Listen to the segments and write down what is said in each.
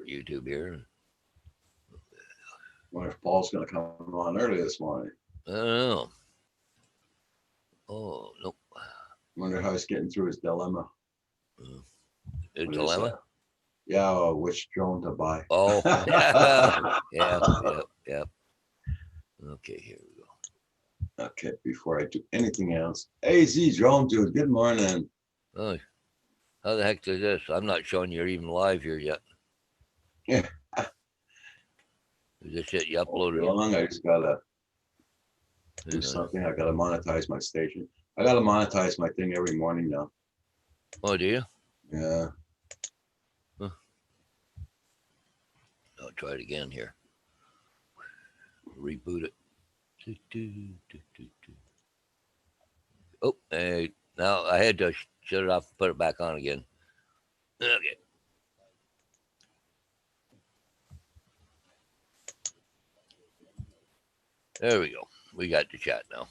YouTube here. Wonder if Paul's going to come on early this morning. I don't know. Oh, nope. Wonder how he's getting through his dilemma. A What is dilemma? that? Yeah, which drone to buy. Oh, yeah. Okay, here we go. Okay, before I do anything else. AZ drone dude, good morning. Oh, how the heck is this? I'm not showing you're even live here yet. Yeah. Is this shit you uploaded? Long, I just gotta do something. I gotta monetize my station. I gotta monetize my thing every morning now. Oh, do you? Yeah. Huh. I'll try it again here. Reboot it. Oh, hey, now I had to shut it off and put it back on again. Okay. There we go. We got the chat now.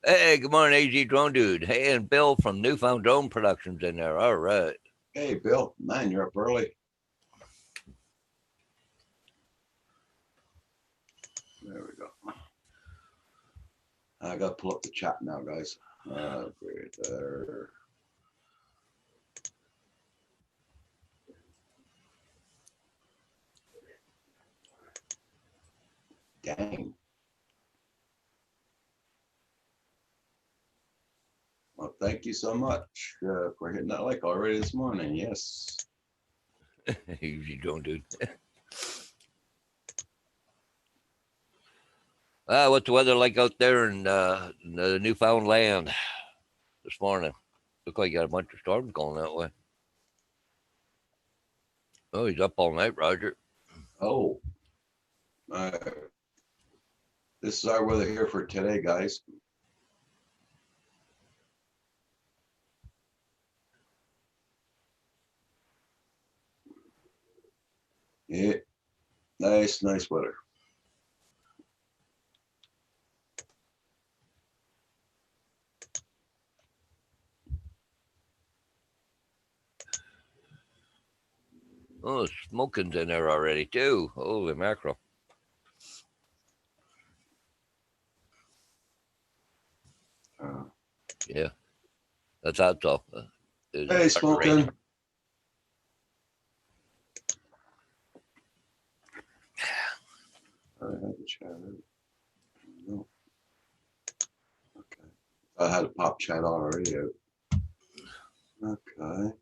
Hey, good morning, AG Drone Dude. Hey, and Bill from Newfound Drone Productions in there. All right. Hey, Bill. Man, you're up early. There we go. I gotta pull up the chat now, guys. Great there. Dang. Well, thank you so much for hitting that like already this morning. Yes. AG Drone Dude. What's the weather like out there in the Newfoundland this morning? Look like you got a bunch of storms going that way. Oh, he's up all night, Roger. Oh. This is our weather here for today, guys. Yeah. Nice weather. Oh, smoking's in there already, too. Holy mackerel. Yeah. That's out, though. Hey, smoking. I had the chat. No. Okay. I had a pop chat already out. Okay.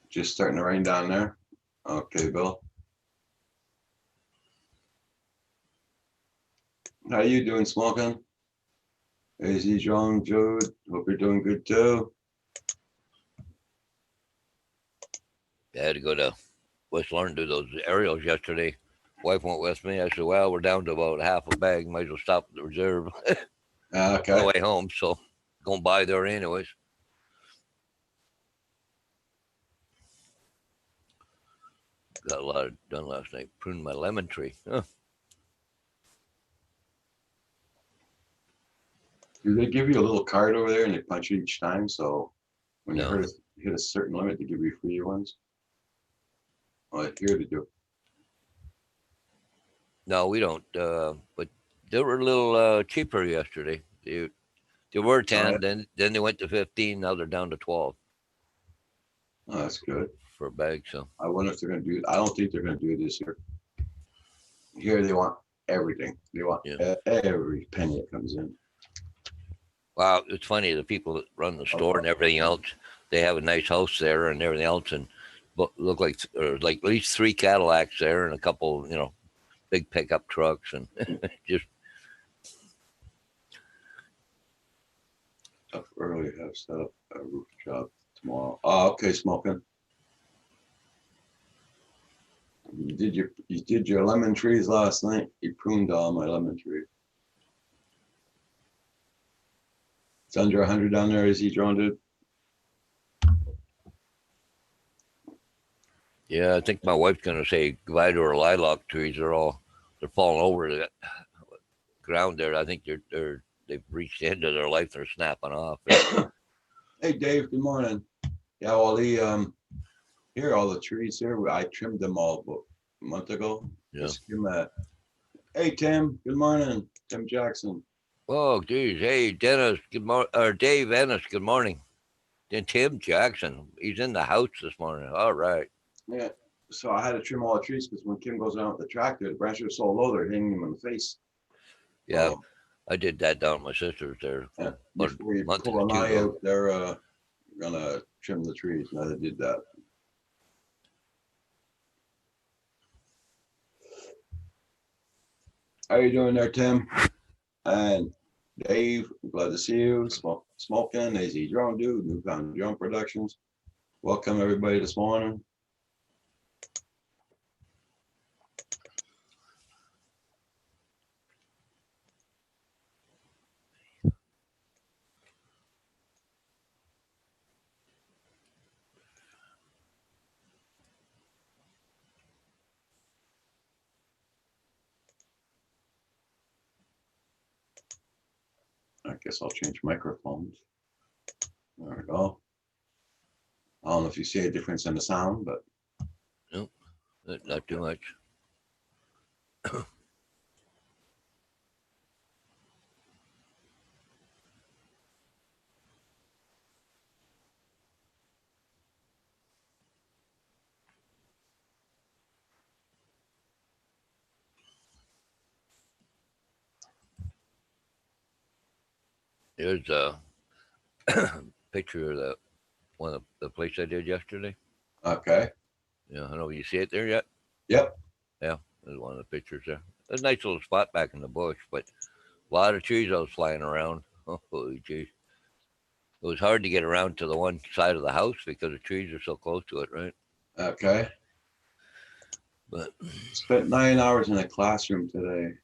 Just starting to rain down there. Okay, Bill. How you doing, smoking? AZ John, Jude. Hope you're doing good too. I had to go to West Lawn to do those aerials yesterday. Wife went with me. I said, well, we're down to about half a bag. Might as well stop at the reserve Okay. on the way home. So going by there anyways. Got a lot done last night. Pruned my lemon tree. Huh. Do they give you a little card over there and they punch you each time? So when No. you hit a certain limit, they give you free ones? Oh, here they do. No, we don't. But they were a little cheaper yesterday. They were 10, then they went to 15. Now they're down to 12. Oh, that's good. For a bag, so. I wonder if they're going to do it. I don't think they're going to do it this year. Here they want everything. They want every penny that comes in. Wow, it's funny. The people that run the store and everything else, they have a nice house there and everything else, and look like at least 3 Cadillacs there and a couple, big pickup trucks and just. Up early, have set up a roof job tomorrow. Oh, okay, smoking. You did your lemon trees last night. You pruned all my lemon trees. It's under 100 down there. Is he drawn to? Yeah, I think my wife's gonna say goodbye to her lilac trees. They're falling over the ground there. I think they've reached the end of their life. They're snapping off. Hey, Dave, good morning. Yeah, well, here, all the trees here, I trimmed them all about a month ago. Yeah. Just give 'em a, hey, Tim, good morning. Tim Jackson. Oh, geez. Hey, Dennis. Good morning. Or Dave Ennis. Good morning. Then Tim Jackson. He's in the house this morning. All right. Yeah. So I had to trim all the trees because when Kim goes out with the tractor, the branches are so low, they're hitting him in the face. Yeah, So, I did that down at my sister's there yeah, about a before you month pull or an two eye ago. out, they're gonna trim the trees. Now they did that. How you doing there, Tim? And Dave, glad to see you. Smoking, AZ Drone Dude, Newfound Drone Productions. Welcome everybody this morning. I guess I'll change microphones. There we go. I don't know if you see a difference in the sound, but Nope, not too much. There's a picture of one of the place I did yesterday. okay. Yeah, I don't know if you see it there yet. Yep. Yeah, there's one of the pictures there. A nice little spot back in the bush, but a lot of trees I was flying around. Oh, geez. It was hard to get around to the one side of the house because the trees are so close to it, right? Okay. But Spent 9 hours in a classroom today.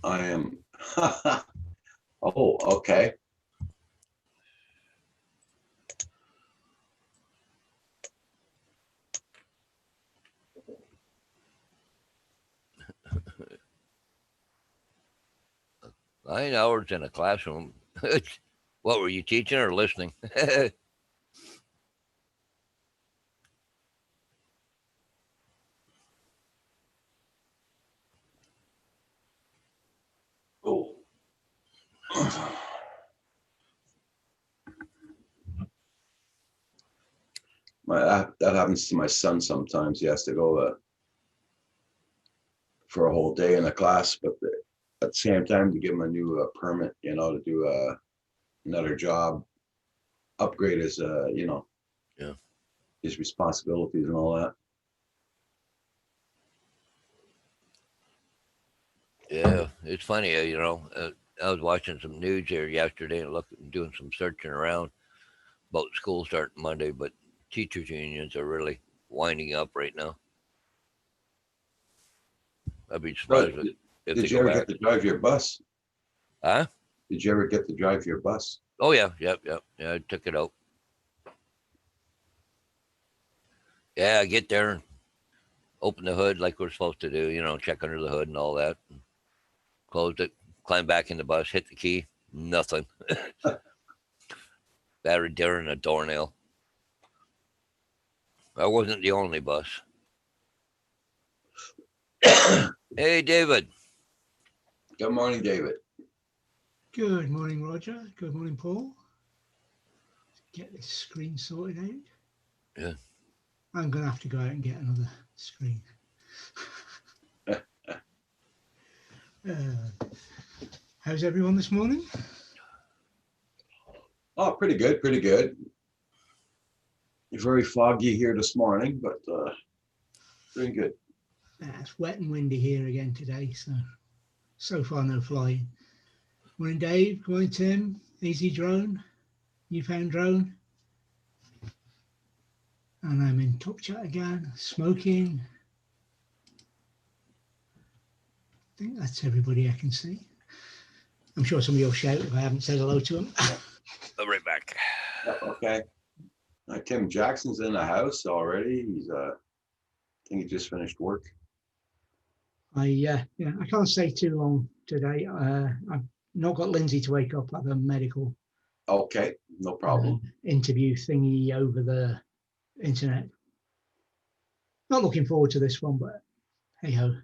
I am. Oh, okay. 9 hours in a classroom. What were you teaching or listening? Oh. That happens to my son sometimes. He has to go for a whole day in a class, but at the same time to give him a new permit, to do another job, upgrade his, Yeah. his responsibilities and all that. Yeah, it's funny, I was watching some news here yesterday and doing some searching around about school starting Monday, but teachers unions are really winding up right now. I'd be So, surprised if they did you go ever back. get to drive your bus? Huh? Did you ever get to drive your bus? Oh yeah, yep. Yeah, I took it out. Yeah, I get there and open the hood like we're supposed to do, check under the hood and all that. And closed it, climb back in the bus, hit the key, nothing. Battery during a doornail. I wasn't the only bus. Hey, David. Good morning, David. Good morning, Roger. Good morning, Paul. Get this screen sorted out. Yeah. I'm going to have to go out and get another screen. How's everyone this morning? Oh, pretty good, pretty good. Very foggy here this morning, but doing good. It's wet and windy here again today, so far no flying. Morning, Dave. Good morning, Tim. Easy Drone. Newfound Drone. And I'm in Top Chat again, smoking. I think that's everybody I can see. I'm sure somebody will shout if I haven't said hello to them. I'll be right back. Okay. Tim Jackson's in the house already. He's I think he just finished work. I can't stay too long today. I've not got Lindsay to wake up at the medical Okay, no problem. interview thingy over the internet. Not looking forward to this one, but hey ho.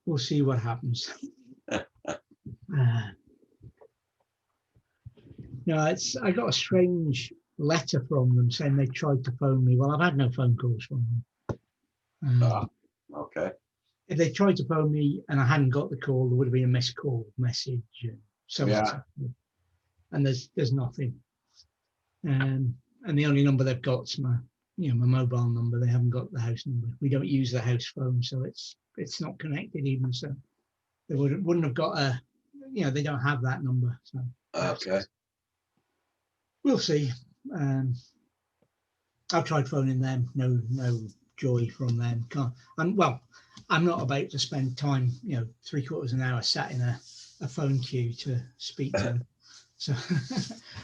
We'll see what happens. No, I got a strange letter from them saying they tried to phone me. Well, I've had no phone calls from them. Okay. If they tried to phone me and I hadn't got the call, there would have been a missed call message and so on. Yeah. And there's nothing. And the only number they've got is my mobile number. They haven't got the house number. We don't use the house phone, so it's not connected even. So they wouldn't have got they don't have that number. So Okay. we'll see. I've tried phoning them. No joy from them. I'm not about to spend time, 3/4 an hour sat in a phone queue to speak to them. So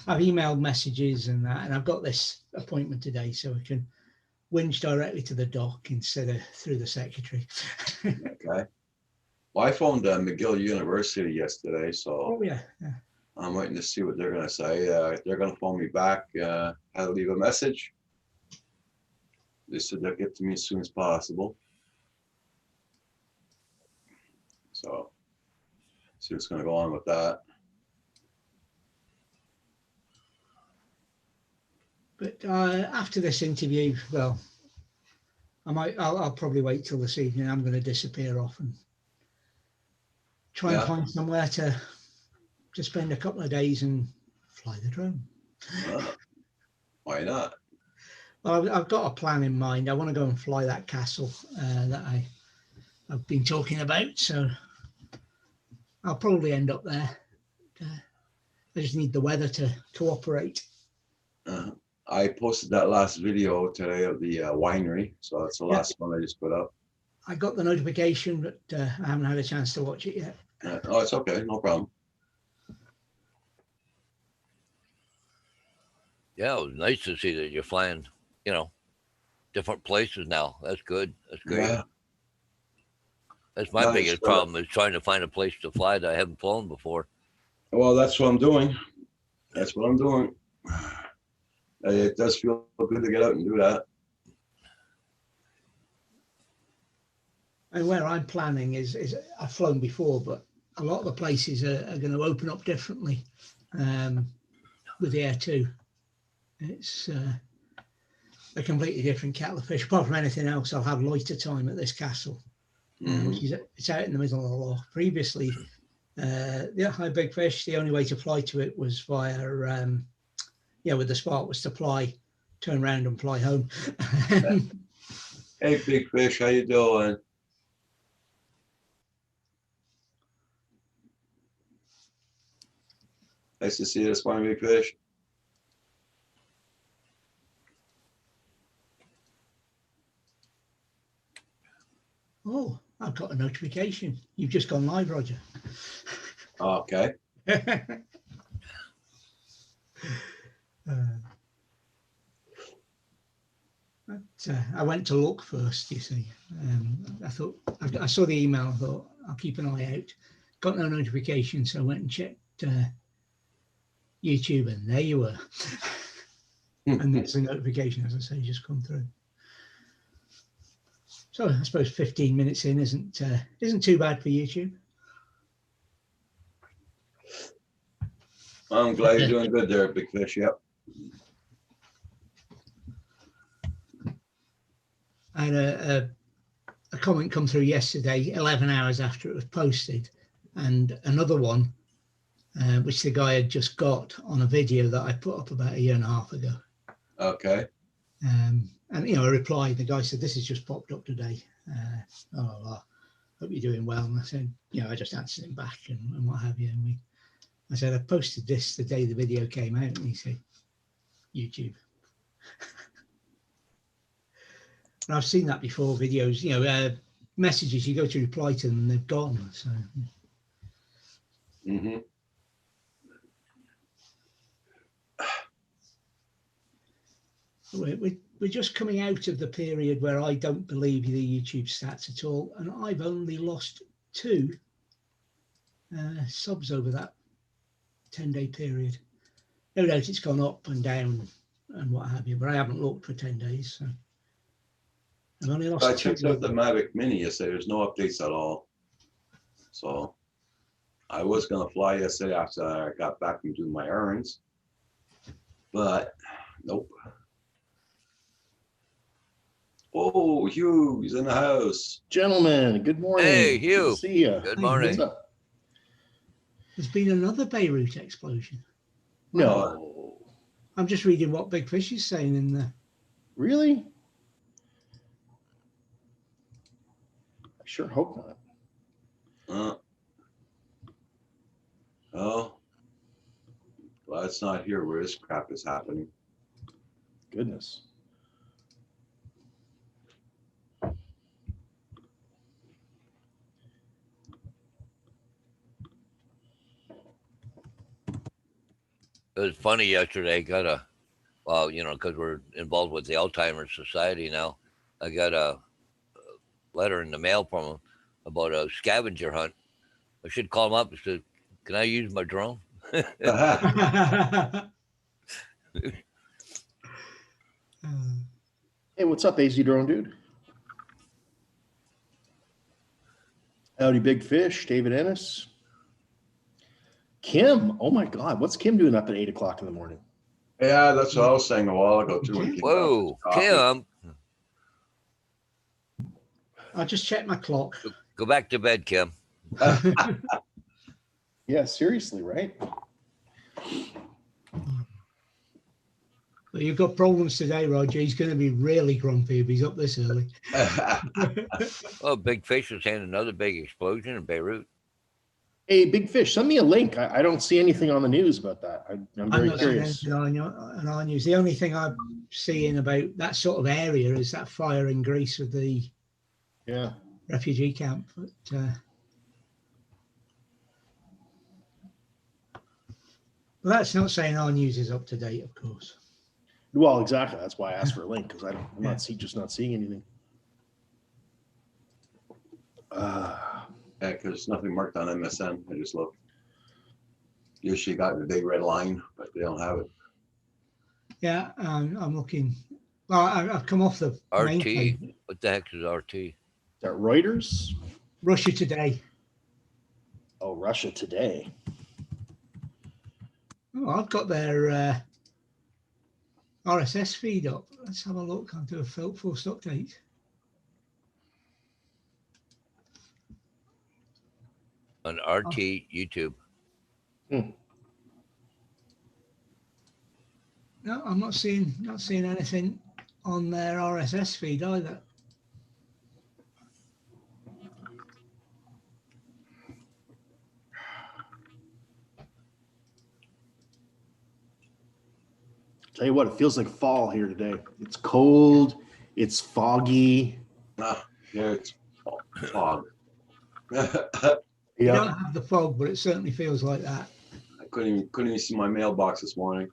I've emailed messages and that, and I've got this appointment today, so I can whinge directly to the doc instead of through the secretary. Okay. Well, I phoned McGill University yesterday, so Oh yeah. I'm waiting to see what they're going to say. They're going to phone me back. I had to leave a message. They said they'll get to me as soon as possible. So, see what's going to go on with that. But after this interview, well, I'll probably wait till this evening. I'm going to disappear off and try and find somewhere to spend a couple of days and fly the drone. Why not? Well, I've got a plan in mind. I want to go and fly that castle that I've been talking about. So I'll probably end up there. I just need the weather to cooperate. I posted that last video today of the winery, so that's the last one I just put up. I got the notification, but I haven't had a chance to watch it yet. Oh, it's okay, no problem. Yeah, it was nice to see that you're flying, different places now. That's good. That's great. Yeah. That's my biggest problem is trying to find a place to fly that I haven't flown before. Well, that's what I'm doing. That's what I'm doing. It does feel good to get out and do that. And where I'm planning is I've flown before, but a lot of the places are going to open up differently with the Air 2. It's a completely different kettle of fish. Apart from anything else, I'll have loiter time at this castle, which is it's out in the middle of the loch. Previously, High Big Fish, the only way to fly to it was via, with the Spark was to fly, turn around and fly home. Hey, Big Fish, how you doing? Nice to see you this morning, Big Fish. Oh, I've got a notification. You've just gone live, Roger. Okay. I went to look first, you see. I saw the email, I thought, I'll keep an eye out. Got no notification, so I went and checked YouTube, and there you were. And there's a notification, as I say, just come through. So I suppose 15 minutes in isn't too bad for YouTube. I'm glad you're doing good there, Big Fish. Yep. I had a comment come through yesterday, 11 hours after it was posted, and another one, which the guy had just got on a video that I put up about 1.5 years ago. Okay. And I replied. The guy said, "This has just popped up today. Hope you're doing well." And I said, I just answered him back and what have you. And I said, "I posted this the day the video came out," and he said, "YouTube." And I've seen that before. Videos, messages. You go to reply to them, and they've gone. So. Mm-hmm. We're just coming out of the period where I don't believe the YouTube stats at all, and I've only lost 2 subs over that 10-day period. No doubt it's gone up and down and what have you, but I haven't looked for 10 days. So I've only lost I 10 checked out the Mavic Mini yesterday. There's no updates at all. So I was gonna fly yesterday after I got back from doing my errands, but nope. Oh, Hugh's in the house. Gentlemen, good morning. Hey, Good to Hugh. see you. Good Hey, morning. What's up? There's been another Beirut explosion. No, I'm just reading what Big Fish is saying in the. really? I sure hope not. Oh, well, it's not here where this crap is happening. Goodness. It was funny yesterday. Well, because we're involved with the Alzheimer's Society now. I got a letter in the mail from him about a scavenger hunt. I should call him up and say, "Can I use my drone?" Hey, what's up, AZ Drone Dude? Howdy, Big Fish, David Ennis. Kim, oh my God, what's Kim doing up at 8 o'clock in the morning? Yeah, that's what I was saying a while ago too. when Kim got Whoa, his coffee. Kim, I just checked my clock. go back to bed, Kim. Yeah, seriously, right? But you've got problems today, Roger. He's going to be really grumpy if he's up this early. Oh, Big Fish is saying another big explosion in Beirut. Hey, Big Fish, send me a link. I don't see anything on the news about that. I'm I'm very not seeing curious. anything on our news. The only thing I'm seeing about that sort of area is that fire in Greece with the Yeah. refugee camp. But that's not saying our news is up to date, of course. Well, exactly. That's why I asked for a link, because I'm Yeah. just not seeing anything. Yeah, because there's nothing marked on MSN. I just looked. Usually got the big red line, but they don't have it. Yeah, I'm looking. Well, I've come off the main RT. page. What the heck is RT? Is that Reuters? Russia Today. Oh, Russia Today. Oh, I've got their RSS feed up. Let's have a look. I'll do a first update. On RT YouTube. No, I'm not seeing anything on their RSS feed either. Tell you what, it feels like fall here today. It's cold. It's foggy. Yeah, it's fog. I You don't have the fog, but it certainly feels like that. couldn't even see my mailbox this morning.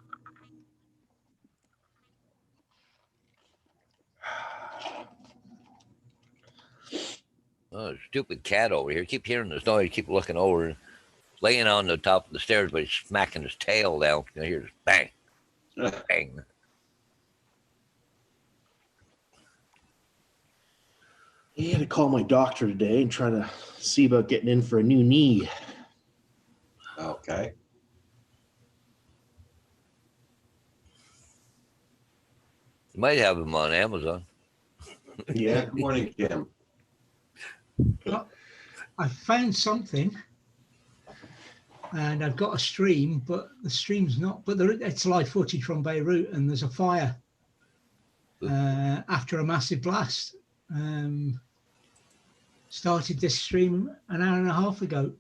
Oh, stupid cat over here. Keep hearing this noise. Keep looking over. Laying on the top of the stairs, but he's smacking his tail down. You hear this bang, bang. I had to call my doctor today and try to see about getting in for a new knee. Okay. You might have him on Amazon. Yeah. Good morning, Kim. I found something, and I've got a stream, but the stream's not. But it's live footage from Beirut, and there's a fire after a massive blast. Started this stream an hour and a half ago.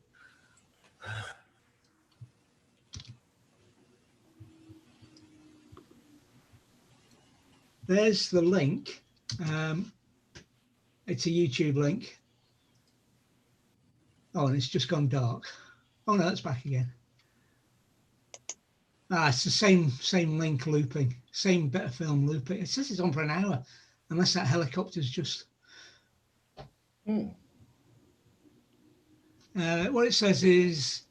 There's the link. It's a YouTube link. Oh, and it's just gone dark. Oh no, it's back again. It's the same link looping, same bit of film looping. It says it's on for an hour, unless that helicopter's just. What it says is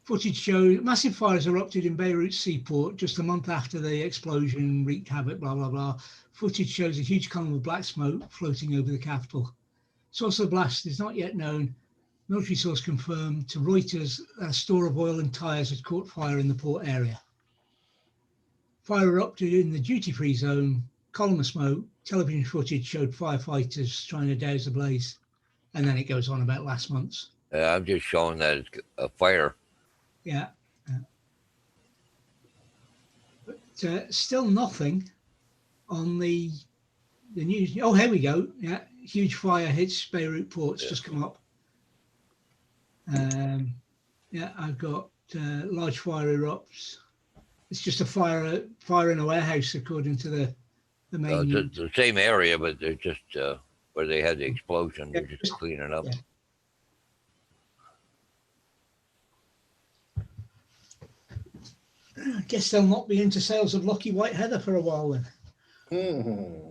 footage shows massive fires erupted in Beirut seaport just a month after the explosion wreaked havoc, blah, blah, blah. Footage shows a huge column of black smoke floating over the capital. Source of the blast is not yet known. Military source confirmed to Reuters that a store of oil and tyres had caught fire in the port area. Fire erupted in the duty-free zone. Column of smoke. Television footage showed firefighters trying to douse the blaze. And then it goes on about last month's. I'm just showing that it's a fire. Yeah. But still nothing on the news. Oh, here we go. Yeah, huge fire hits Beirut ports. Yeah. Just come up. Yeah, I've got large fire erupts. It's just a fire in a warehouse, according to the main. It's the same area, but they're just where they had the explosion. Yeah, They're just just- cleaning up. yeah. I guess they'll not be into sales of Lucky White Heather for a while then. Mhm.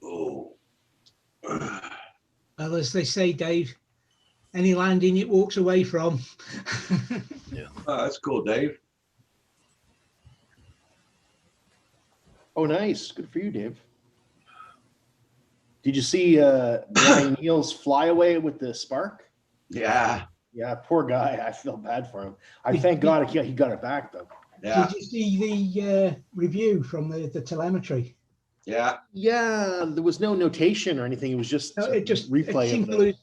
Oh. Well, as they say, Dave, any landing it walks away from. That's cool, Dave. Oh, nice. Good for you, Dave. Did you see Brian Neal's flyaway with the spark? Yeah. Yeah, poor guy. I feel bad for him. I thank God he got it back though. Yeah. Did you see the review from the telemetry? Yeah. Yeah, there was no notation or anything. It was just No, it just replay it seemed, of to the,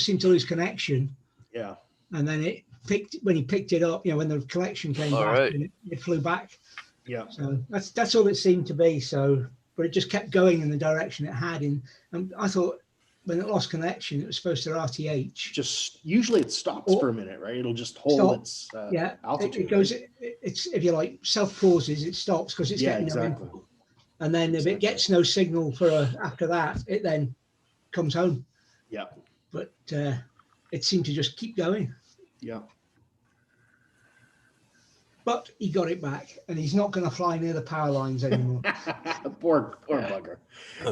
seemed to lose connection, yeah. and then it picked when he picked it up. You know, when the collection came All back, right. and it flew back. Yeah. So that's all it seemed to be. So, but it just kept going in the direction it had. And I thought when it lost connection, it was supposed to RTH. Just usually it stops Or- for a minute, right? It'll just hold Stop. its Yeah, altitude. it goes. right? It's if you like self pauses, it stops because it's Yeah, getting no exactly. input. And then if it Exactly. gets no signal after that, it then comes home. Yeah. But it seemed to just keep going. Yeah. But he got it back, and he's not going to fly near the power lines anymore. poor bugger.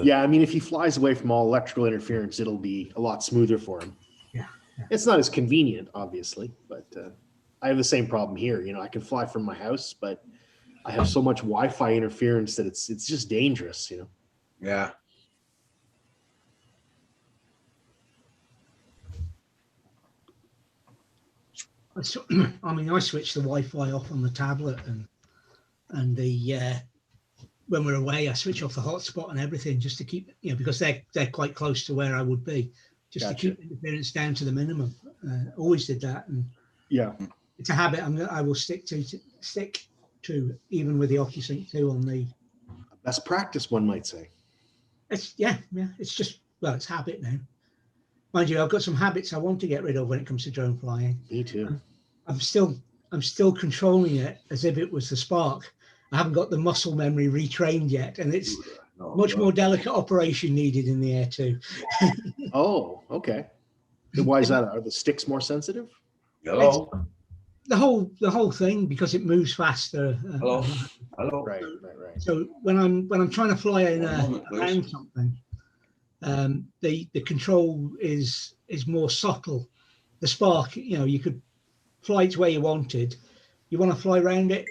Yeah, I mean, if he flies away from all electrical interference, it'll be a lot smoother for him. Yeah. It's not as convenient, obviously, but I have the same problem here. You know, I can fly from my house, but I have so much Wi-Fi interference that it's just dangerous. You know. Yeah. I mean, I switched the Wi-Fi off on the tablet, and the when we're away, I switch off the hotspot and everything just to keep, you know, because they're quite close to where I would be, just Gotcha. to keep interference down to the minimum. Always did that, and Yeah. it's a habit I will stick to even with the OcuSync 2 on the. Best practice, one might say. It's it's just, well, it's habit now. Mind you, I've got some habits I want to get rid of when it comes to drone flying. Me too. I'm still controlling it as if it was the Spark. I haven't got the muscle memory retrained yet, and it's No, much no. more delicate operation needed in the Air 2. Oh, okay. Then why is that? Are the sticks more sensitive? Hello. The whole thing, because it moves faster. Hello. Hello. Right. So when I'm trying to fly One moment, please. around something, the control is more subtle. The Spark, you know, you could fly it where you wanted. You want to fly around it,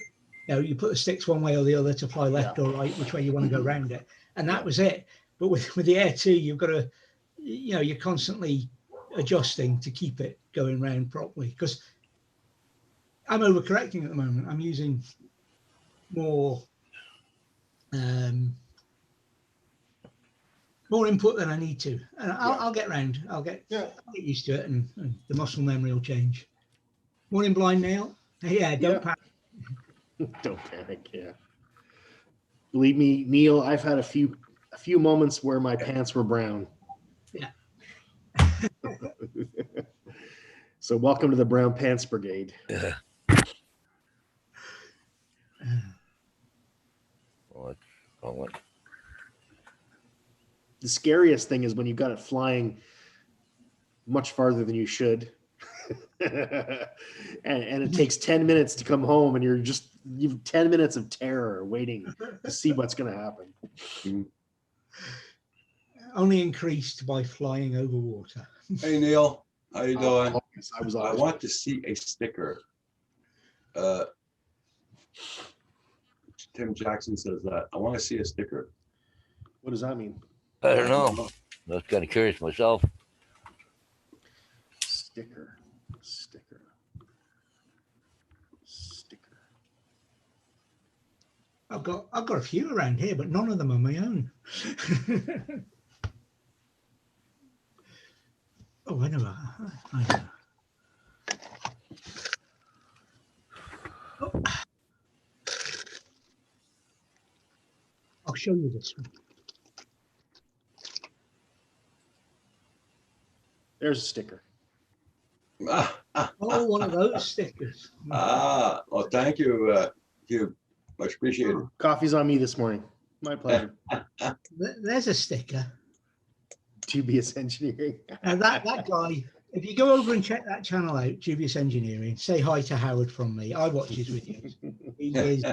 you know, you put the sticks one way or the other to fly left or right, which way you want to go around it, and that was it. But with the Air 2, you've got to, you know, you're constantly adjusting to keep it going round properly, because I'm overcorrecting at the moment. I'm using more input than I need to, and I'll get round. I'll get used to it, and the muscle memory will change. Morning, Blind Nail. Yeah, don't panic. Don't panic. Yeah. Believe me, Neil, I've had a few moments where my pants were brown. Yeah. So welcome to the Brown Pants Brigade. what? The scariest thing is when you've got it flying much farther than you should. and it takes 10 minutes to come home and you've 10 minutes of terror waiting to see what's going to happen. Only increased by flying over water. Hey, Neil, how you doing? I was I always want to see a sticker. Tim Jackson says that. I want to see a sticker. What does that mean? I don't know. I was kind of curious myself. Sticker. I've got a few around here, but none of them are my own. Oh, I know. I know. Oh. I'll show you this one. There's a sticker. Oh, one of those stickers. Well, thank you. You much appreciated. Coffee's on me this morning. My pleasure. There's a sticker. Dubious Engineering. Now that guy, if you go over and check that channel out, Dubious Engineering, say hi to Howard from me. I watch his videos. He is,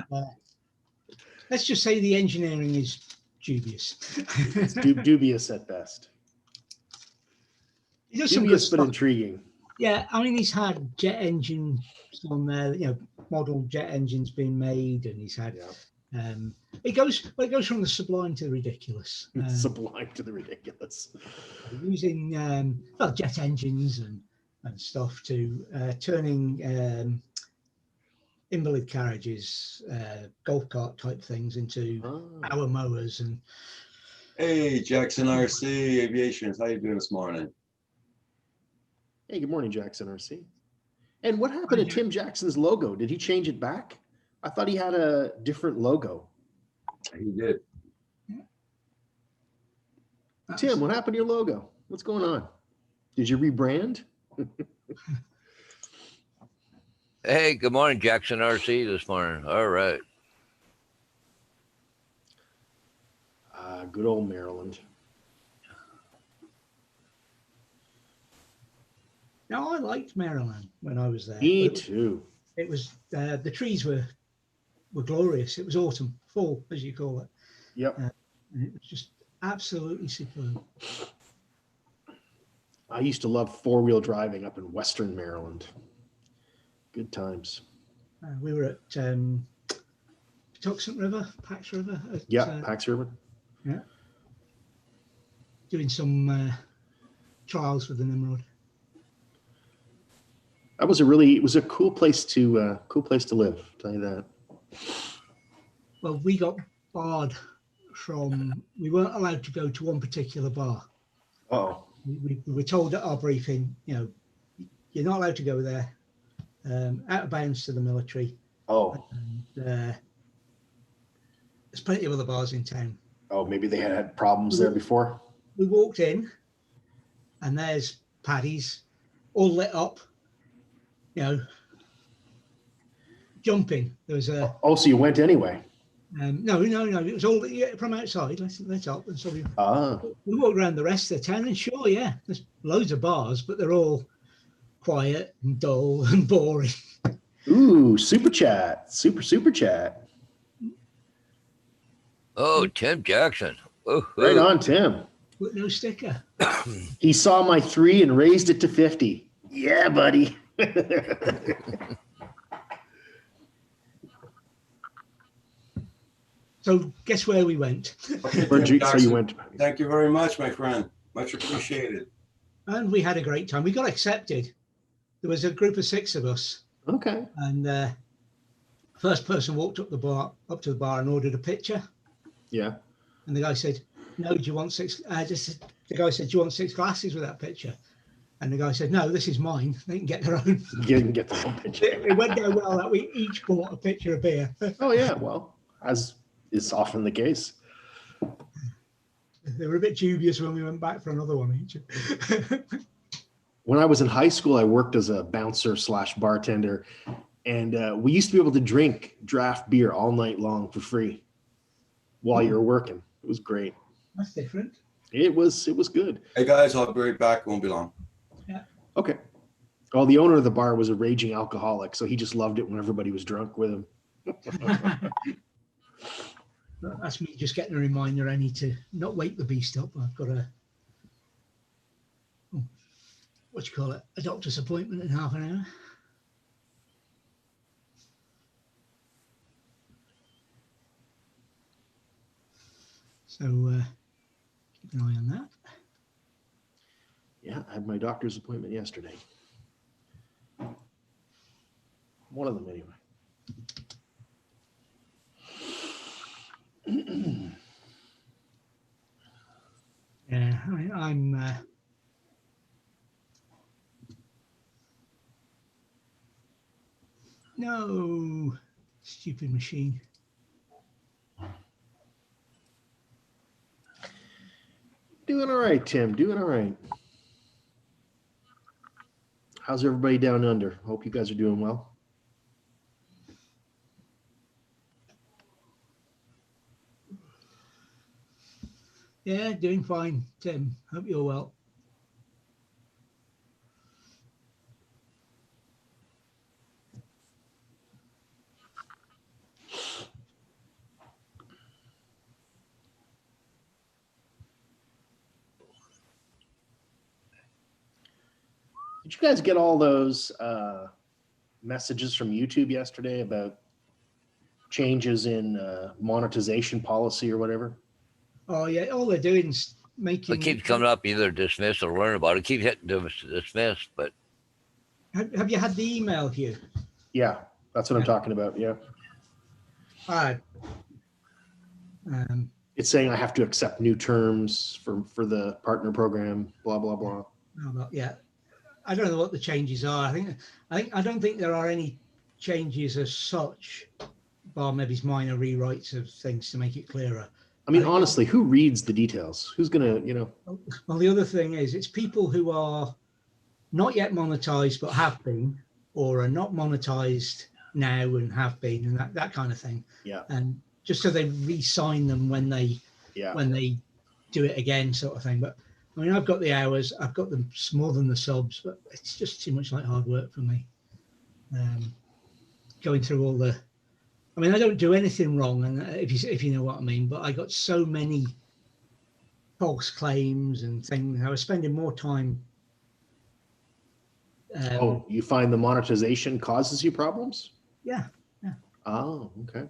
let's just say the engineering is dubious. It's dubious at best. He does some good Dubious but stuff. Intriguing. Yeah, I mean, he's had jet engines on there, model jet engines being made, and he's had. Yeah. It goes from the sublime to the ridiculous. Sublime to the ridiculous. Using jet engines and stuff to turning invalid carriages, golf cart type things into power mowers. And Hey, Jackson RC Aviations, how you doing this morning? Hey, good morning, Jackson RC. And what happened to Tim Jackson's logo? Did he change it back? I thought he had a different logo. He did. Tim, what happened to your logo? What's going on? Did you rebrand? Hey, good morning, Jackson RC this morning. All right. Good old Maryland. Now, I liked Maryland when I was there. Me too. It was the trees were glorious. It was autumn, fall, as you call it. Yep. And it was just absolutely superb. I used to love four-wheel driving up in Western Maryland. Good times. We were at Patuxent River, Pax River. Pax River. Yeah. Doing some trials with the Nimrod. It was a cool place to live. I'll tell you that. Well, we got barred we weren't allowed to go to one particular bar. Oh. We were told at our briefing, you're not allowed to go there, out of bounds to the military. Oh. And, there's plenty of other bars in town. Oh, maybe they had problems there before. We walked in, and there's Paddy's, all lit up, jumping. There was a. Oh, so you went anyway? No. It was all from outside, lit up, and so we walked around the rest of the town, and sure, there's loads of bars, but they're all quiet and dull and boring. Ooh, super chat, super chat. Oh, Tim Jackson. Ooh, Right on, Tim. With no sticker. He saw my 3 and raised it to 50. Yeah, buddy. So guess where we went? So you went. Thank you very much, my friend. Much appreciated. And we had a great time. We got accepted. There was a group of 6 of us. Okay. And first person walked up to the bar and ordered a picture. Yeah. And the guy said, "No, do you want 6?" The guy said, "Do you want 6 glasses with that picture?" And the guy said, "No, this is mine. They can get their own." You can get the whole picture. It went down well that we each bought a picture of beer. Oh yeah, well, as is often the case. They were a bit dubious when we went back for another one each. When I was in high school, I worked as a bouncer / bartender, and we used to be able to drink draft beer all night long for free. while you're working. It was great. That's different. It was good. Hey guys, I'll be right back. Won't be long. Okay. Well, the owner of the bar was a raging alcoholic, so he just loved it when everybody was drunk with him. That's me just getting a reminder. I need to not wake the beast up. I've got a doctor's appointment in half an hour. So keep an eye on that. Yeah, I had my doctor's appointment yesterday. One of them, anyway. Yeah, I'm no, stupid machine. Doing all right, Tim. Doing all right. How's everybody down under? Hope you guys are doing well. Yeah, doing fine, Tim. Hope you're well. Did you guys get all those messages from YouTube yesterday about changes in monetization policy or whatever? Oh yeah, all they're doing is making. It keeps coming up, either dismiss or learn about it. Keep hitting dismiss, but Have you had the email, Hugh? Yeah, that's what I'm talking about. Yeah. All right. It's saying I have to accept new terms for the partner program, blah, blah, blah. Yeah, I don't know what the changes are. I don't think there are any changes as such, bar maybe minor rewrites of things to make it clearer. I mean, honestly, who reads the details? Who's gonna, Well, the other thing is, it's people who are not yet monetized but have been, or are not monetized now and have been, and that kind of thing. Yeah. And just so they re-sign them when they do it again, sort of thing. But I mean, I've got the hours, I've got them more than the subs, but it's just too much like hard work for me. Going through all the, I mean, I don't do anything wrong, and if you know what I mean, but I got so many false claims and things. I was spending more time. You find the monetization causes you problems? Yeah. Oh, okay.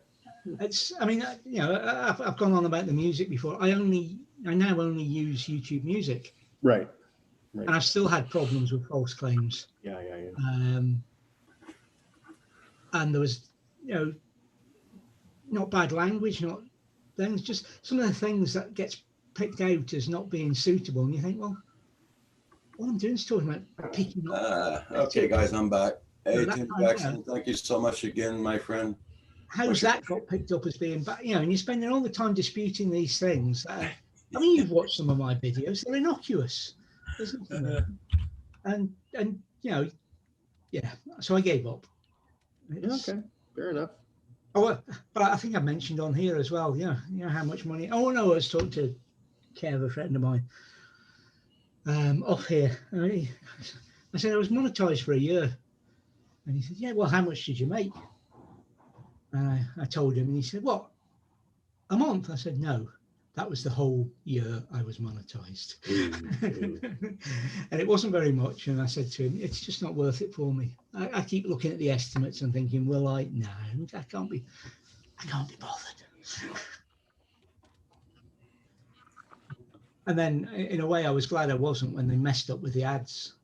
I mean, I've gone on about the music before. I now only use YouTube Music. Right. And I've still had problems with false claims. Yeah. And there was, not bad language, not things, just some of the things that gets picked out as not being suitable. And you think, well, all I'm doing is talking about picking up. Okay, guys, I'm back. Hey, that Tim kind of- Jackson, thank you so much again, my friend. How's that got picked up as being bad? And you're spending all the time disputing these things. I mean, you've watched some of my videos; they're innocuous. And yeah. So I gave up. Okay, fair enough. Oh, but I think I mentioned on here as well. How much money? Oh no, I was talking to Kev, a friend of mine, off here. I said I was monetized for a year, and he said, "Yeah, well, how much did you make?" And I told him, and he said, "What? A month?" I said, "No, that was the whole year I was monetized." And it wasn't very much. And I said to him, "It's just not worth it for me." I keep looking at the estimates and thinking, "Will I? No, I can't be bothered." And then, in a way, I was glad I wasn't when they messed up with the ads.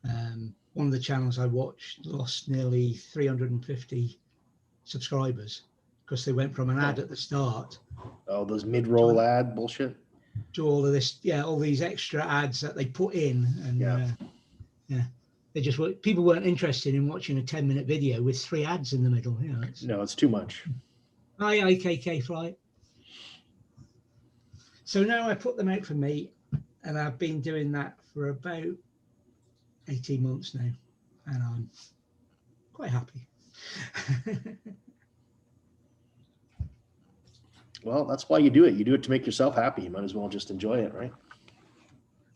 One of the channels I watched lost nearly 350 subscribers because they went from an ad at the start. Oh, those mid-roll ad bullshit. To all of this, all these extra ads that they put in, and they just people weren't interested in watching a 10-minute video with 3 ads in the middle. No, it's too much. Hi, IKK flight. So now I put them out for me, and I've been doing that for about 18 months now, and I'm quite happy. Well, that's why you do it. You do it to make yourself happy. You might as well just enjoy it, right?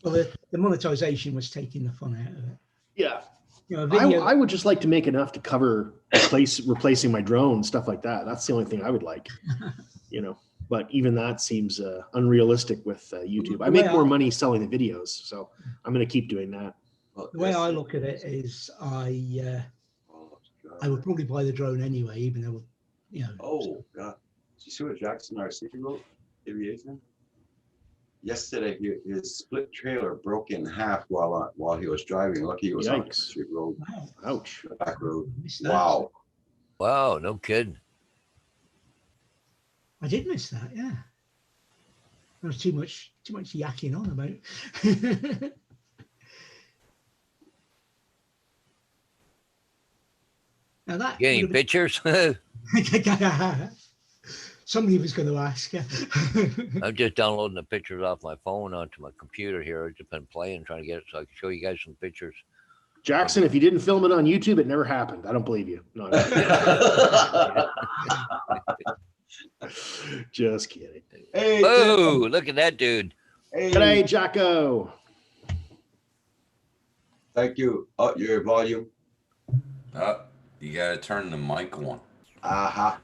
Well, the monetization was taking the fun out of it. Yeah. You know, a video. I would just like to make enough to cover replacing my drone, stuff like that. That's the only thing I would like, you know. But even that seems unrealistic with YouTube. I make more money selling the videos, so I'm going to keep doing that. The way I look at it is, I would probably buy the drone anyway, even though, you know. Oh God! Did you see what Jackson RC wrote? Aviation. Yesterday, his split trailer broke in half while he was driving. Lucky he was on the Yikes. street road, Wow, Ouch. the back road. missed that. Wow. Wow, no kidding. I did miss that. Yeah, there was too much yakking on about. Now that Getting would pictures? have been- somebody was going to ask. I'm just downloading the pictures off my phone onto my computer here. I've just been playing, trying to get it so I can show you guys some pictures. Jackson, if you didn't film it on YouTube, it never happened. I don't believe you. No, just kidding. Hey, Oh, look at that dude. hey, G'day, Jacko. thank you. Up your volume. You gotta turn the mic on. Aha.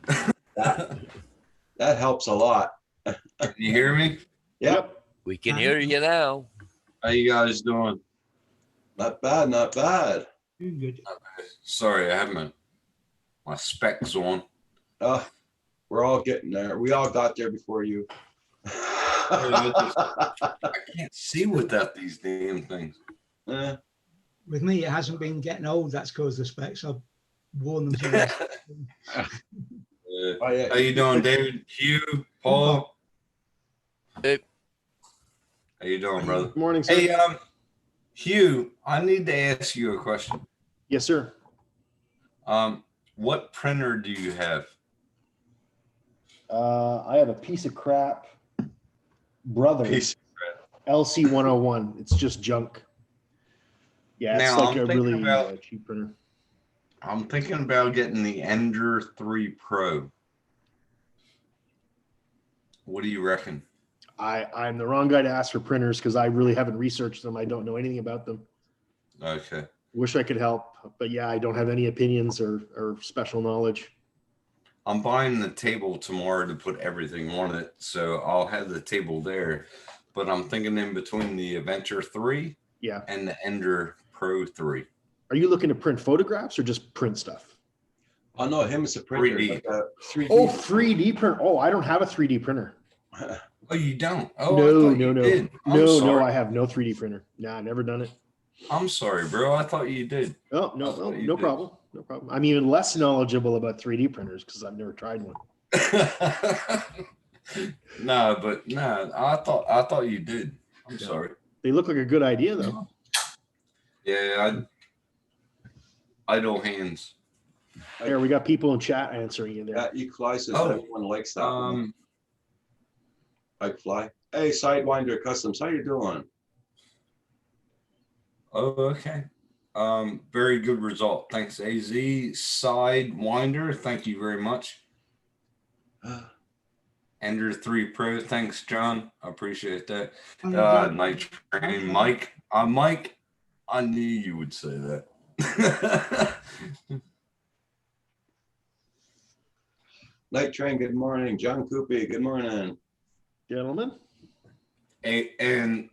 That helps a lot. Can you hear me? Yep. We can hear you now. How you guys doing? Not bad. Not bad. Doing good. Sorry, I have my specs on. We're all getting there. We all got there before you. I can't see without these damn things. Eh, With me, it hasn't been getting old. That's caused the specs. I've worn them. To oh, yeah. How you doing, David? Hugh, Paul? Hey. How you doing, brother? Good morning, sir. Hey, Hugh, I need to ask you a question. Yes, sir. What printer do you have? I have a piece of crap brother LC 101. It's just junk. Yeah, it's Now, like I'm a thinking really about- cheap printer. I'm thinking about getting the Ender 3 Pro. What do you reckon? I'm the wrong guy to ask for printers because I really haven't researched them. I don't know anything about them. Okay. Wish I could help, but yeah, I don't have any opinions or special knowledge. I'm buying the table tomorrow to put everything on it, so I'll have the table there. But I'm thinking in between the Adventure 3 Yeah. and the Ender Pro 3. Are you looking to print photographs or just print stuff? Oh no, him is a printer. 3D. Like a 3D. Oh, 3D printer. Oh, I don't have a 3D printer. Oh, you don't? Oh, I No, thought no, you no. did. I'm No, sorry. I have no 3D printer. Nah, never done it. I'm sorry, bro. I thought you did. Oh, I no, thought you no did. problem. No problem. I'm even less knowledgeable about 3D printers because I've never tried one. No, I thought you did. I'm Yeah. sorry. They look like a good idea though. Yeah, idle hands. There, we got people in chat answering you there. That equalizes. Oh. Everyone likes that one. Like fly. Hey, Sidewinder Customs, how you doing? Oh, okay. Very good result. Thanks, AZ. Sidewinder, thank you very much. Ender 3 Pro, thanks, John. I appreciate that. Night Train, Mike. Mike, I knew you would say that. Night Train, good morning. John Coopy, good morning. Gentlemen, And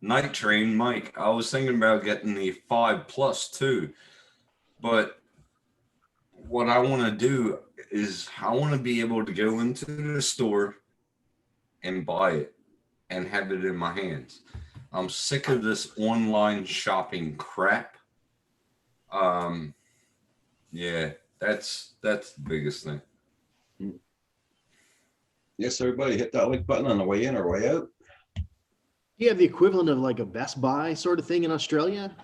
Night Train, Mike, I was thinking about getting the 5 Plus too, but what I want to do is I want to be able to go into the store and buy it and have it in my hands. I'm sick of this online shopping crap. Yeah, that's the biggest thing. Yes, everybody hit that like button on the way in or way out. do you have the equivalent of like a Best Buy sort of thing in Australia?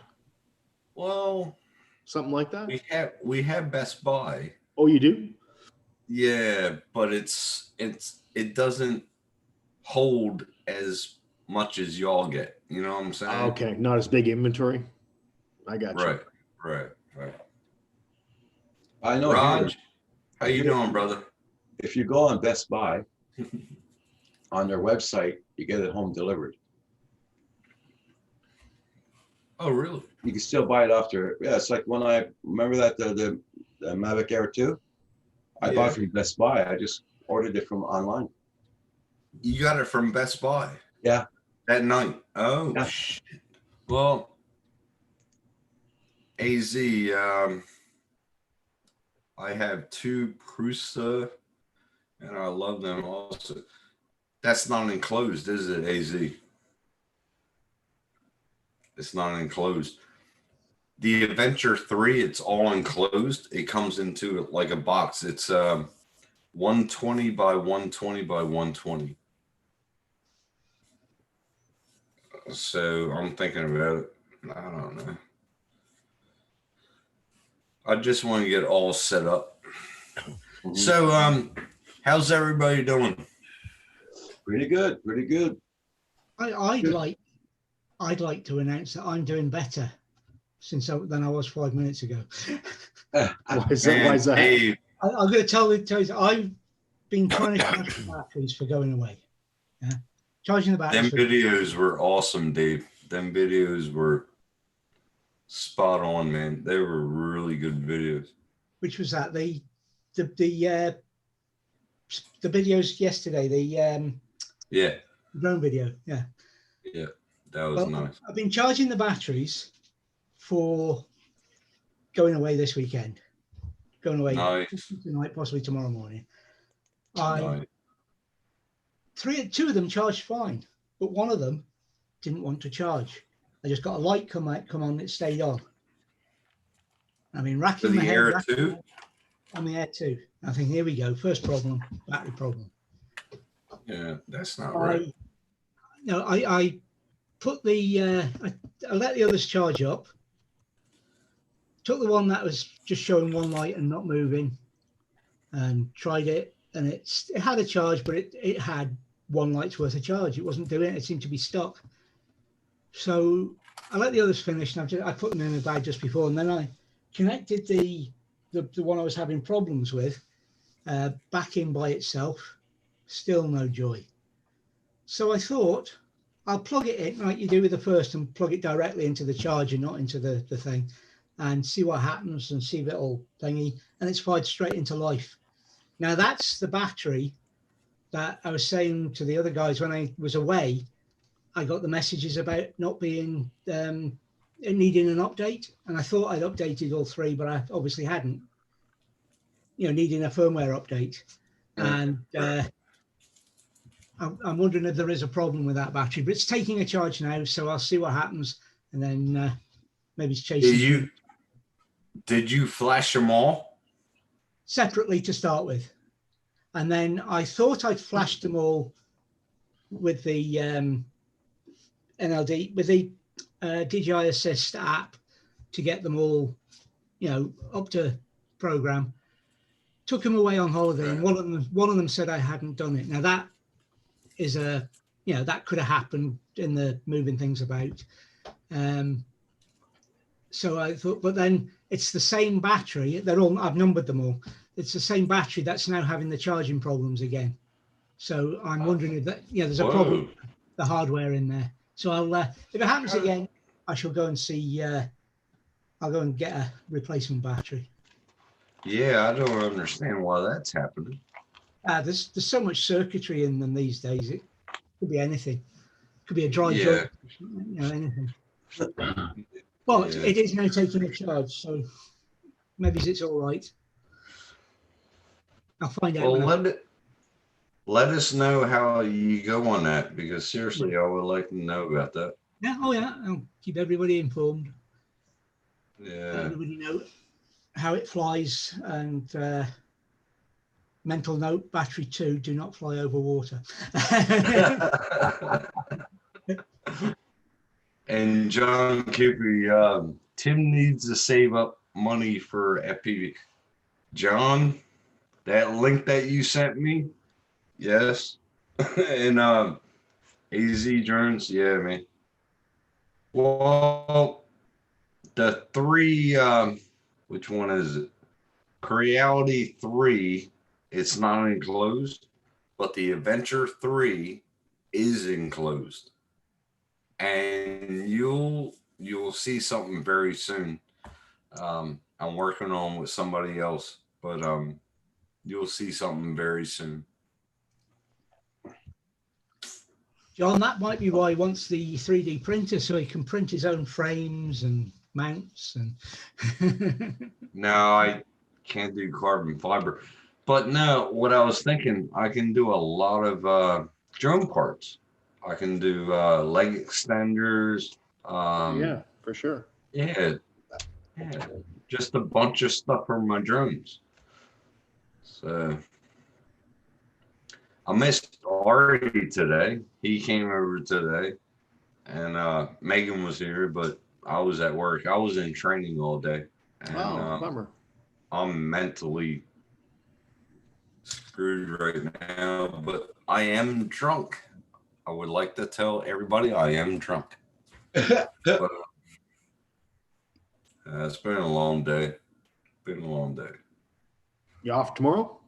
Well, Something like that? we have Best Buy. Oh, you do? Yeah, but it doesn't hold as much as y'all get. You know what I'm saying? Okay, not as big inventory. I got you. Right. I know. Raj, how you doing, brother? if you go on Best Buy, on their website, you get it home delivered. Oh, really? You can still buy it off their, yeah, it's like when I remember that the Mavic Air 2, I bought it from Best Buy. I just ordered it from online. You got it from Best Buy? Yeah. That night? Oh, Yeah. shit. Well, AZ, I have 2 Prusa, and I love them also. That's not enclosed, is it, AZ? It's not enclosed. The Adventure 3, it's all enclosed. It comes into like a box. It's 120 by 120 by 120. So I'm thinking about it. I don't know. I just want to get all set up. Mhm. So how's everybody doing? Pretty good, pretty good. I'd Good. like to announce that I'm doing better than I was 5 minutes ago. Why is that? Why is that? Dave, I'm going to tell you, I've been trying to charge the batteries for going away. Yeah, charging the them batteries. videos were awesome, Dave. Them videos were spot on, man. They were really good videos. Which was that the videos yesterday, the Yeah, drone video. Yeah. yeah, that was Well, nice. I've been charging the batteries for going away this weekend. Going away Nice, tonight, possibly tomorrow morning. nice. Two of them charged fine, but one of them didn't want to charge. I just got a light come on, it stayed on. I mean, For racking my the head Air racking 2? my head on the Air 2. I think, here we go. First problem, battery problem. Yeah, that's not right. I put the I let the others charge up. Took the one that was just showing one light and not moving, and tried it, and it had a charge, but it had one light's worth of charge. It wasn't doing it. It seemed to be stuck. So I let the others finish, and I put them in the bag just before, and then I connected the one I was having problems with back in by itself. Still no joy. So I thought I'll plug it in like you do with the first and plug it directly into the charger, not into the thing, and see what happens and see if it'll thingy. And it's fired straight into life. Now that's the battery that I was saying to the other guys when I was away. I got the messages about not being needing an update, and I thought I'd updated all 3, but I obviously hadn't. Needing a firmware update, and I'm wondering if there is a problem with that battery. But it's taking a charge now, so I'll see what happens, and then maybe it's chasing. Did you flash them all? Separately to start with, and then I thought I'd flashed them all with the NLD, with the DJI Assist app to get them all, up to program. Took them away on holiday, and one of them said I hadn't done it. Now that is that could have happened in the moving things about. So I thought, but then it's the same battery. I've numbered them all. It's the same battery that's now having the charging problems again. So I'm wondering if there's a problem with the hardware in there. So I'll if it happens again, I shall go and see. I'll go and get a replacement battery. Yeah, I don't understand why that's happening. There's so much circuitry in them these days. It could be anything. It could be a dry joint, anything. But it is now taking a charge, so maybe it's all right. I'll find out. Well, let us know how you go on that, because seriously, I would like to know about that. Yeah, I'll keep everybody informed. Yeah. Everybody know how it flies, and mental note: battery 2, do not fly over water. And John Cooper, Tim needs to save up money for FPV. John, that link that you sent me, yes. And AZ drones, yeah, man. Well, the 3, which one is it? Creality 3 It's not enclosed, but the Adventure 3 is enclosed. And you'll see something very soon. I'm working on with somebody else, but you'll see something very soon. John, that might be why he wants the 3D printer, so he can print his own frames and mounts. And No, I can't do carbon fiber. But no, what I was thinking, I can do a lot of drone parts. I can do leg extenders. Yeah, for sure. Yeah, just a bunch of stuff for my drones. So I missed Ari today. He came over today, and Megan was here, but I was at work. I was in training all day, and Bummer. I'm mentally screwed right now. But I am drunk. I would like to tell everybody I am drunk. But, it's been a long day. Been a long day. You off tomorrow?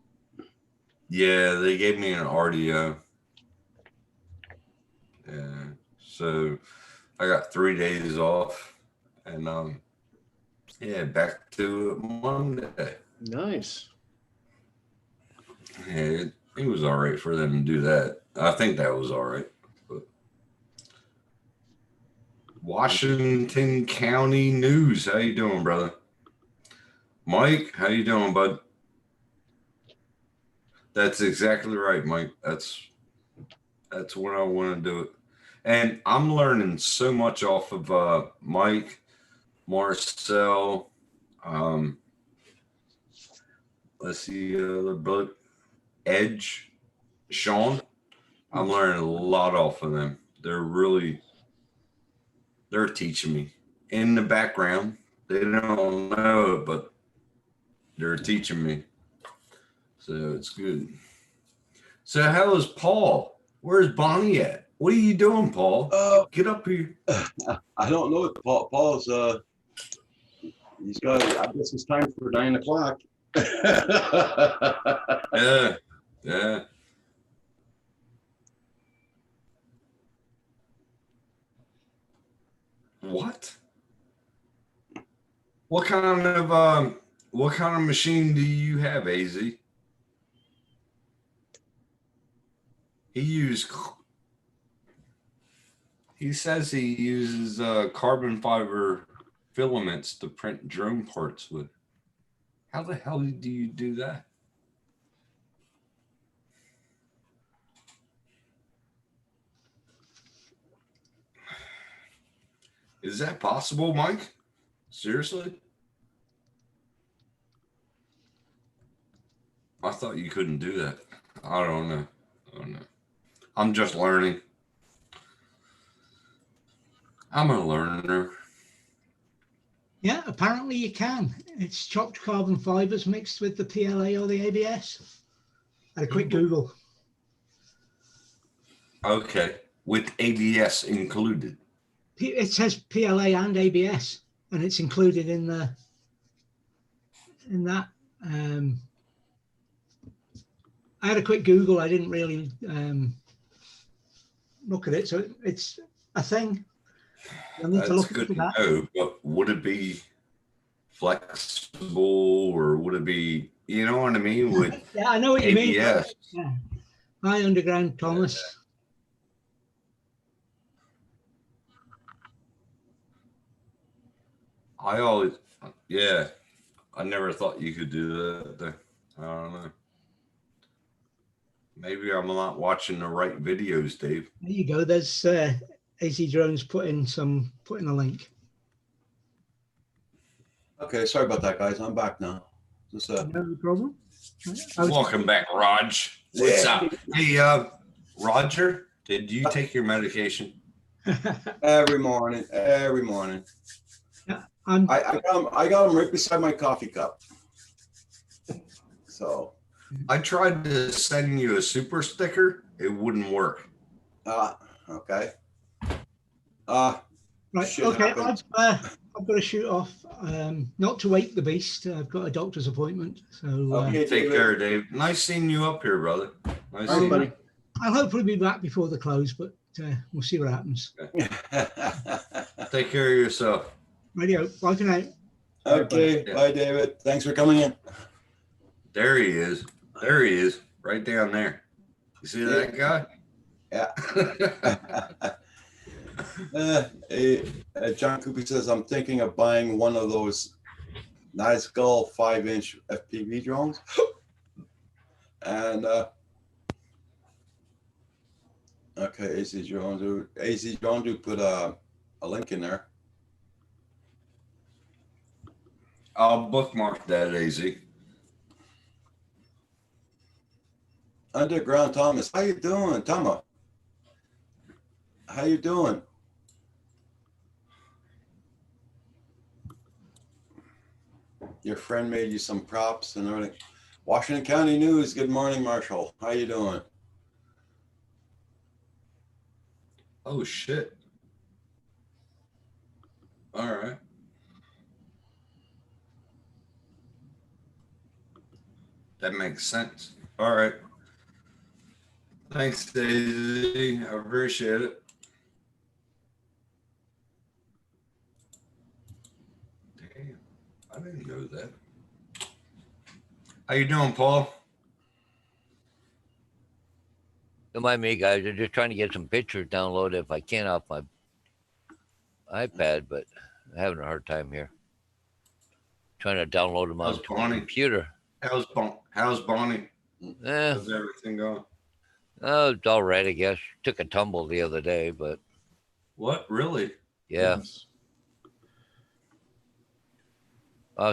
Yeah, they gave me an RDO. Yeah, so I got 3 days off, and yeah, back to it Monday. Nice. Yeah, it was all right for them to do that. I think that was all right. But Washington County News, how you doing, brother? Mike, how you doing, bud? That's exactly right, Mike. That's when I want to do it. And I'm learning so much off of Mike, Marcel, let's see, other bloke, Edge, Sean. I'm learning a lot off of them. They're teaching me in the background. They don't know it, but they're teaching me. So it's good. So how is Paul? Where's Bonnie at? What are you doing, Paul? Get up here. I don't know. Paul's he's got. I guess it's time for 9 o'clock. Yeah. What? What kind of machine do you have, AZ? He says he uses carbon fiber filaments to print drone parts with. How the hell do you do that? Is that possible, Mike? Seriously? I thought you couldn't do that. I don't know. I'm just learning. I'm a learner. yeah, apparently you can. It's chopped carbon fibers mixed with the PLA or the ABS. Had a quick Google. Okay. With ABS included. It says PLA and ABS, and it's included in that. I had a quick Google. I didn't really look at it, so it's a thing. I need to look Good into to that. know, but would it be flexible or would it be, you know what I mean? With Yeah, I know what you mean. ABS. Yeah. Hi, Underground Thomas. I never thought you could do that. I don't know. Maybe I'm not watching the right videos, Dave. There you go. There's AZ Drones putting a link. Okay, sorry about that, guys. I'm back now. Just No problem. Welcome back, Raj. What's Yeah. up? Hey, Roger, did you take your medication? every morning. Yeah, I'm I got them right beside my coffee cup. So, I tried to send you a super sticker. It wouldn't work. okay. right. Shit Okay, happened. I've got to shoot off. Not to wake the beast. I've got a doctor's appointment. So Okay, Take David. care, Dave. Nice seeing you up here, brother. Nice All right, seeing you. buddy. I'll hopefully be back before the close, but we'll see what happens. Take care of yourself. Radio, bye for now. Okay, Yeah. bye, David. Thanks for coming in. There he is. There he is. Right down there. You see that guy? Yeah. John Cooper says, I'm thinking of buying one of those Nazgul 5-inch FPV drones. And okay, AC Drone do put a link in there. I'll bookmark that, AZ. Underground Thomas, how you doing, Tama? How you doing? Your friend made you some props and everything. Washington County News. Good morning, Marshall. How you doing? Oh, shit. All right. That makes sense. All right. Thanks, Daisy. I appreciate it. Damn, I didn't know that. How you doing, Paul? Don't mind me, guys. I'm just trying to get some pictures downloaded if I can off my iPad, but I'm having a hard time here. Trying to download them How's onto my Bonnie? computer. How's Bonnie? Eh, How's everything going? oh, it's all right, I guess. Took a tumble the other day, but What? Really? yeah. Goodness.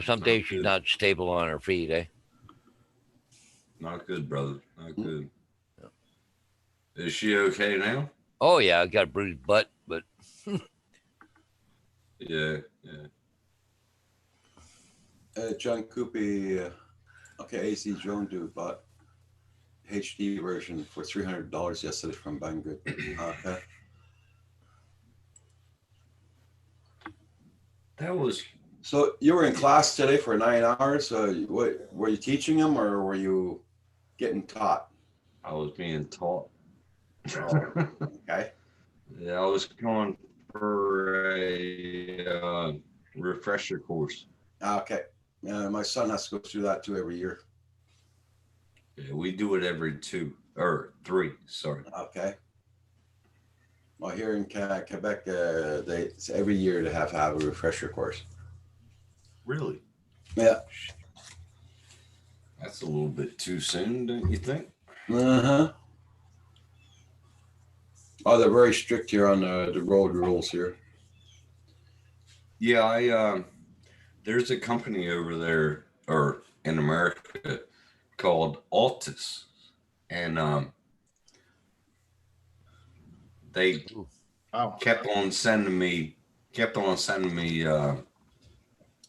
Some days she's good. not stable on her feet, eh? Not good, brother. Not good. Is she okay now? Oh, yeah, I got a bruised butt, but Yeah. John Coopy, okay, AC Drone do bought HD version for $300 yesterday from Banggood. Okay. That was So you were in class today for 9 hours. What were you teaching them or were you getting taught? I was being taught. Okay. Yeah, I was going for a refresher course. Okay. My son has to go through that too every year. Yeah, we do it every 2 or 3. Sorry. Okay. Well, here in Quebec, it's every year to have a refresher course. Really? Yeah. That's a little bit too soon, don't you think? Uh-huh. Oh, they're very strict here on the road rules here. Yeah, I there's a company over there or in America called Altus, and they Wow. kept on sending me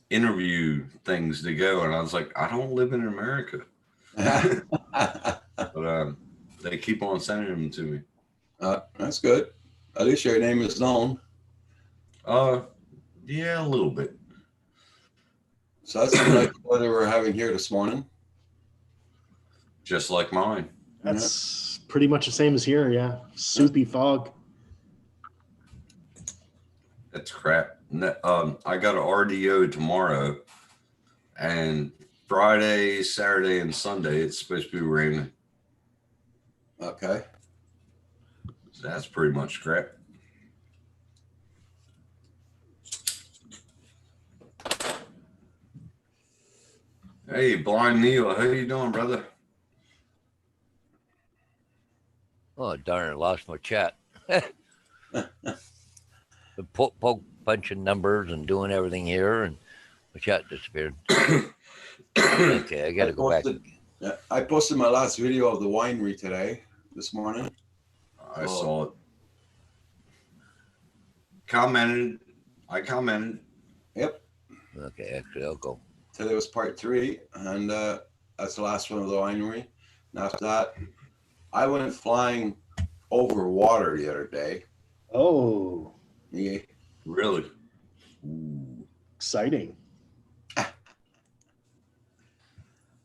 interview things to go, and I was like, I don't live in America, but they keep on sending them to me. That's good. At least your name is known. Yeah, a little bit. So that's the nice weather we're having here this morning. Just like mine. That's pretty much the same as here. Yeah. Soupy fog. That's crap. I got an RDO tomorrow, and Friday, Saturday, and Sunday it's supposed to be raining. Okay. So that's pretty much crap. Hey, Blind Neil, how you doing, brother? oh, darn, I lost my chat. The poke punching numbers and doing everything here, and my chat disappeared. Okay, I got to go back. Yeah, I posted my last video of the winery today, this morning. I saw it. I commented. Yep. Okay, actually, I'll go. Today was part 3, and that's the last one of the winery. And after that, I went flying over water the other day. Oh. Yeah. Really? Ooh. Exciting.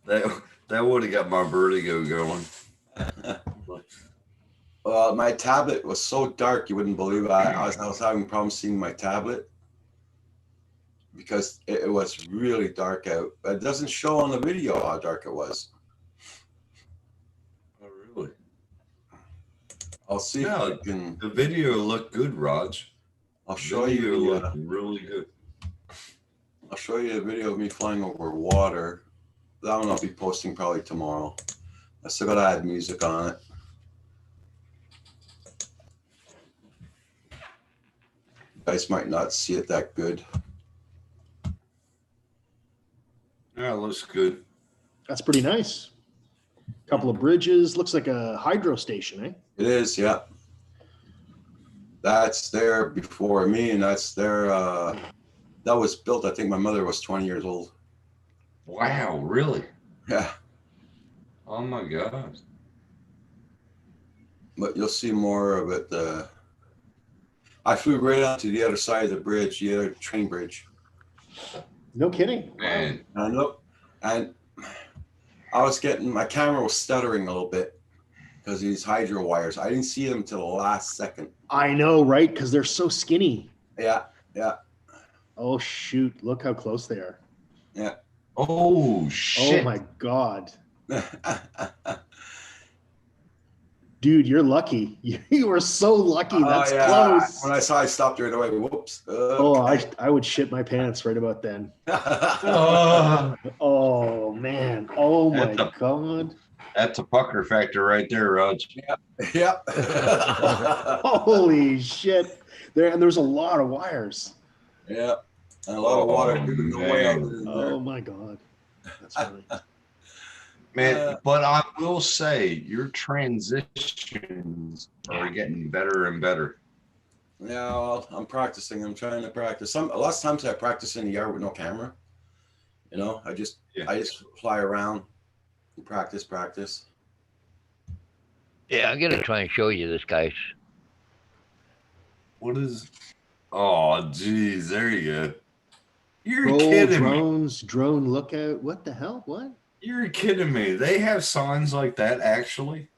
That would have got my vertigo going. Well, my tablet was so dark you wouldn't believe it. I was having problems seeing my tablet because it was really dark out. But it doesn't show on the video how dark it was. Oh, really? I'll see if Yeah, I can. The video looked good, Raj. I'll show Video you. looked really good. I'll show you a video of me flying over water. That one I'll be posting probably tomorrow. I still gotta add music on it. You guys might not see it that good. Yeah, it looks good. That's pretty nice. Couple of bridges. Looks like a hydro station, eh? It is, yeah. That's there before me, and that's there. That was built. I think my mother was 20 years old. Wow, really? Yeah, Oh my God. but you'll see more of it. I flew right out to the other side of the bridge, the other train bridge. No kidding. Wow. Man, And look, and I was getting my camera was stuttering a little bit because of these hydro wires. I didn't see them until the last second. I know, right? Because they're so skinny. Yeah, yeah. Oh shoot! Look how close they are. oh Oh shit. my god, dude, you're lucky. You were so lucky. That's Oh, yeah. close. When I saw, I stopped right away. Whoops. Oh, I would shit my pants right about then. Oh, Oh man. Oh my That's a- god. that's a pucker factor right there, Raj. Yep. Holy shit. There's a lot of wires. Yeah. And a lot of water moving away out in Oh there. my god. That's funny. Man, but I will say your transitions are getting better and better. Yeah, well, I'm practicing. I'm trying to practice. A lot of times I practice in the yard with no camera. You know, I just fly around and practice. Yeah, I'm gonna try and show you this, guys. What is? Oh, geez, there you go. You're Roll kidding me. drones, drone lookout. What the hell? What? You're kidding me. They have signs like that actually.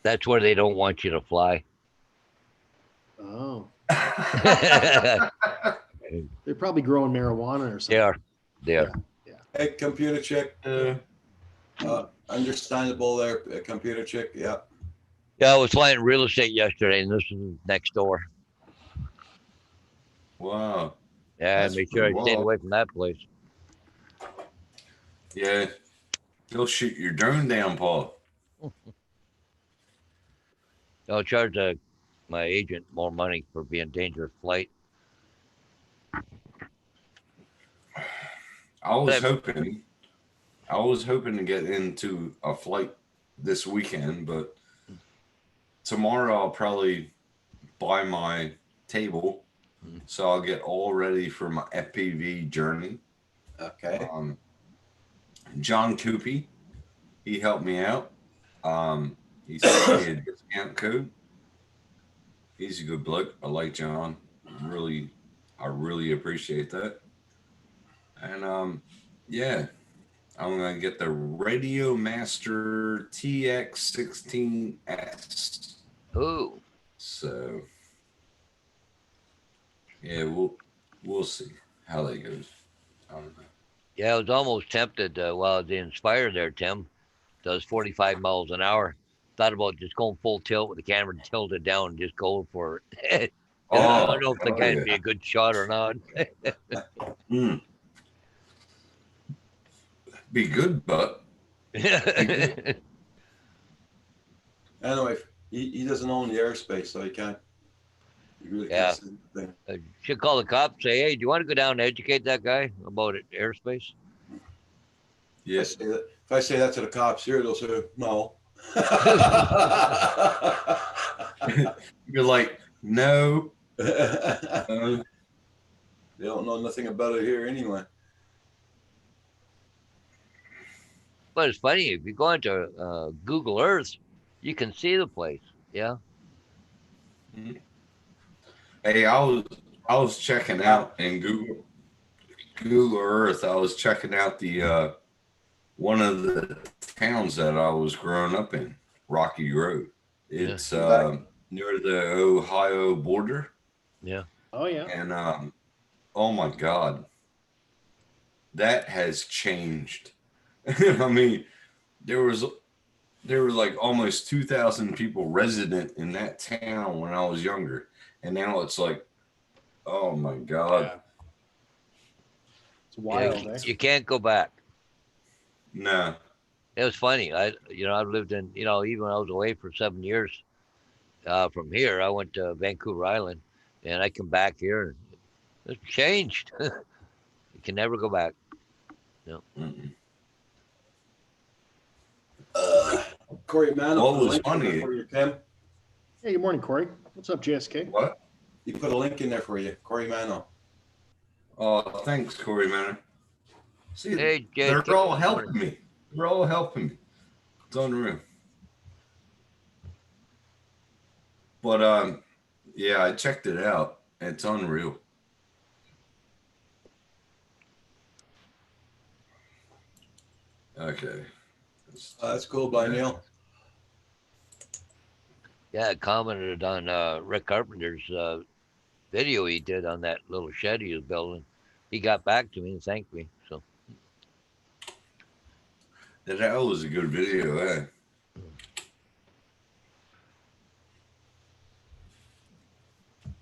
That's where they don't want you to fly. Oh. They They're probably growing marijuana or something. are. They are. Hey, computer chick. Understandable there, computer chick. Yeah. Yeah, I was flying real estate yesterday, and this is next door. Wow. Yeah, That's make sure I pretty stayed wild. away from that place. Yeah. They'll shoot your drone down, Paul. I'll charge my agent more money for being dangerous flight. I was But- hoping to get into a flight this weekend, but tomorrow I'll probably buy my table, so I'll get all ready for my FPV journey. Okay. John Coopy, he helped me out. He sent me a discount code. He's a good bloke. I like John. I really appreciate that. And yeah, I'm gonna get the Radio Master TX16S. Ooh, So yeah, we'll see how that goes. I don't know. yeah, I was almost tempted while the Inspire there, Tim, does 45 miles an hour. Thought about just going full tilt with the camera tilted down and just going for it. I don't know if the guy'd be a good shot or not. Mm. Be good, but Anyway, he doesn't own the airspace, so he can't. He really Yeah. can't say anything. Should call the cops, say, hey, do you want to go down and educate that guy about it, airspace? yes. If I say that to the cops here, they'll say no. You're like, no. They don't know nothing about it here anyway. But it's funny, if you go into Google Earth, you can see the place. Yeah. Hey, I was checking out in Google Earth. I was checking out the one of the towns that I was growing up in, Rocky Grove. It's near the Ohio border, Yeah. Oh yeah. and oh my God, that has changed. I mean, there were like almost 2,000 people resident in that town when I was younger, and now it's like, oh my God, Yeah. It's wild. Yeah, Eh? you can't go back. no. It was funny. I've lived in, even when I was away for 7 years from here, I went to Vancouver Island, and I come back here, and it's changed. You can never go back. Mm-mm. Corey Mano. What put a was link in there funny- for you, Tim. Hey, good morning, Corey. What's up, JSK? What? He put a link in there for you, Corey Mano. Oh, thanks, Corey, man. See, Hey, Jay, they're good all morning. helping me. They're all helping me. It's unreal. But yeah, I checked it out. It's unreal. Okay. That's cool, Blind Neil. Yeah, I commented on Rick Carpenter's video he did on that little shed he was building. He got back to me and thanked me. So That was a good video, eh?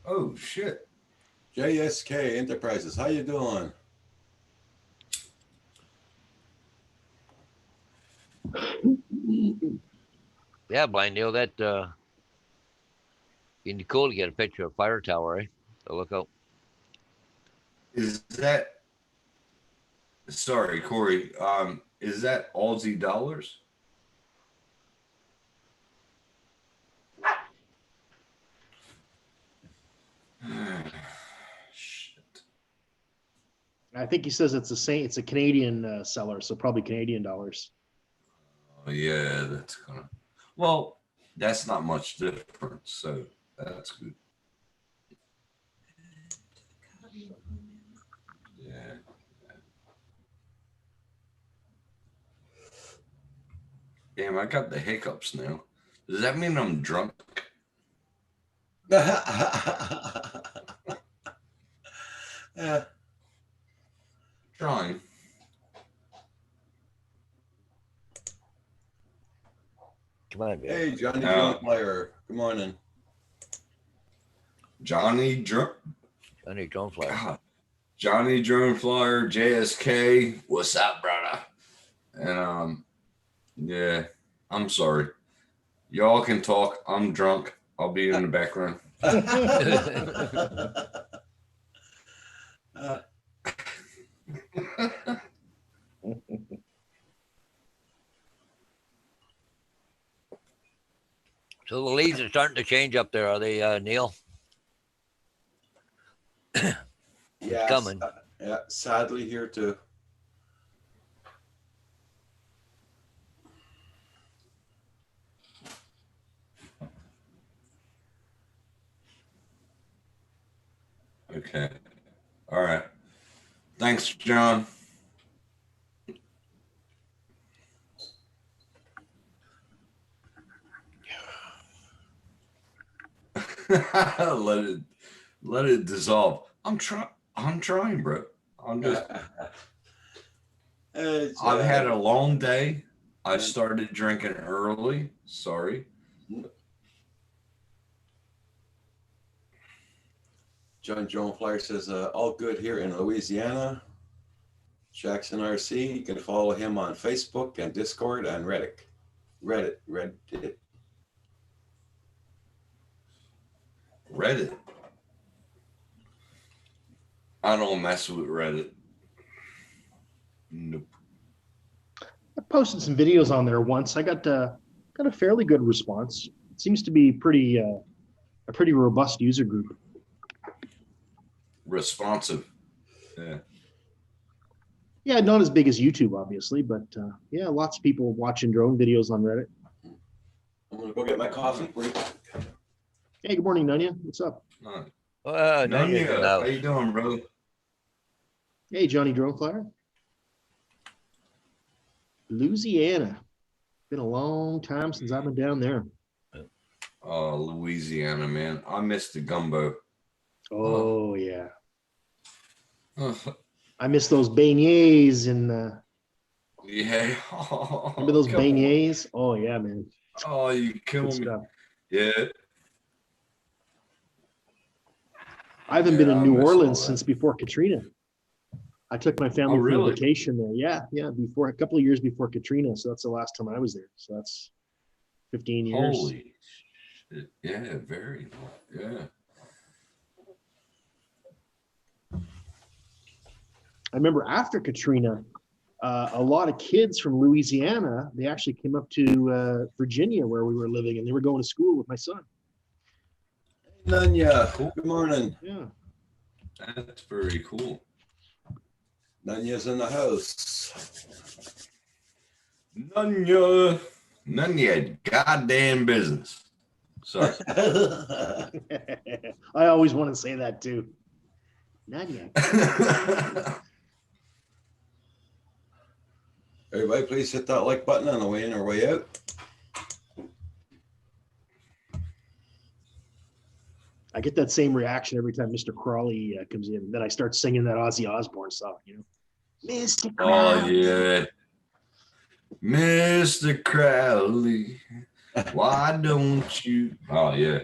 Oh shit. JSK Enterprises, how you doing? yeah, Blind Neil, that it'd be cool to get a picture of Fire Tower, eh? So look out. Is that sorry, Corey, is that Aussie dollars? Shit. I think he says it's the same. It's a Canadian seller, so probably Canadian dollars. Oh, yeah, that's gonna. Well, that's not much difference, so that's good. Yeah. Damn, I got the hiccups now. Does that mean I'm drunk? Yeah. Trying. Come on, man. Hey, Johnny No. Drone Player. Good morning. Johnny Drunk. Johnny Drone Flyer. God. Johnny Drone Flyer, JSK. What's up, brother? And yeah, I'm sorry. Y'all can talk. I'm drunk. I'll be in the background. So the leaves are starting to change up there, are they, Neil? Yes, coming. Yeah, sadly here too. Okay. All right. Thanks, John. let it dissolve. I'm trying, bro. I've had a long day. I started drinking early. Sorry. John Drone Flyer says, all good here in Louisiana. Jackson RC, you can follow him on Facebook and Discord and Reddit. Reddit. I don't mess with Reddit. Nope. I posted some videos on there once. I got a fairly good response. It seems to be a pretty robust user group. Responsive. Yeah. Yeah, not as big as YouTube, obviously, but yeah, lots of people watching drone videos on Reddit. I'm gonna go get my coffee. Hey, good morning, Nunya. What's up? All right. Nunez in the How house. you doing, brother? Hey, Johnny Drone Flyer. Louisiana. Been a long time since I've been down there. Oh, Louisiana, man. I miss the gumbo. Oh, yeah. I miss those beignets and Yeah. remember those Come on. beignets? Oh, yeah, man. Oh, you kill Good me. stuff. Yeah. I haven't Yeah, been in I New miss all Orleans that. since before Katrina. I took my family Oh, for a really? vacation there. Yeah, before a couple of years before Katrina. So that's the last time I was there. So that's 15 years. Holy shit. Yeah, very. Yeah. I remember after Katrina, a lot of kids from Louisiana, they actually came up to Virginia where we were living, and they were going to school with my son. Nunya, Cool. good morning. Yeah. That's very cool. Nunya's in the house. None of your goddamn business. Sorry. I always want to say that too. Not yet. Everybody, please hit that like button on the way in or way out. I get that same reaction every time Mr. Crawley comes in. Then I start singing that Ozzy Osbourne song, Mr. Oh, Crowley. yeah. Mr. Crowley, why don't you? Oh, yeah.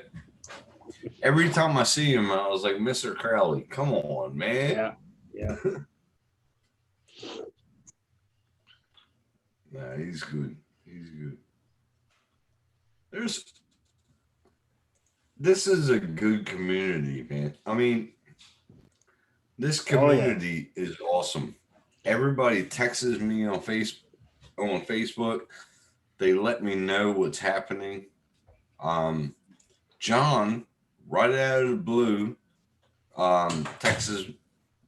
Every time I see him, I was like, Mr. Crowley, come on, man. Yeah. Nah, he's good. He's good. This is a good community, man. I mean, this community is awesome. Everybody texts me on Facebook. They let me know what's happening. John, right out of the blue,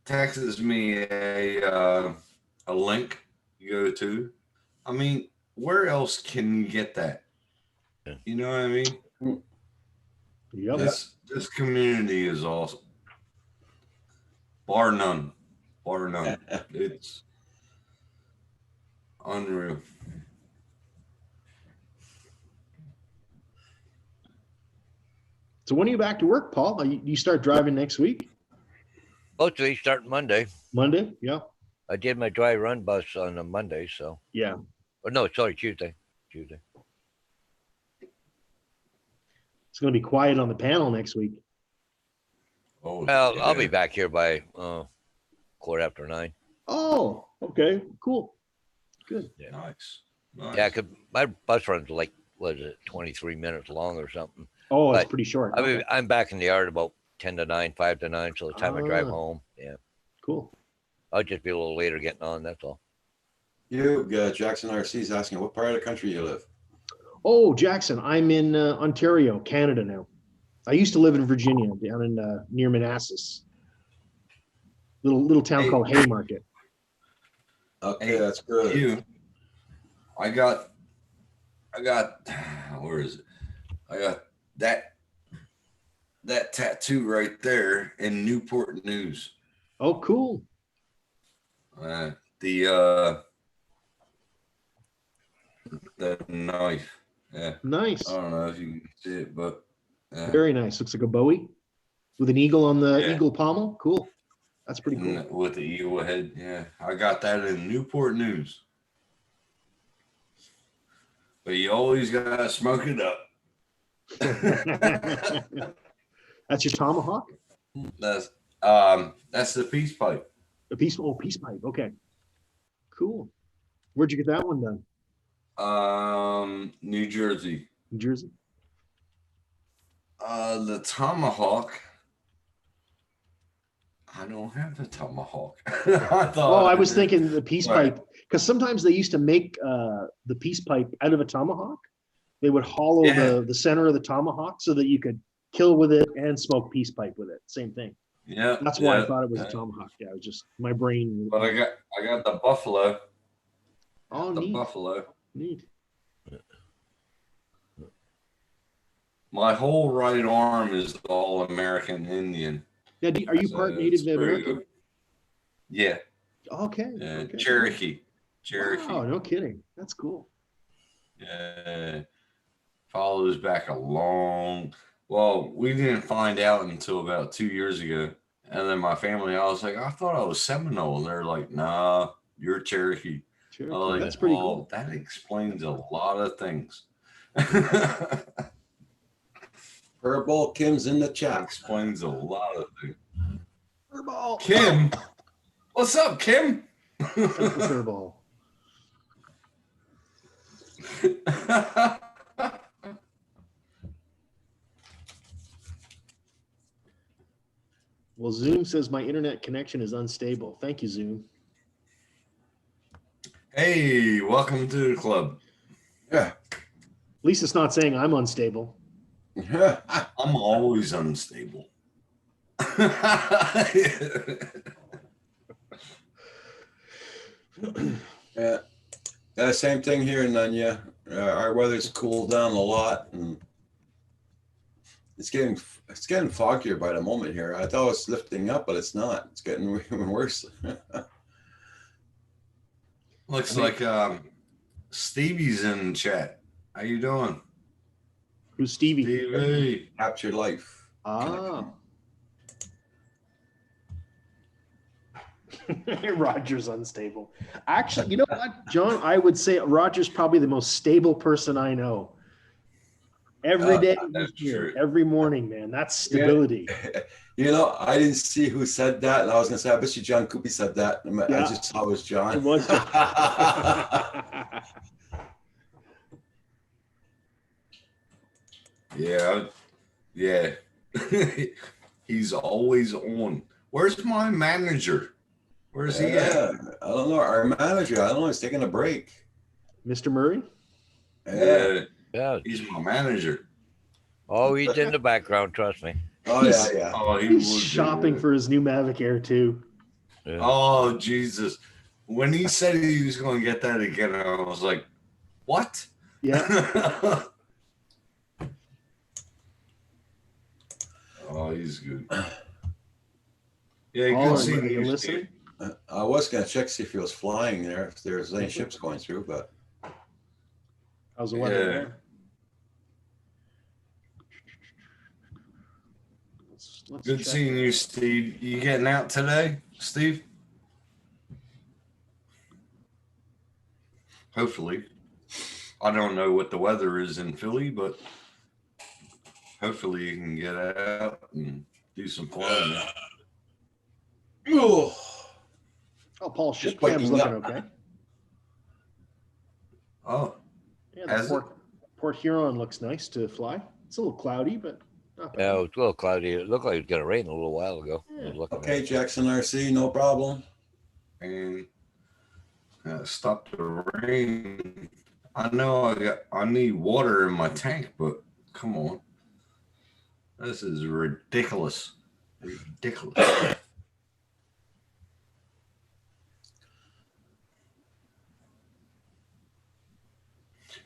texts me a link you go to. I mean, where else can you get that? You know what I mean? Yep. This community is awesome. Bar none. Bar none. It's unreal. So when are you back to work, Paul? You start driving next week? Both of these start Monday. Monday? Yeah. I did my dry run bus on a Monday, so. Yeah. Or no, sorry, Tuesday. It's going to be quiet on the panel next week. Oh, Well, I'll be yeah. back here by 9:15. Oh, okay. Cool. Good. Nice. Yeah, cause my bus runs like, what is it, 23 minutes long or something. Oh, it's But pretty short. I mean, Okay. I'm back in the yard about 10 to 9, 5 to 9. So the time I drive Ah. home, yeah, Cool. I'll just be a little later getting on. That's all. Jackson RC is asking what part of the country you live. Oh, Jackson, I'm in Ontario, Canada now. I used to live in Virginia, down in near Manassas. Little town Hey. called Haymarket. Okay, Hey, that's good. You, I got, where is it? I got that tattoo right there in Newport News. Oh, cool. The knife. Yeah. Nice. I don't know if you can see it, but Very nice. Looks like a Bowie with an eagle on the Yeah. eagle pommel. Cool. That's pretty cool. with the eagle head. Yeah, I got that in Newport News. But you always gotta smoke it up. That's your tomahawk? That's the peace pipe. A peace pipe. Okay. Cool. Where'd you get that one done? New Jersey. New Jersey? The tomahawk. I don't have the tomahawk. I was thinking the peace Right. pipe, because sometimes they used to make the peace pipe out of a tomahawk. They would hollow Yeah. the center of the tomahawk so that you could kill with it and smoke peace pipe with it. Same thing. Yeah, That's why I yeah, thought it was a yeah. tomahawk. Yeah, it was just my brain. But I got the buffalo. Oh, The neat. buffalo. Neat. My whole right arm is all American Indian. Yeah, are you So part it's Native very American? good. Yeah, Okay. Okay. Cherokee. Cherokee. Wow, no kidding. That's cool. Follows back a long. Well, we didn't find out until about 2 years ago, and then my family, I was like, I thought I was Seminole, and they're like, Nah, you're Cherokee. I Cherokee. was like, That's pretty well, cool. that explains a lot of things. Purple Kim's in the That chat. explains a lot of things. Furball. Kim, what's up, Kim? Central Furball. Well, Zoom says my internet connection is unstable. Thank you, Zoom. Hey, welcome to the club. Yeah. At least it's not saying I'm unstable. I'm always unstable. Yeah. Yeah, same thing here in Nunya. Our weather's cooled down a lot, and it's getting foggier by the moment here. I thought it was lifting up, but it's not. It's getting even worse. Looks like Stevie's in chat. How you doing, Who's Stevie? Stevie? Capture life. Ah. Roger's unstable. Actually, you know what, John? I would say Roger's probably the most stable person I know. Every day that's he's here, true. every morning, man. That's stability. You know, I didn't see who said that, and I was gonna say, I bet you John Coopy said that. I Yeah. just saw it was John. It was John. Yeah. He's always on. Where's my manager? Where's he at? Yeah, I don't know. Our manager, I don't know, he's taking a break. Mr. Murray? Yeah. Yeah. He's my manager. Oh, he's in the background. Trust me. Oh yeah, yeah. Oh, he He's would be, shopping yeah. for his new Mavic Air too. Yeah. Oh, Jesus. When he said he was going to get that again, I was like, what? Yeah. Oh, he's good. Yeah, Paul, good seeing are you you, listening? Steve. I was gonna check see if he was flying there, if there's any ships going through, but How's the weather Yeah. there? Let's Good check. seeing you, Steve. You getting out today, Steve? Hopefully. I don't know what the weather is in Philly, but hopefully you can get out and do some flying. oh, Oh, Paul, Just ship cam's waking looking okay. Oh, Yeah, Has the it? Port Huron looks nice to fly. It's a little cloudy, but not bad. Yeah, it's a little cloudy. It looked like it was gonna rain a little while ago. I was looking at okay, it. Jackson RC, no problem. and stop the rain. I know I need water in my tank, but come on. This is ridiculous. Ridiculous.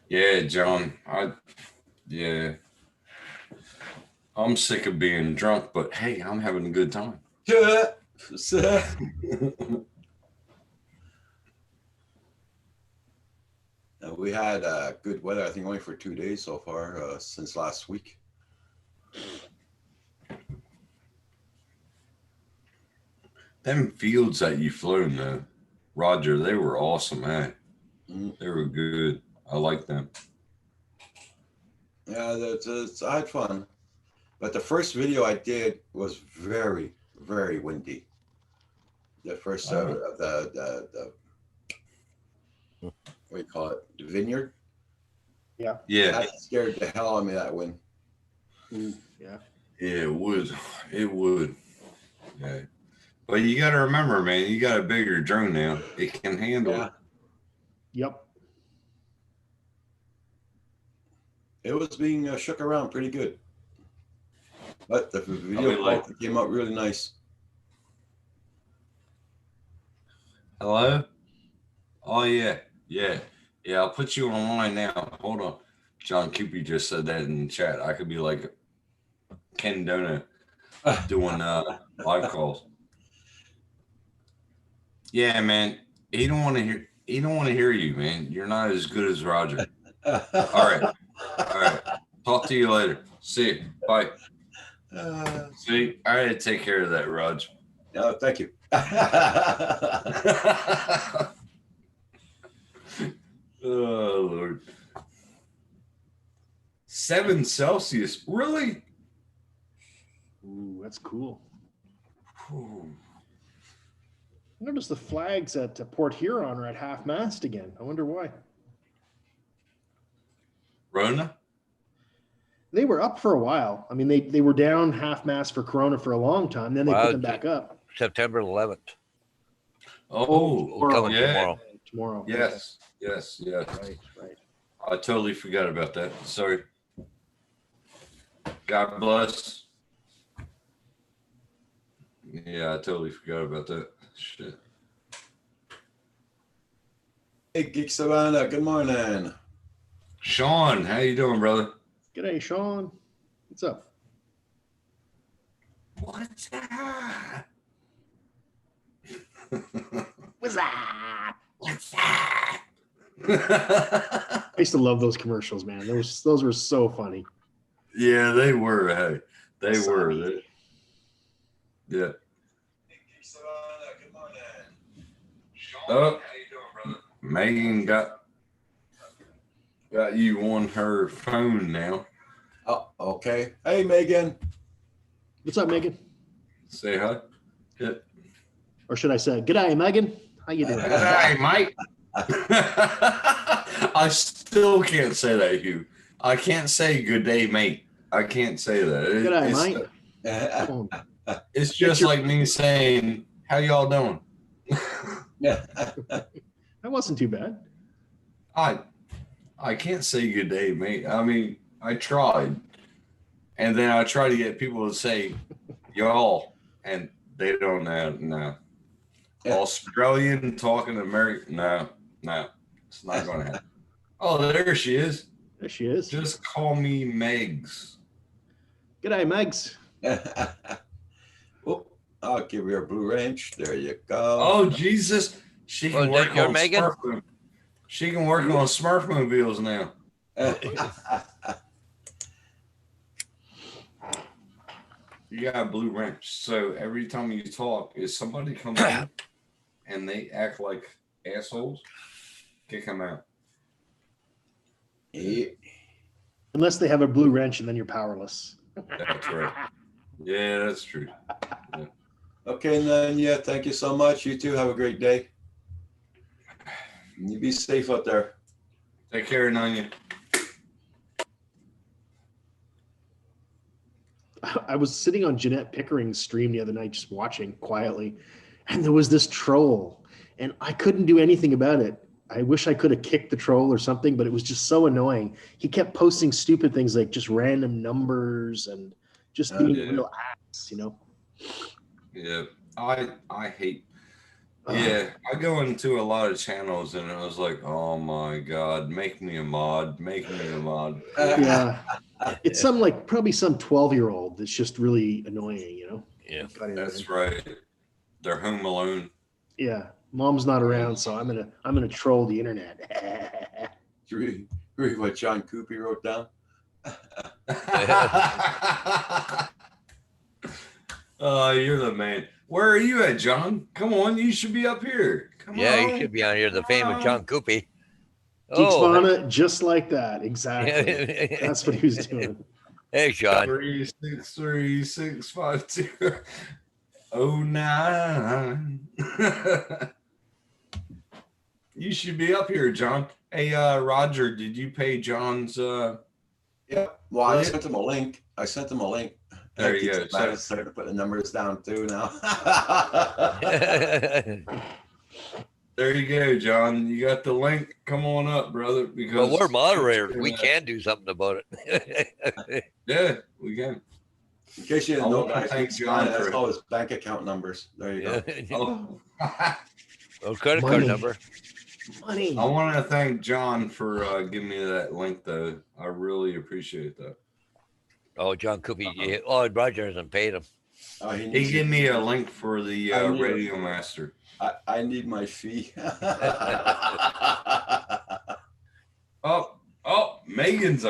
Yeah, John. Yeah. I'm sick of being drunk, but hey, I'm having a good time. Yeah. We had good weather, I think only for 2 days so far, since last week. Them fields that you flown though, Roger, they were awesome, man. Mm. They were good. I like them. Yeah, I had fun. But the first video I did was very, very windy. The first the what do you call it? The vineyard. Yeah, That scared the hell out of me, that wind. Ooh, yeah. it would. It would. Yeah. But you got to remember, man, you got a bigger drone now. It can handle Yeah. it. Yep. It was being shook around pretty good. But the video Probably like- quality came out really nice. Hello? Oh, yeah. Yeah. Yeah, I'll put you online now. Hold on. John Cupid just said that in the chat. I could be like Ken Dona doing live calls. Yeah, man. He don't want to hear. He don't want to hear you, man. You're not as good as Roger. All right. All right. Talk to you later. See you. Bye. See, I had to take care of that, Raj. No, thank you. Oh, Lord. 7 Celsius. Really? Ooh, that's cool. Whew. I noticed the flags at Port Huron are at half mast again. I wonder why. Rona? They were up for a while. I mean, they were down half mast for Corona for a long time. Then they Wow, put them back up. September 11th. Oh, Coming yeah. tomorrow. Tomorrow. Yes. Yes. Yes. Right, right. I totally forgot about that. Sorry. God bless. Yeah, I totally forgot about that. Shit. Hey, Geek Savannah, good morning. Sean, how you doing, brother? G'day, Sean. What's up? What's that? What's up? What's that? I used to love those commercials, man. Those were so funny. Yeah, they were. Hey, they were. Wasabi. Yeah. Hey, Geek Savannah, good morning. Oh, how you doing, brother? Megan got you on her phone now. Oh, okay. Hey, Megan. What's up, Megan? Say hi. Yeah. Or should I say, g'day, Megan? How you doing? Hey, Mike. I still can't say that, Hugh. I can't say good day, mate. I can't say that. G'day, it's, mate. Come on. It's just like me saying, how y'all doing? That wasn't too bad. I can't say good day, mate. I mean, I tried. And then I try to get people to say y'all, and they don't know. No. Yeah. Australian talking to American. No, it's not going to happen. Oh, there she is. There she is. Just call me Megs. G'day, Megs. Oh, I'll give you a Blue Ranch. There you go. Oh, Jesus. She Oh, can is that work your on Megan? Smurf. She can work on Smurfmobiles now. You got a Blue Ranch. So every time you talk, if somebody comes in and they act like assholes, kick them out. Yeah. Unless they have a blue wrench and then you're powerless. That's right. Yeah, that's true. Okay, and then yeah, thank you so much. You too. Have a great day. You be safe out there. Take care, Nanya. I was sitting on Jeanette Pickering's stream the other night, just watching quietly, and there was this troll, and I couldn't do anything about it. I wish I could have kicked the troll or something, but it was just so annoying. He kept posting stupid things like just random numbers and just being yeah. real ass, you know? Yeah, I hate. Yeah, I go into a lot of channels and I was like, oh my God, make me a mod, make me a mod. Yeah. It's probably some 12-year-old that's just really annoying, you know? Yeah. That's right. They're home alone. Yeah. Mom's not around, so I'm gonna troll the internet. Read what John Coopy wrote down. Oh, you're the man. Where are you at, John? Come on, you should be up here. Come Yeah, on. he should be on here. The famous John Coopy. Geeks Oh, Vana, just like that. Exactly. That's what he was doing. hey, Sean. 363-652-09. You should be up here, John. Hey, Roger, did you pay John's? Yeah. Well, I Yeah. sent him a link. There you go. I started to put the numbers down too now. There you go, John. You got the link. Come on up, brother. Because Well, we're moderators. We can do something about it. Yeah, we can. In case you didn't I know, wanna guys, thank John that's for- all his bank account numbers. There you go. Oh. Oh, credit Money. card number. Funny. I want to thank John for giving me that link, though. I really appreciate that. Oh, John Coopy. Oh, Roger hasn't paid him. He needs gave it. me a link for the I need it. Radio Master. I need my fee. Oh, Megan's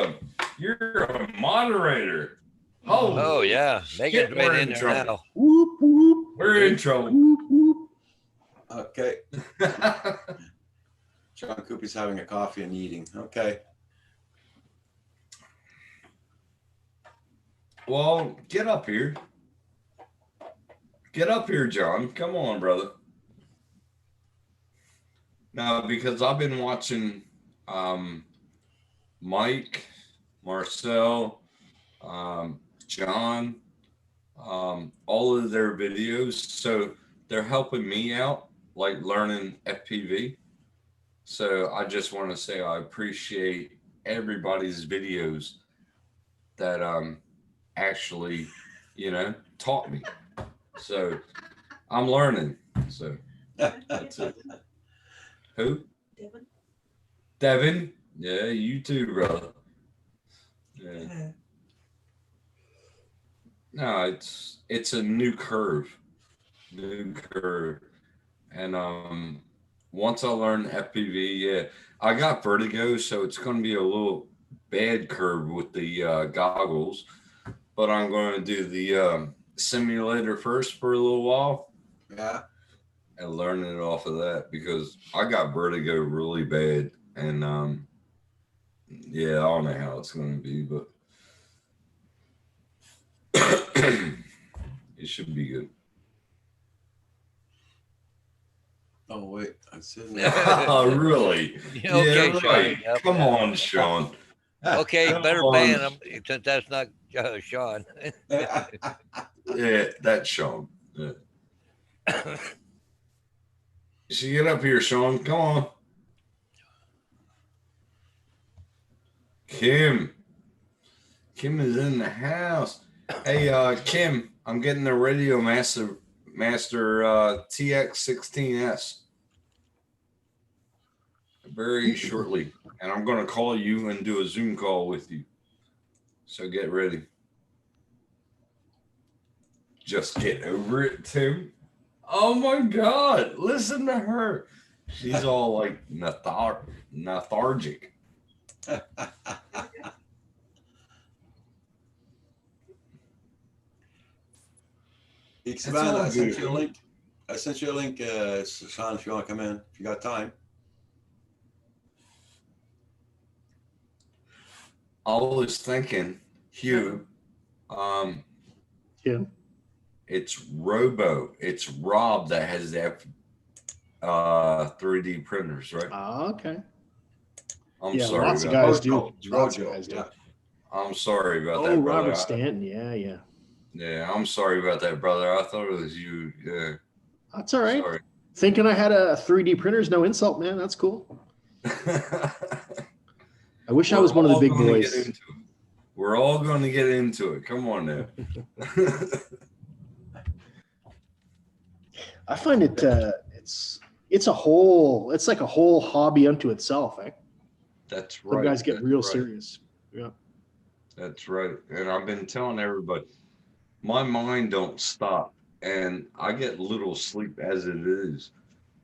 you're a moderator. Oh, yeah. Megan's shit, right we're in in there trouble. now. Whoop, whoop, We're in trouble. whoop, whoop. Okay. John Coopy's having a coffee and eating. Okay. Well, get up here. Get up here, John. Come on, brother. Now, because I've been watching Mike, Marcel, John, all of their videos. So they're helping me out, like learning FPV. So I just want to say I appreciate everybody's videos that actually, taught me. So I'm learning. So that's it. Who? Devin? Devin? Yeah, you too, brother. Yeah. No, it's a new curve. And once I learn FPV, yeah, I got vertigo, so it's going to be a little bad curve with the goggles, but I'm going to do the simulator first for a little while. Yeah. And learn it off of that, because I got vertigo really bad, and yeah, I don't know how it's going to be, but it should be good. Oh wait, I said. Oh, really? Okay, Yeah, Sean. right. Yep. Come on, Sean. Okay, Come better on. ban him since that's not Sean. Yeah, that's Sean. Yeah. You should get up here, Sean. Come on. Kim. Kim is in the house. Hey, Kim, I'm getting the Radio Master TX16S very shortly, and I'm going to call you and do a Zoom call with you. So get ready. Just get over it, Tim. Oh my God! Listen to her. She's all like lethargic. Expand. all I sent good. you a link. I sent you a link, Sean, if you want to come in, if you got time. I was thinking, Hugh, Yeah. it's Rob that has the 3D printers, right? Okay. I'm Yeah, sorry. lots of about guys that. do. It's Lots of Rojo, guys do. yeah. I'm sorry about Oh, that, brother. Robert Stanton. Yeah. Yeah, I'm sorry about that, brother. I thought it was you. Yeah. That's all right. Sorry. Thinking I had a 3D printer is no insult, man. That's cool. I wish I was one of the big boys. We're all going to get into it. Come on now. I find it it's like a whole hobby unto itself. Eh? That's Some right. guys get That's real right. serious. Yeah. That's right. And I've been telling everybody, my mind don't stop, and I get little sleep as it is.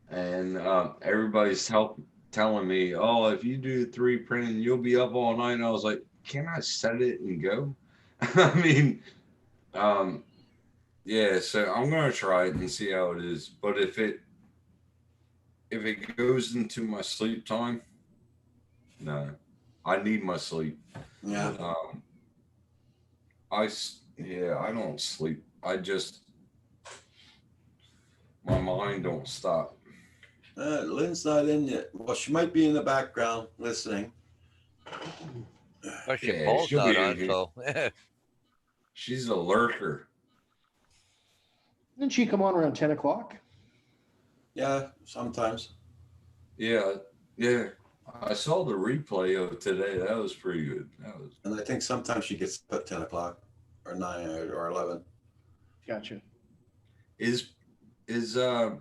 And everybody's telling me, oh, if you do 3D printing, you'll be up all night. And I was like, can I set it and go? I mean, yeah, so I'm going to try it and see how it is. But if it goes into my sleep time, no, I need my sleep. Yeah. I don't sleep. My mind don't stop. Lynn's not in yet. Well, she might be in the background listening. Especially Yeah, Paul's she'll not be in on, here. so She's a lurker. Didn't she come on around 10 o'clock? Yeah, sometimes. Yeah. I saw the replay of today. That was pretty good. And I think sometimes she gets up at 10 o'clock or 9 or 11. Gotcha. Is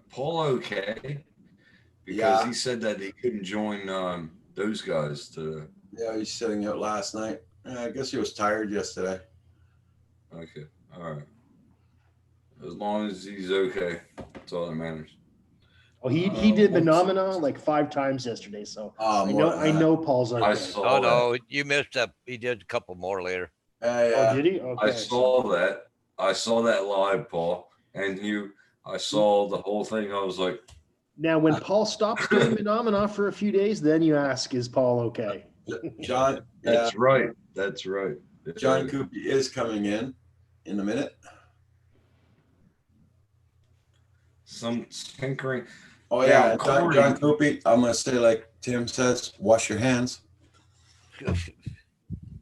Paul okay? because Yeah. he said that he couldn't join those guys to. Yeah, he's sitting out last night. I guess he was tired yesterday. Okay, all right. As long as he's okay, that's all that matters. Oh, he did the Whoops. nomina like 5 times yesterday, so Oh, I more know than I that. know Paul's okay. I saw Oh that. no, you missed that. He did a couple more later. Yeah, Oh, yeah. did he? Okay. I saw that. I saw that live, Paul, and I saw the whole thing. I was like, Now, when Paul stops doing the nomina for a few days, then you ask, is Paul okay? John, yeah, "That's right. That's right." John Coopy is coming in a minute. Some tinkering. Oh yeah, Yeah, John Corey. Coopy. I'm gonna say like Tim says, wash your hands. You're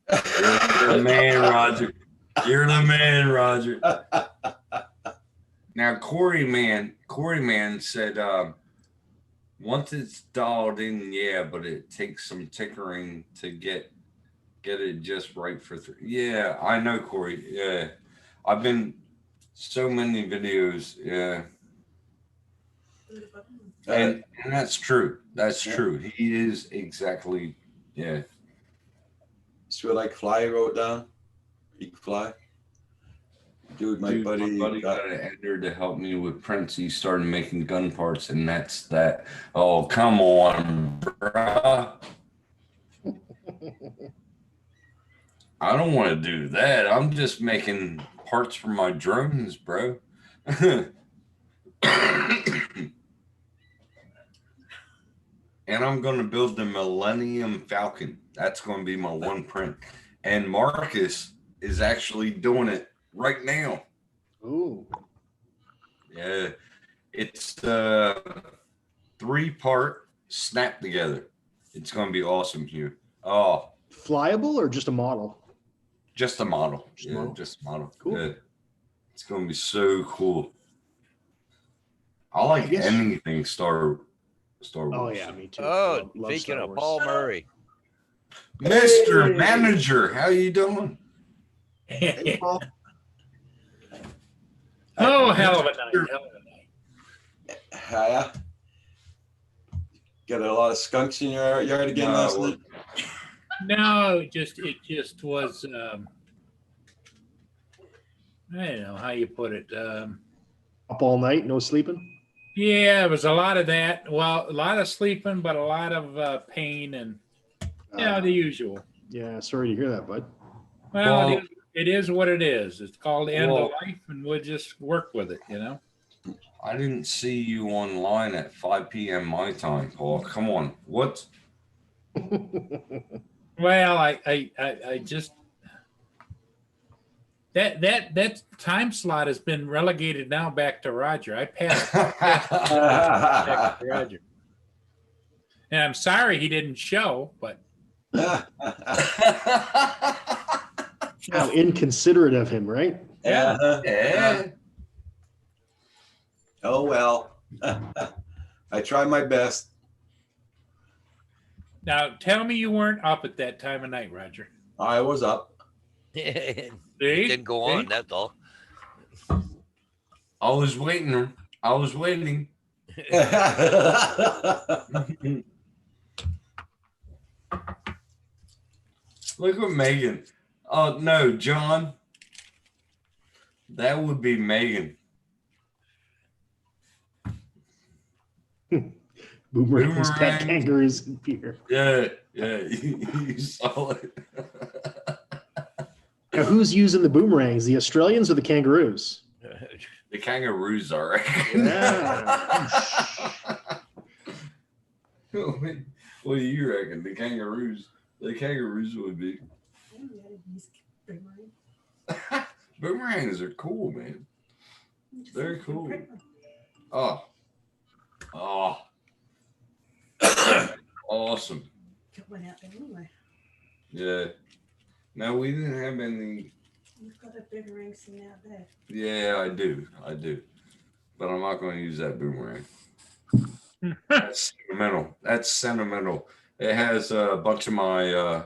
the man, Roger. You're the man, Roger. Now, Corey Man said, once it's dialed in, yeah, but it takes some tinkering to get it just right for Yeah, I know, Corey. Yeah, I've been so many videos. Yeah, and that's true. That's Yeah. true. He is exactly. Yeah. See what like Fly wrote down? He can fly. Dude, my buddy got got an editor to help me with prints. He started making gun parts, and that's that. Oh, come on, bruh. I don't want to do that. I'm just making parts for my drones, bro. And I'm going to build the Millennium Falcon. That's going to be my one print. And Marcus is actually doing it right now. Ooh. Yeah. It's 3-part snap together. It's going to be awesome, Hugh. Oh, Flyable or just a model? just a model. Just a Yeah, model. just a model. Cool. Yeah. It's going to be so cool. I like I guess- anything Star Wars. Oh, yeah, me too. Oh, Love speaking Star of Wars. Paul Murray, Mr. Hey. Manager, how you doing? Hey, Paul. Oh, hell of a night. Hell of a night. Yeah. Got a lot of skunks in your yard again No, last night. No, it just was I don't know how you put it. Up all night, no sleeping? Yeah, it was a lot of that. Well, a lot of sleeping, but a lot of pain and the usual. Yeah, sorry to hear that, bud. Well, Well- it is what it is. It's called the end of Well- life, and we'll just work with it, you know. I didn't see you online at 5 p.m. my time, Paul. Come on. What? Well, I just that time slot has been relegated now back to Roger. I passed back to Roger, and I'm sorry he didn't show, but How inconsiderate of him, right? Yeah. Oh well. I tried my best. now tell me you weren't up at that time of night, Roger. I was up. it See? didn't go on. That's all. I was waiting. Look at Megan. Oh, no, John. That would be Megan. Boomerang's pet Boomerang. kangaroos and beer. Yeah. You saw it. Now, who's using the boomerangs, the Australians or the kangaroos? The kangaroos are. Right? Yeah. What do you reckon? The kangaroos would be. Boomerangs are cool, man. Very cool. Oh. Awesome. Went out there anyway. Yeah. No, we didn't have any. You've got a boomerang sitting out there. Yeah, I do. But I'm not going to use that boomerang. That's sentimental. It has a bunch of my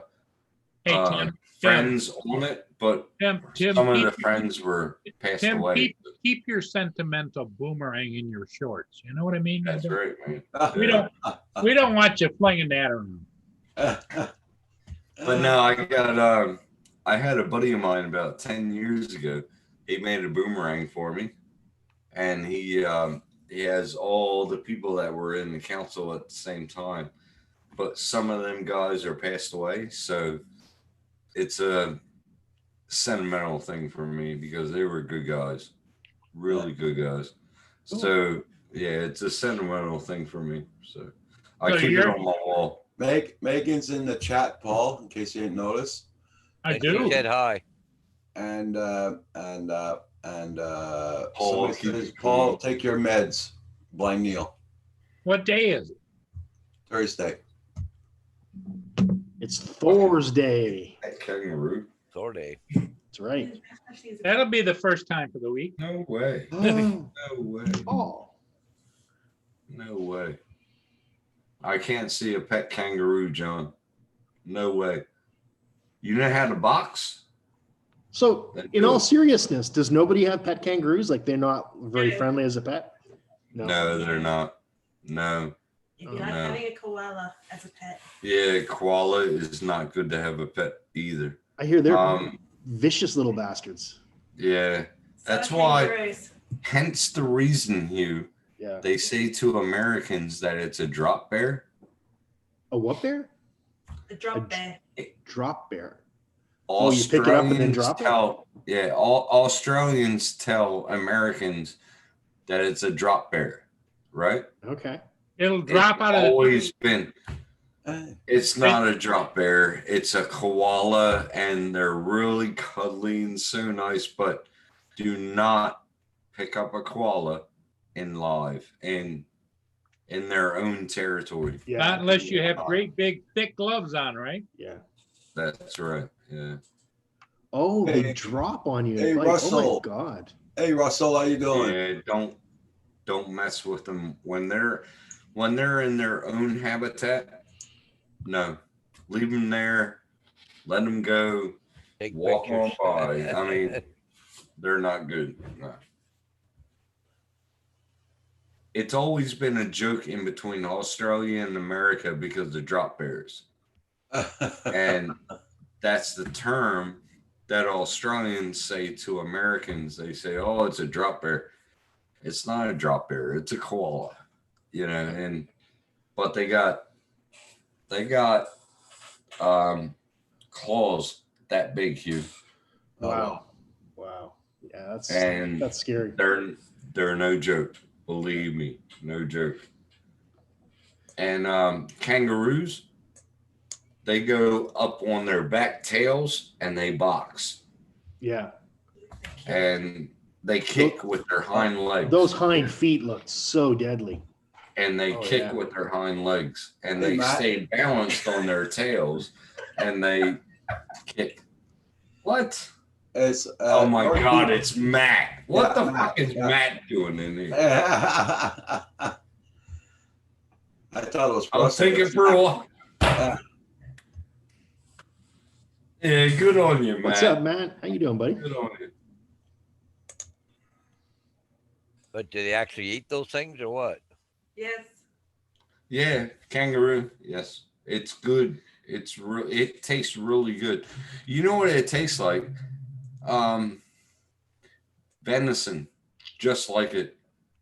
Hey, Tim, friends on it, but Tim, some of the friends were passed Tim, away. keep your sentimental boomerang in your shorts. You know what I mean? That's right, man. We don't want you flinging that around. But no, I had a buddy of mine about 10 years ago. He made a boomerang for me, and he has all the people that were in the council at the same time, but some of them guys are passed away, so it's a sentimental thing for me because they were good guys, really good guys. So yeah, it's a sentimental thing for me. So I So keep it you're- on my wall. Megan's in the chat, Paul, in case you didn't notice. I He do. said hi. And Paul, somebody keep says, it Paul, cool. take your meds. Blind Neil, What day is it? Thursday. It's Thor's Day. That kangaroo. Sorry. That's right. That'll be the first time for the week. No way. Oh, No way. oh. No way. I can't see a pet kangaroo, John. No way. You know how to box? So, in all seriousness, does nobody have pet kangaroos? Like they're not very Yeah. friendly as a pet? No, they're not. No. You'd be Oh, like no. having a koala as a pet. Yeah, koala is not good to have a pet either. I hear they're Um, vicious little bastards. Yeah. So That's are why, kangaroos. hence the reason, Hugh, Yeah. they say to Americans that it's a drop bear. A what bear? The drop bear. Drop bear. Oh, you pick it up and then drop it? All Australians tell Americans that it's a drop bear, right? Okay. It'll drop It's out of the always been. Uh, It's not a drop bear. It's a koala, and they're really cuddly and so nice. But do not pick up a koala in live in their own territory. Yeah. not unless you have great big thick gloves on, right? Yeah. That's right. Yeah. Oh, they Hey. drop on you. Hey, Like, oh Russell. my God. Hey, Russell, how you doing? Yeah. Don't mess with them when they're in their own habitat. No, leave them there. Let them go. Take Walk on pictures. by. I mean, they're not good. No. It's always been a joke in between Australia and America because of drop bears. And that's the term that Australians say to Americans. They say, oh, it's a drop bear. It's not a drop bear. It's a koala, but they got claws that big, Hugh. Wow. Wow. Yeah, And that's scary. They're no joke. Believe me, no joke. And kangaroos, they go up on their back tails and they box. Yeah. And they kick with their hind legs. Those hind feet look so deadly. And they Oh, kick yeah. with their hind legs. And Hey, they Matt. stay balanced on their tails. And they kick. What? It's, Oh my North God, Beach- it's Matt. What Yeah, the Matt, fuck is yeah. Matt doing in here? I thought it was I was thinking for a while. Yeah, good on you, Matt. What's up, Matt? How you doing, buddy? Good on you. But do they actually eat those things or what? Yes. Yeah, kangaroo. Yes, it's good. It tastes really good. You know what it tastes like? Venison, just like it.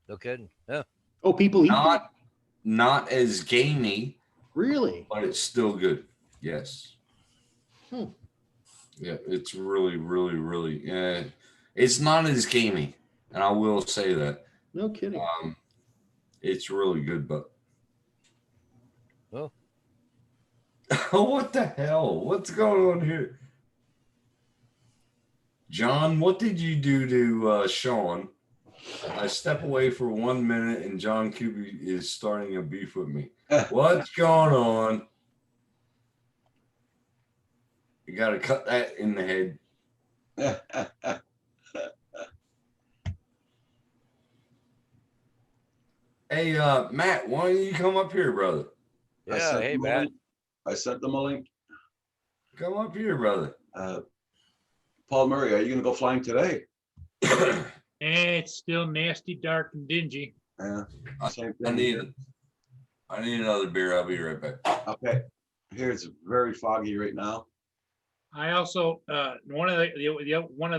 No kidding. Yeah. Oh, people eat them? Not as gamey, Really? but it's still good. Yes. Hmm. Yeah, it's really, really, really. Yeah, it's not as gamey, and I will say that. No kidding. It's really good, but. Oh. What the hell? What's going on here? John, what did you do to Sean? I step away for 1 minute and John Kuby is starting a beef with me. What's going on? You got to cut that in the head. Hey, Matt, why don't you come up here, brother? I Yeah. sent Hey, them a Matt. link. I sent them a link. Come up here, brother. Paul Murray, are you gonna go flying today? It's still nasty, dark, and dingy. Yeah. Same I thing. need another beer. I'll be right back. Okay. Here it's very foggy right now. I also, one of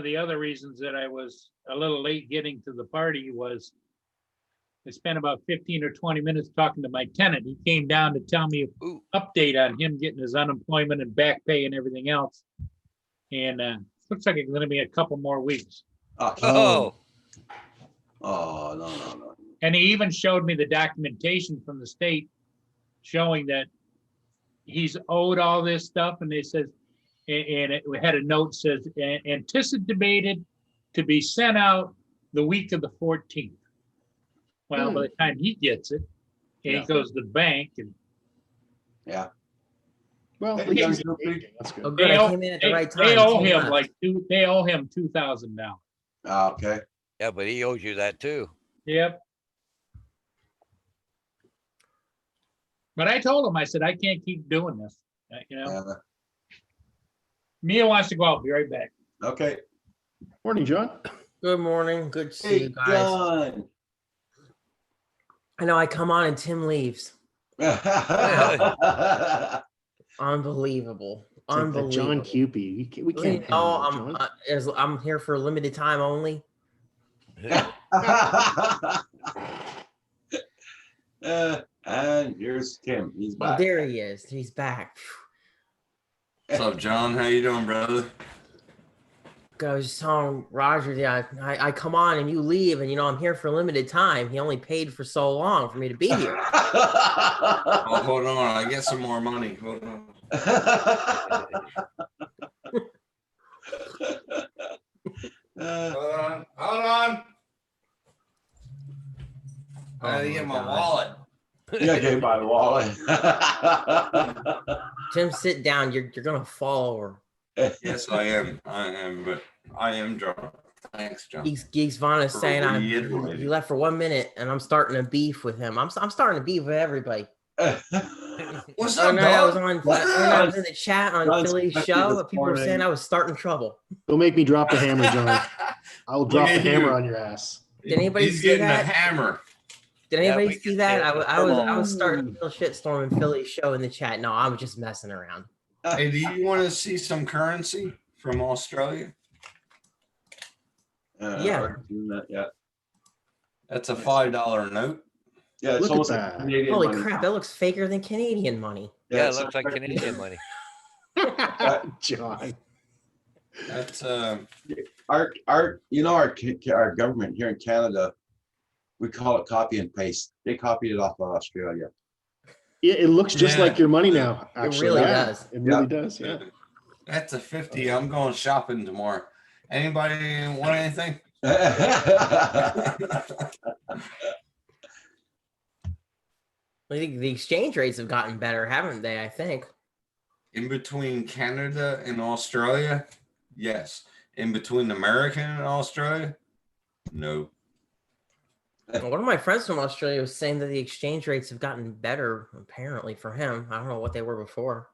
the other reasons that I was a little late getting to the party was I spent about 15 or 20 minutes talking to my tenant. He came down to tell me Ooh. update on him getting his unemployment and back pay and everything else. And looks like it's going to be a couple more weeks. Oh, Oh, no. And he even showed me the documentation from the state showing that he's owed all this stuff. And they says, and it had a note says anticipated to be sent out the week of the 14th. Well, by the time he gets it, and Yeah. he goes to the bank and Yeah. Well, Hey, at least young he's Goofy. thinking. That's Oh, good. good. They I owe- came in at the right time. they owe Tim him left. they owe him $2,000. Okay. yeah, but he owes you that too. Yep. But I told him, I said, I can't keep doing this. Mia wants to go out. Be right back. Okay. Morning, John. Good morning. Good to see Hey, you guys. John. I know I come on and Tim leaves. Unbelievable. It's like the John Unbelievable. Cupid. We can't. Oh, handle it, John. I'm here for a limited time only. And here's Tim. He's Oh, back. there he is. He's back. What's up, John? How you doing, brother? I was just telling Roger, yeah, I come on and you leave, and I'm here for a limited time. He only paid for so long for me to be here. Oh, hold on. I get some more money. Hold on. Hold on. Hold on. I gotta Oh get my my God. wallet. Yeah, gave my wallet. Tim, sit down. You're gonna fall over. Yes, I am. But I am drunk. Thanks, John. Geeks Vaughn is For saying reiterating. he left for 1 minute, and I'm starting a beef with him. I'm starting to beef with everybody. What's Oh up, no, I was dog? on. I was in the chat on John's Philly's happy show. this And people were saying morning. I was starting trouble. Don't make me drop the hammer, John. I'll Look drop at the hammer you. on your ass. Did anybody He's see getting that? a hammer. Did Yeah, anybody we see can that? see it. I was starting a little shitstorm in Philly's show in the chat. No, I'm just messing around. Hey, do you want to see some currency from Australia? Yeah. Yeah. That's a $5 note. Yeah, it's Look at almost like that. Canadian Holy money. crap, that looks faker than Canadian money. Yeah, it it's looks like Canadian money. John. That's our government here in Canada, we call it copy and paste. They copied it off of Australia. Yeah, it looks just Yeah. like your money now. Actually, really yeah. does. It really does. Yeah. that's a 50. I'm going shopping tomorrow. Anybody want anything? I think the exchange rates have gotten better, haven't they? I think. In between Canada and Australia, yes. In between America and Australia, no. Well, one of my friends from Australia was saying that the exchange rates have gotten better, apparently, for him. I don't know what they were before.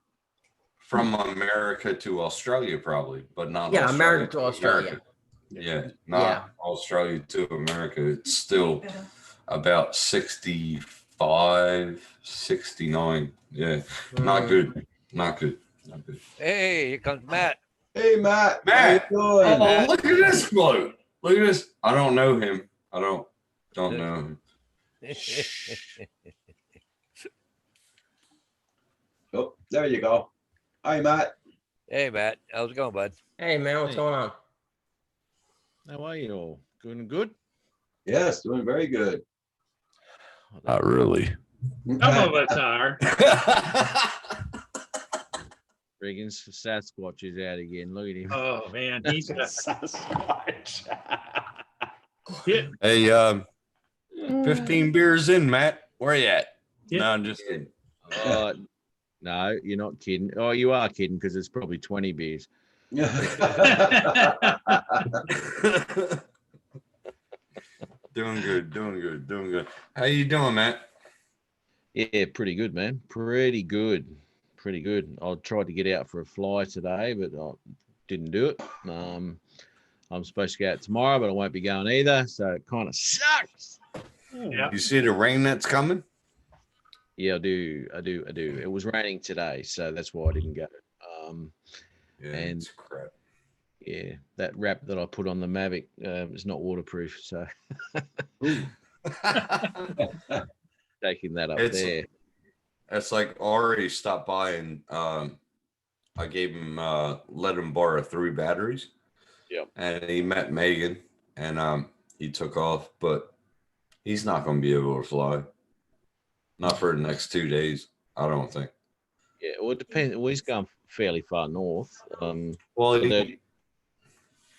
From America to Australia, probably, but not. Yeah, Australia America to Australia. America. Yeah, not Australia to America. It's still Better. about 65, 69. Yeah, not Mm. good. Not good. Not good. Hey, here comes Matt. Hey, Matt. Matt. How you doing? Oh, look at this bloke. Look at this. I don't know him. I don't know him. Oh, there you go. Hi, Matt. Hey, Matt. How's it going, bud? Hey man, what's Hey. going on? How are you all? Doing good? Yes, doing very good. Not really. Some of us are. Regan's Sasquatch is out again. Look at him. Oh man, he's Sasquatch. yeah, Hey, 15 beers in, Matt. Where you at? Yeah. No, I'm just kidding. No, you're not kidding. Oh, you are kidding because it's probably 20 beers. Doing good. How you doing, Matt? Yeah, pretty good, man. Pretty good. I tried to get out for a fly today, but didn't do it. I'm supposed to go out tomorrow, but I won't be going either. So it kind of sucks. Yeah. You see the rain that's coming? Yeah, I do. It was raining today, so that's why I didn't go. Yeah, And- it's crap. Yeah, that wrap that I put on the Mavic is not waterproof, so taking that up It's- there. It's like Ari stopped by and I gave him let him borrow 3 batteries. Yep. And he met Megan and he took off, but he's not going to be able to fly. Not for the next 2 days, I don't think. Yeah, well, it depends. Well, he's going fairly far north. Well, For he,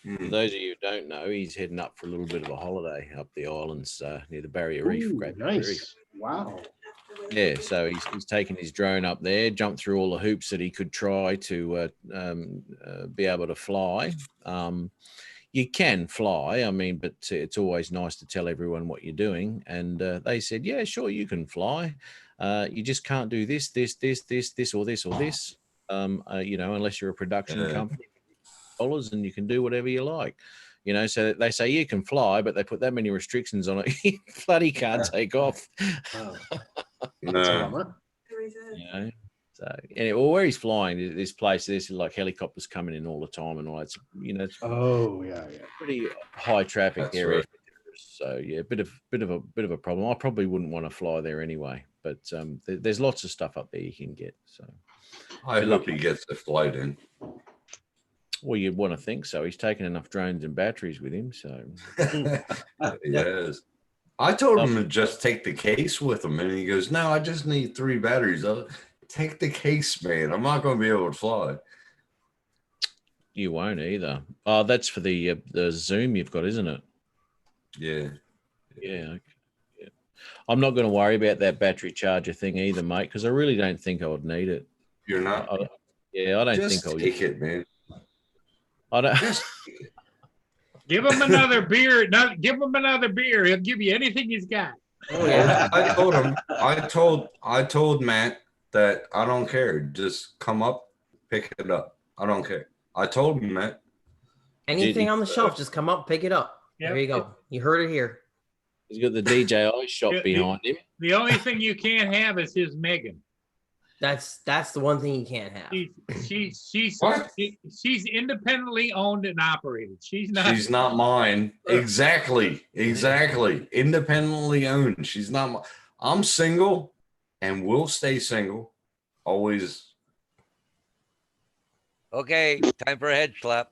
those of you who don't know, he's heading up for a little bit of a holiday up the islands near the Barrier Reef. Ooh, Great Barrier Reef. nice. Wow. Yeah, so he's taken his drone up there, jumped through all the hoops that he could try to be able to fly. You can fly, I mean, but it's always nice to tell everyone what you're doing. And they said, yeah, sure, you can fly. You just can't do this, or this, or this. You know, unless you're a production Yeah. company, dollars, and you can do whatever you like. You know, so they say you can fly, but they put that many restrictions on it. You bloody can't take off. Wow. no. That's a bummer. You know. So anyway, well, where he's flying, this place, there's like helicopters coming in all the time and all that. You know, it's Oh yeah, yeah. pretty high traffic That's area. right. So yeah, bit of a problem. I probably wouldn't want to fly there anyway. But there's lots of stuff up there you can get. So I hope he gets the flight in. well, you'd want to think so. He's taken enough drones and batteries with him. So Yes. I told him to just take the case with him, and he goes, "No, I just need 3 batteries. Take the case, man. I'm not going to be able to fly." you won't either. Oh, that's for the Zoom you've got, isn't it? Yeah. Yeah. Okay. Yeah. I'm not going to worry about that battery charger thing either, mate, because I really don't think I would need it. You're not. I don't Just think I'll take it, man. I don't. Just take it. Give him another beer. Give him another beer. He'll give you anything he's got. Oh yeah. I told him. I told Matt that I don't care. Just come up, pick it up. I don't care. I told him that. Anything on the shelf, just come up, pick it up. Yep. There you go. You heard it here. He's got the DJI shop Yeah, behind him. The only thing you can't have is his Megan. That's the one thing you can't have. What? She's independently owned and operated. She's not. She's not mine. Exactly. Independently owned. She's not. I'm single, and will stay single. Always. Okay, time for a head slap.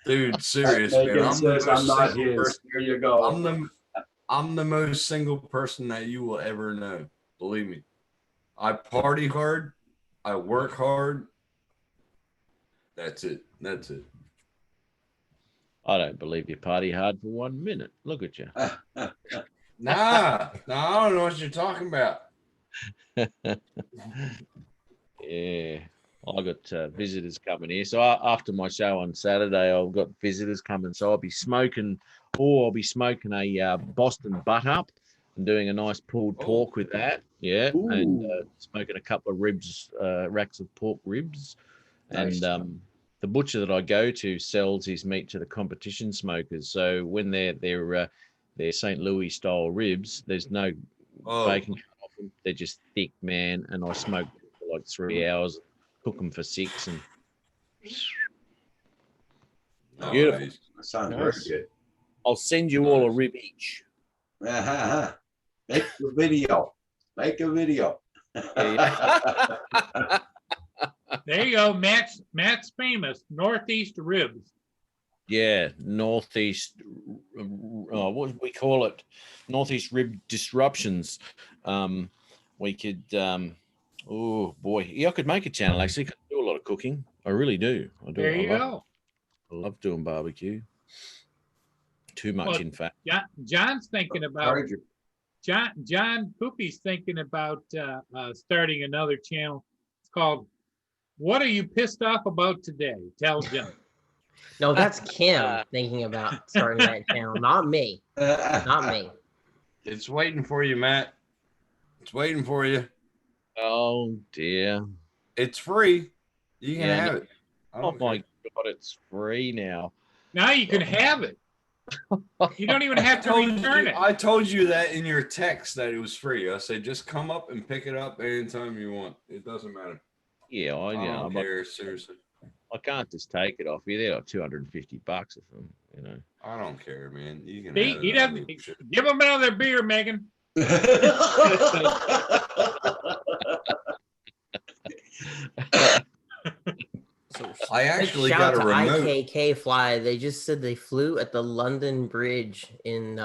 Dude, serious, Megan man. says I'm not his. Person, There you go. I'm the most single person that you will ever know. Believe me. I party hard. I work hard. That's it. I don't believe you party hard for 1 minute. Look at you. Nah, I don't know what you're talking about. Yeah. I got visitors coming here. So after my show on Saturday, I've got visitors coming. So I'll be smoking a Boston butt up and doing a nice pulled pork with that. Yeah. Ooh. And smoking a couple of ribs, racks of pork ribs. Nice. And the butcher that I go to sells his meat to the competition smokers. So when they're St. Louis style ribs, there's no bacon cut off them. They're just thick, man. And I smoke them for like 3 hours, cook them for 6, and beautiful. Nice. That sounds Nice. very I'll send you all a rib each. good. Make a video. Make a video. There you go. Matt's famous Northeast ribs. Yeah, Northeast, what do we call it? Northeast rib disruptions. We could, oh boy, yeah, I could make a channel actually. I do a lot of cooking. I really do. There you go. I love doing barbecue. Too much, Well, in fact. John's thinking about Very good. John Poopy's thinking about starting another channel. It's called "What Are You Pissed Off About Today?" Tell John. No, that's Kim thinking about starting that channel, not me. Not me. It's waiting for you, Matt. It's waiting for you. Oh dear. It's free. You can Yeah, have it. I Oh don't my care. God, it's free now. Now you can have it. You don't even have to return it. I told you that in your text that it was free. I said just come up and pick it up anytime you want. It doesn't matter. Yeah, I I know. don't care, seriously. I can't just take it off you. They're like $250 of them, you know. I don't care, man. You can See, have he'd it. have, give him another beer, Megan. So I big actually shout got a to remote. IKK Fly. They just said they flew at the London Bridge in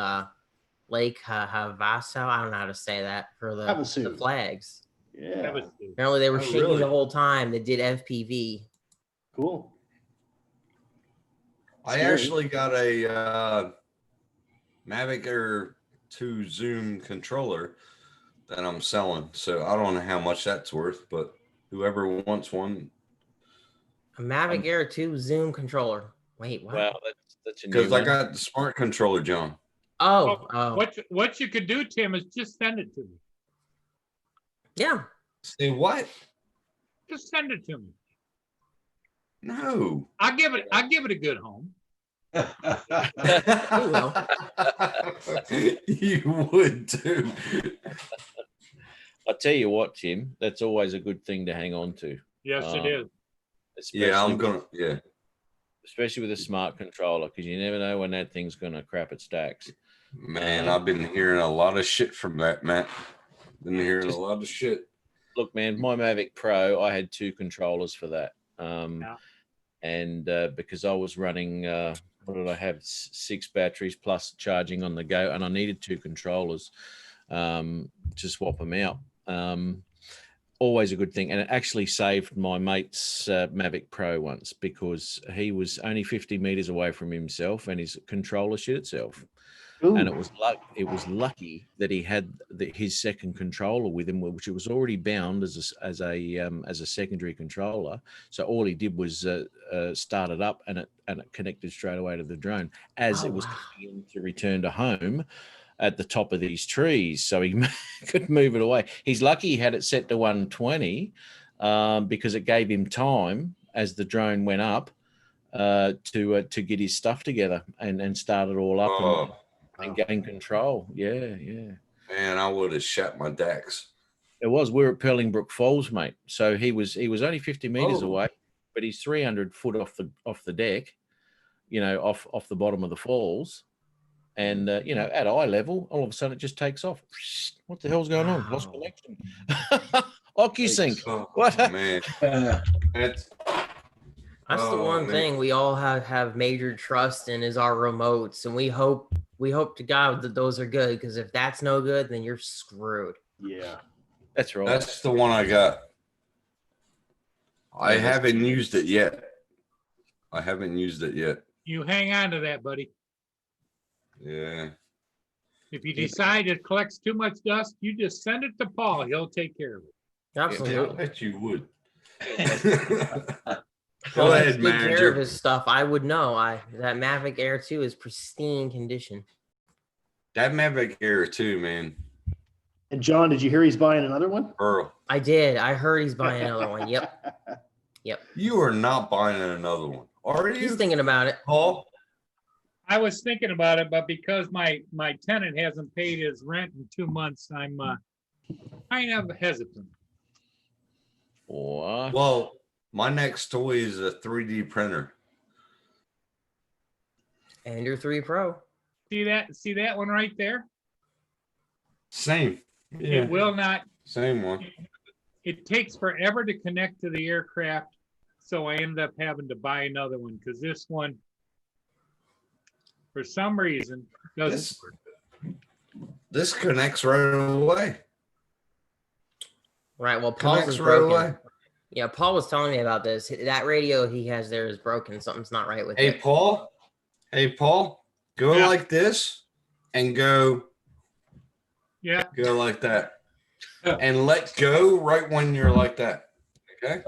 Lake Havasu. I don't know how to say that for the Havasu. flags. Yeah, That was- Apparently they were Oh, shaking really? the whole time. They did FPV. cool. I Scary. actually got a Mavic Air 2 Zoom controller that I'm selling. So I don't know how much that's worth, but whoever wants one, A Mavic Air 2 Zoom controller. Wait, what? Well, that's a new because I one. got the smart controller, John. oh. What you could do, Tim, is just send it to me. Yeah. Say what? Just send it to me. No. I'll give it a good home. will. You would too. I tell you what, Tim, that's always a good thing to hang on to. Yes, it is. Yeah, I'm especially- gonna. Yeah. especially with a smart controller, because you never know when that thing's going to crap its stacks. Man, I've been hearing a lot of shit from that, Matt. Been hearing a lot of shit. Look, man, my Mavic Pro, I had 2 controllers for that. Yeah. And because I was running, what did I have? 6 batteries plus charging on the go, and I needed 2 controllers to swap them out. Always a good thing. And it actually saved my mate's Mavic Pro once, because he was only 50 meters away from himself and his controller shit itself. Ooh. And it was lucky that he had his second controller with him, which it was already bound as a secondary controller. So all he did was start it up, and it connected straight away to the drone as it was coming in to return to home at the top of these trees, so he could move it away. He's lucky he had it set to 120 because it gave him time as the drone went up to get his stuff together and start it all up and gain control. Yeah. Man, I would have shot my Dax. It was. We're at Perlingbrook Falls, mate. So he was only 50 meters Oh. away, but he's 300 foot off the deck, off the bottom of the falls. And at eye level, all of a sudden it just takes off. What the hell's going on? Lost Wow. connection. OcuSync. Oh, What? man. That's, That's the Oh, one man. thing we all have major trust in is our remotes, and we hope to God that those are good, because if that's no good, then you're screwed. Yeah. That's right. that's the one I got. I Yeah, that's- haven't used it yet. You hang on to that, buddy. Yeah. If you decide it collects too much dust, you just send it to Paul. He'll take care of it. Yeah, I Absolutely. bet you would. Paul Go takes ahead, good care of manager. his stuff. I would know. That Mavic Air 2 is pristine condition. That Mavic Air too, man. And John, did you hear he's buying another one? Earl, I did. I heard he's buying another one. Yep. you are not buying another one, are He's you, thinking about it. Paul? I was thinking about it, but because my tenant hasn't paid his rent in 2 months, I'm kind of hesitant. What? Well, my next toy is a 3D printer. And your 3 Pro. See that one right there? Same. It will not. Same one. It takes forever to connect to the aircraft, so I ended up having to buy another one because this one, for some reason, doesn't This- work. This connects right away. Right. Well, Paul's Connects is right broken. away. Yeah, Paul was telling me about this. That radio he has there is broken. Something's not right with Hey, it. Paul. Go Yeah. like this and go Yeah, like that. And let go right when you're like that. Okay?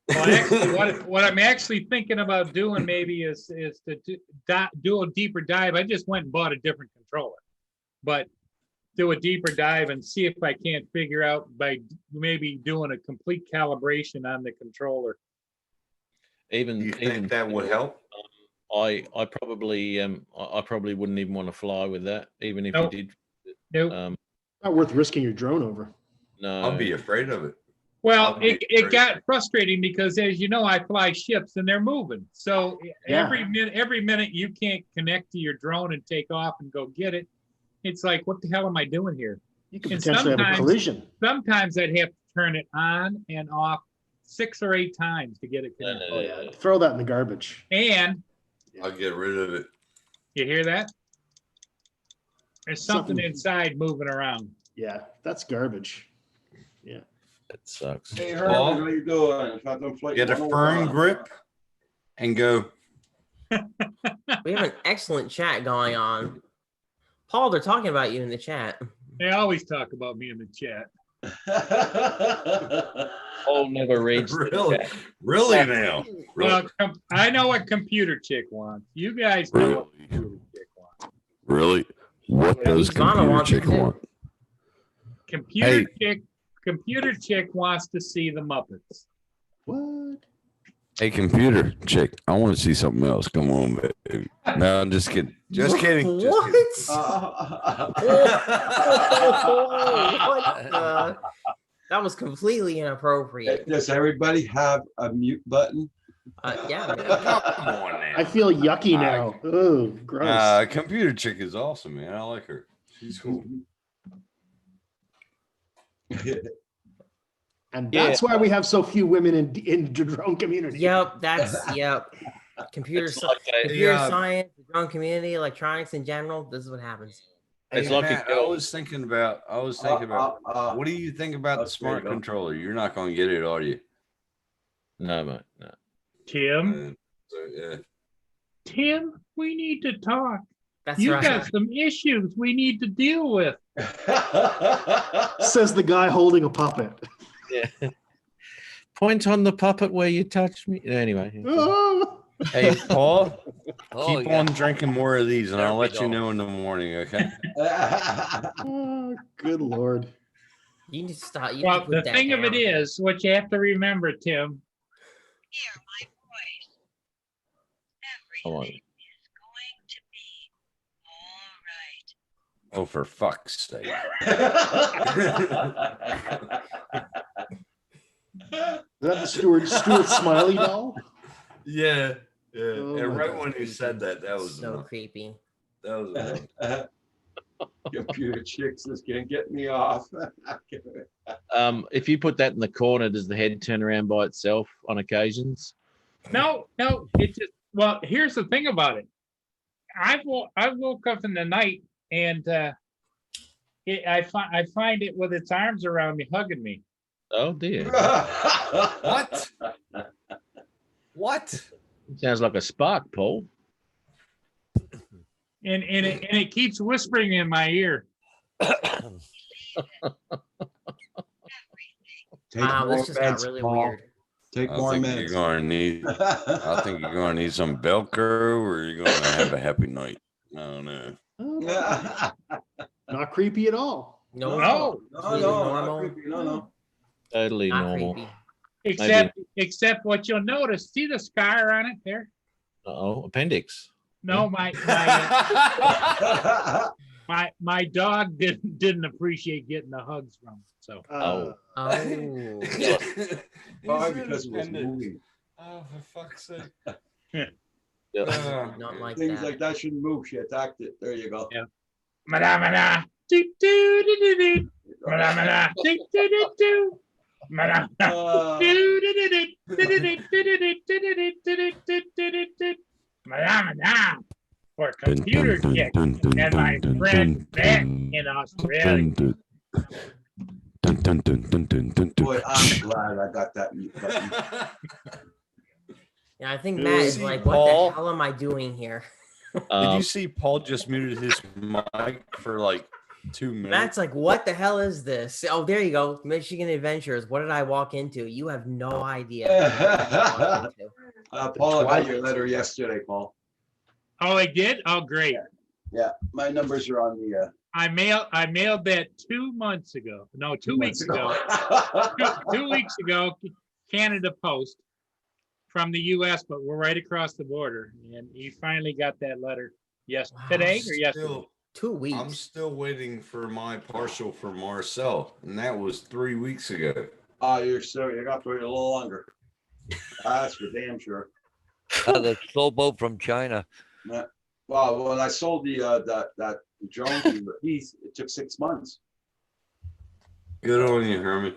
well, actually, what I'm actually thinking about doing maybe is to do a deeper dive. I just went and bought a different controller, but do a deeper dive and see if I can't figure out by maybe doing a complete calibration on the controller. Even You think even that would help? I probably wouldn't even want to fly with that, even if Nope. you did. Nope. Not worth risking your drone over. No, I'll be afraid of it. Well, I'll be it very- got frustrating because, as you know, I fly ships and they're moving. So Yeah. every minute you can't connect to your drone and take off and go get it. It's like, what the hell am I doing here? You could And potentially have a sometimes- collision. Sometimes I'd have to turn it on and off 6 or 8 times to get it no, connected. no, Oh no, yeah, throw that in the garbage. And I'll get rid of it. you hear that? There's something Something- inside moving around. Yeah, that's garbage. That sucks. Hey, Paul? Herman, how you doing? Phantom Flight Get a 101. firm grip and go. We have an excellent chat going on. Paul, they're talking about you in the chat. They always talk about me in the chat. Paul never reads. the Really? chat. Really now? Well, I know what computer chick wants. You guys know what Really? computer chick wants. Really? What Yeah, does Ivana computer wants it chick too. want? Computer chick wants to see the Muppets. What? Hey, computer chick, I want to see something else. Come on, baby. No, I'm just kidding. Just kidding. Just What? kidding. What the- That was completely inappropriate. Does everybody have a mute button? Yeah. Come on now. I feel yucky now. Oh, gross. Computer chick is awesome, man. I like her. She's cool. And that's why we have so few women in the drone community. Yep. Computer, It's like a- computer Yeah. science, the drone community, electronics in general. This is what happens. It's Hey, like a Matt, girl. I was thinking about. What do you think about the there smart you go. controller? You're not going to get it, are you? No, mate. No. Tim, Yeah. Tim, we need to talk. That's You right. got some issues we need to deal with. Says the guy holding a puppet. Yeah. Point on the puppet where you touched me. Anyway. Oh. Hey, Paul, Oh, keep yeah. on drinking more of these, and There I'll we let you go. know in the morning. Okay. Oh, good Lord. You need to stop. You need to Well, put the that thing of it down. is, what you have to remember, Tim, Come on. Oh, for fuck's sake. Is that the Stuart Smiley doll? Yeah. Yeah. Oh and my right God. when you said that, that was So enough. creepy. That was enough. Computer chicks is gonna get me off. If you put that in the corner, does the head turn around by itself on occasions? no, it just, well, here's the thing about it. I woke up in the night and I find it with its arms around me, hugging me. Oh dear. What? What? Sounds like a spark, Paul. And it keeps whispering in my ear. Take Wow, more this just got meds, really Paul. weird. Take I more think you're meds. gonna need. I think you're gonna need some Velcro, or you're gonna have a happy night. I don't know. Oh, not creepy at all. No, No. No, Really no, normal? not creepy. No. Totally not normal. creepy. Except what you'll notice. See the scar on it there? Oh, appendix. No, my dog didn't appreciate getting the hugs from. So Oh. Oh, Why? Because it was moving. Oh, for fuck's sake. Yeah. not like Things that. like that shouldn't move. She attacked it. There you go. Yeah. Madamana. Do, do, do, do, do. Madamana. Do, do, do, do. Madamana. Uh, Do, do, do, do. Do, do, do, do, do, do, do, do, do, do, do, do, do. Madamana. For computer chick and my friend Matt in Australia. boy, I'm glad I got that mute button. Yeah, I think Matt is See, like, what Paul? the hell am I doing here? Did Um, you see Paul just muted his mic for like 2 minutes? Matt's like, what the hell is this? Oh, there you go. Michigan Adventures. What did I walk into? You have no idea. what I walked into. Paul, I got your letter yesterday, Paul. Oh, I did? Oh, great. Yeah, my numbers are on the I mailed that 2 months ago. No, 2 weeks ago. 2 weeks ago, Canada Post from the US, but we're right across the border. And he finally got that letter today or yesterday. Still, 2 weeks. I'm still waiting for my partial for Marcel, and that was 3 weeks ago. Oh, you're gonna have to wait a little longer. That's for damn sure. The slow boat from China. Well, when I sold the that drone to the piece, it took 6 months. Good on you, Herman.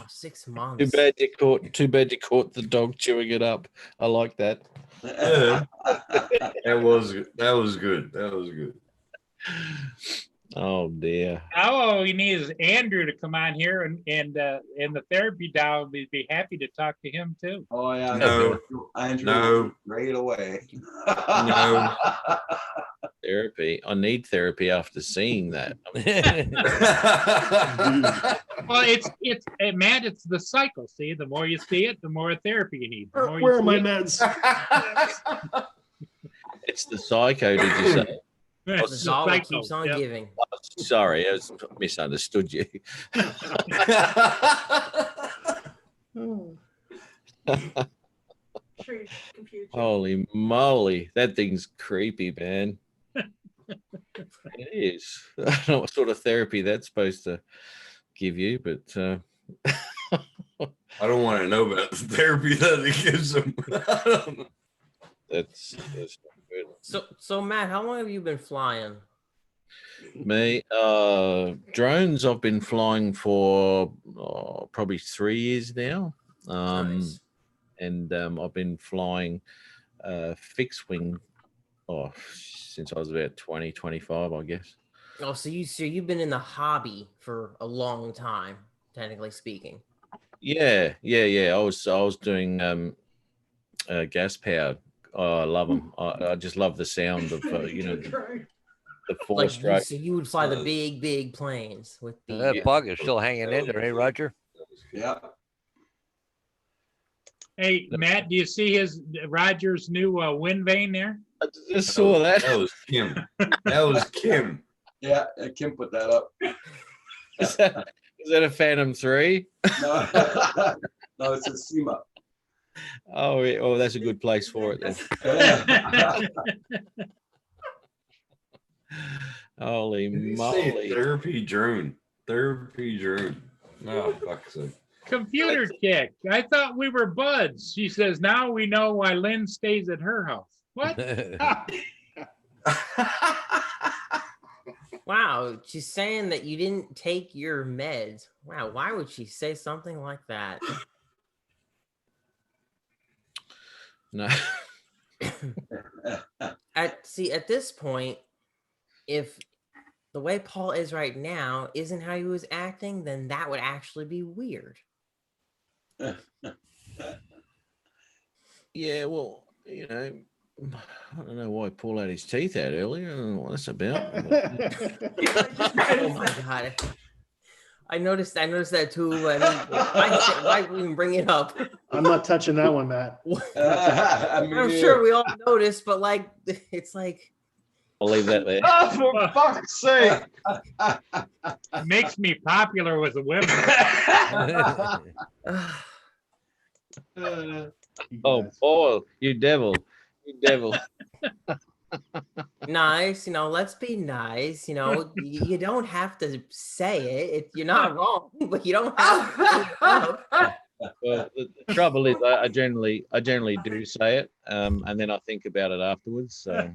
6 months. Too bad you caught the dog chewing it up. I like that. Yeah. That was good. That was good. Oh dear. All we need is Andrew to come on here and the therapy doll would be happy to talk to him too. Oh yeah. No. Andrew, No. right away. No. Therapy. I need therapy after seeing that. Well, it's Matt, it's the cycle. See, the more you see it, the more therapy you need. The more you Where are my see meds? It's the psycho, did you say? it, it's It's the all it cycle. keeps on Yep. giving. Sorry, I misunderstood you. True. Computer. Holy moly, that thing's creepy, man. It is. I don't know what sort of therapy that's supposed to give you, but I don't want to know about the therapy that it gives him. I don't know. that's not good. So Matt, how long have you been flying? Me, drones I've been flying for probably 3 years now. Nice. And I've been flying fixed wing since I was about 20, 25, I guess. Oh, so you've been in the hobby for a long time, technically speaking. Yeah. I was doing gas powered. Oh, I love them. I just love the sound of the four Like stroke. so you would fly the big planes with the That bug is still hanging in there, eh, Roger? Yeah. Hey, Matt, do you see Roger's new wind vane there? I just saw that. That was Kim. That was Kim. Yeah, Kim put that up. Is that a Phantom 3? No, no, it's a SEMA. Oh, yeah. Oh, that's a good place for it then. Yeah. Holy Did he say moly. therapy drone. Therapy drone. Oh, fuck's sake. Computer kick. I thought we were buds. She says, now we know why Lynn stays at her house. What? Wow, she's saying that you didn't take your meds. Wow, why would she say something like that? No. At this point, if the way Paul is right now isn't how he was acting, then that would actually be weird. Yeah, well, I don't know why Paul had his teeth out earlier. I don't know what that's about. Oh my god. I noticed that too. I mean, why even bring it up? I'm not touching that one, Matt. I'm sure we all noticed, but it's like I'll leave that there. Oh, for fuck's sake! It makes me popular with the women. Oh, Paul, you devil. You devil. nice, let's be nice. You don't have to say it. You're not wrong, but you don't have to. Well, the trouble is, I generally do say it, and then I think about it afterwards. So.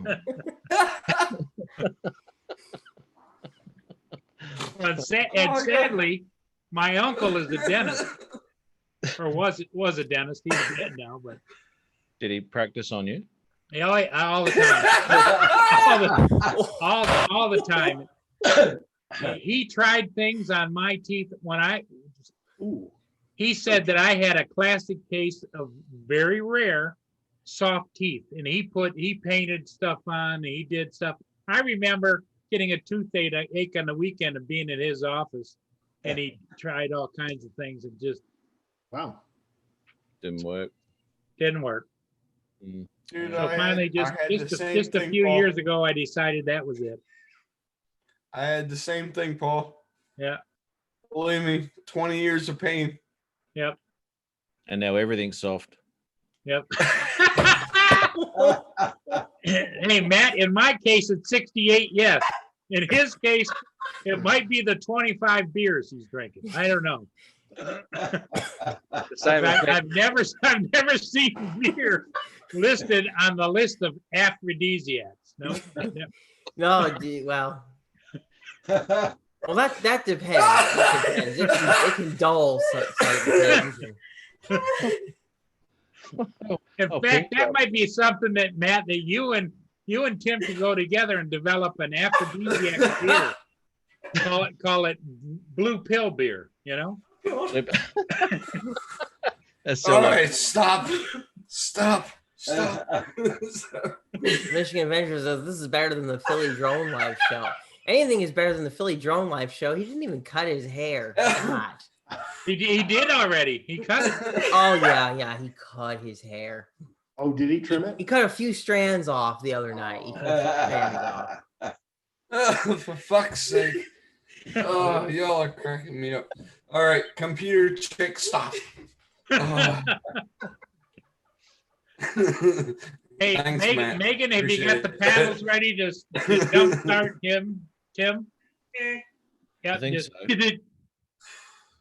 And sadly, my uncle is a dentist, or was a dentist. He's dead now, but Did he practice on you? all the time, all the time. He tried things on my teeth when he said that I had a classic case of very rare soft teeth, and he painted stuff on, and he did stuff. I remember getting a toothache on the weekend of being in his office, and he tried all kinds of things and just Wow. Didn't work. didn't work. Dude, So finally, I had the just same a thing, few Paul. years ago, I decided that was it. I had the same thing, Paul. Yeah. Believe me, 20 years of pain. Yep. And now everything's soft. Yep. Hey, Matt, in my case, it's 68. Yes. In his case, it might be the 25 beers he's drinking. I don't know. I've never seen beer listed on the list of aphrodisiacs. No. No, well, that depends. It depends. It can dull certain things. In fact, that might be something that Matt, that you and Tim can go together and develop an aphrodisiac beer. Call it blue pill beer. You know. That's All right, stop. Michigan Adventure says this is better than the Philly Drone Live show. Anything is better than the Philly Drone Live show. He didn't even cut his hair. God. He did already. He cut it. Oh yeah, he cut his hair. Oh, did he trim it? He cut a few strands off the other night. He cut a few strands off. Oh, for fuck's sake. Oh, y'all are cracking me up. All right, computer chick, stop. Oh. Hey, Thanks, Megan, Matt. Megan, have you Appreciate got the it. panels ready to jumpstart him, Tim? Yeah. Yeah, I think just, so.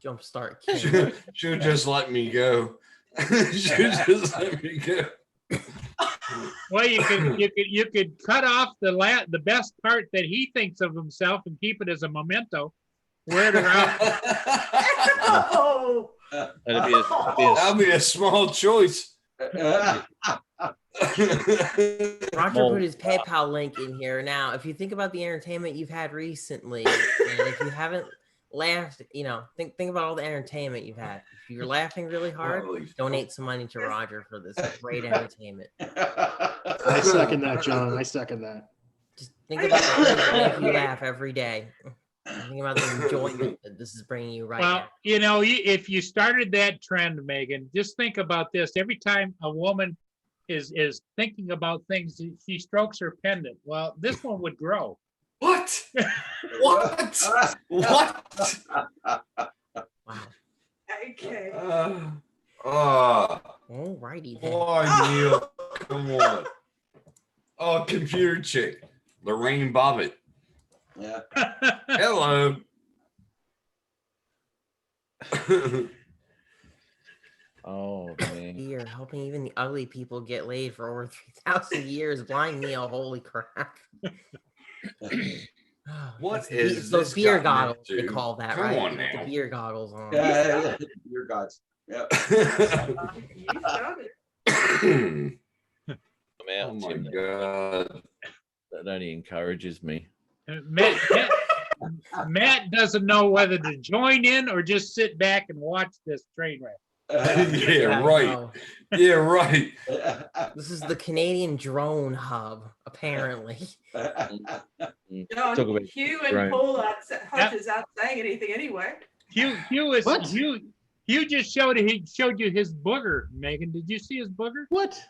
Jumpstart. Should just let me go. Should just let me go. well, you could cut off the best part that he thinks of himself and keep it as a memento. Wear it around. Oh. That'll be a small choice. Roger put his PayPal link in here. Now, if you think about the entertainment you've had recently, and if you haven't laughed, think about all the entertainment you've had. If you're laughing really hard, donate some money to Roger for this great entertainment. I second that, John. I second that. Just think about the things that make you laugh every day. Think about the enjoyment that this is bringing you right now. Well, if you started that trend, Megan, just think about this. Every time a woman is thinking about things, she strokes her pendant. Well, this one would grow. What? What? What? Wow. Okay. Alrighty then. Oh, Neil, come on. Oh, computer chick, Lorraine Bobbitt. Yeah. Hello. Oh man. You're helping even the ugly people get laid for over 3,000 years. Blind Neil, holy crap. What It's those beer gotten goggles they into? call that, Come right? on You put now. the beer goggles on. Yeah. Your gods. Yeah. You started. I'm out, Oh my Tim. god. That only encourages me. Matt doesn't know whether to join in or just sit back and watch this train wreck. Yeah, right. No. Yeah, right. This is the Canadian Drone Hub, apparently. John, Talk about Hugh and drone. Paul Hodges aren't saying anything anyway. Hugh just showed you his booger, Megan. Did you see his booger? What?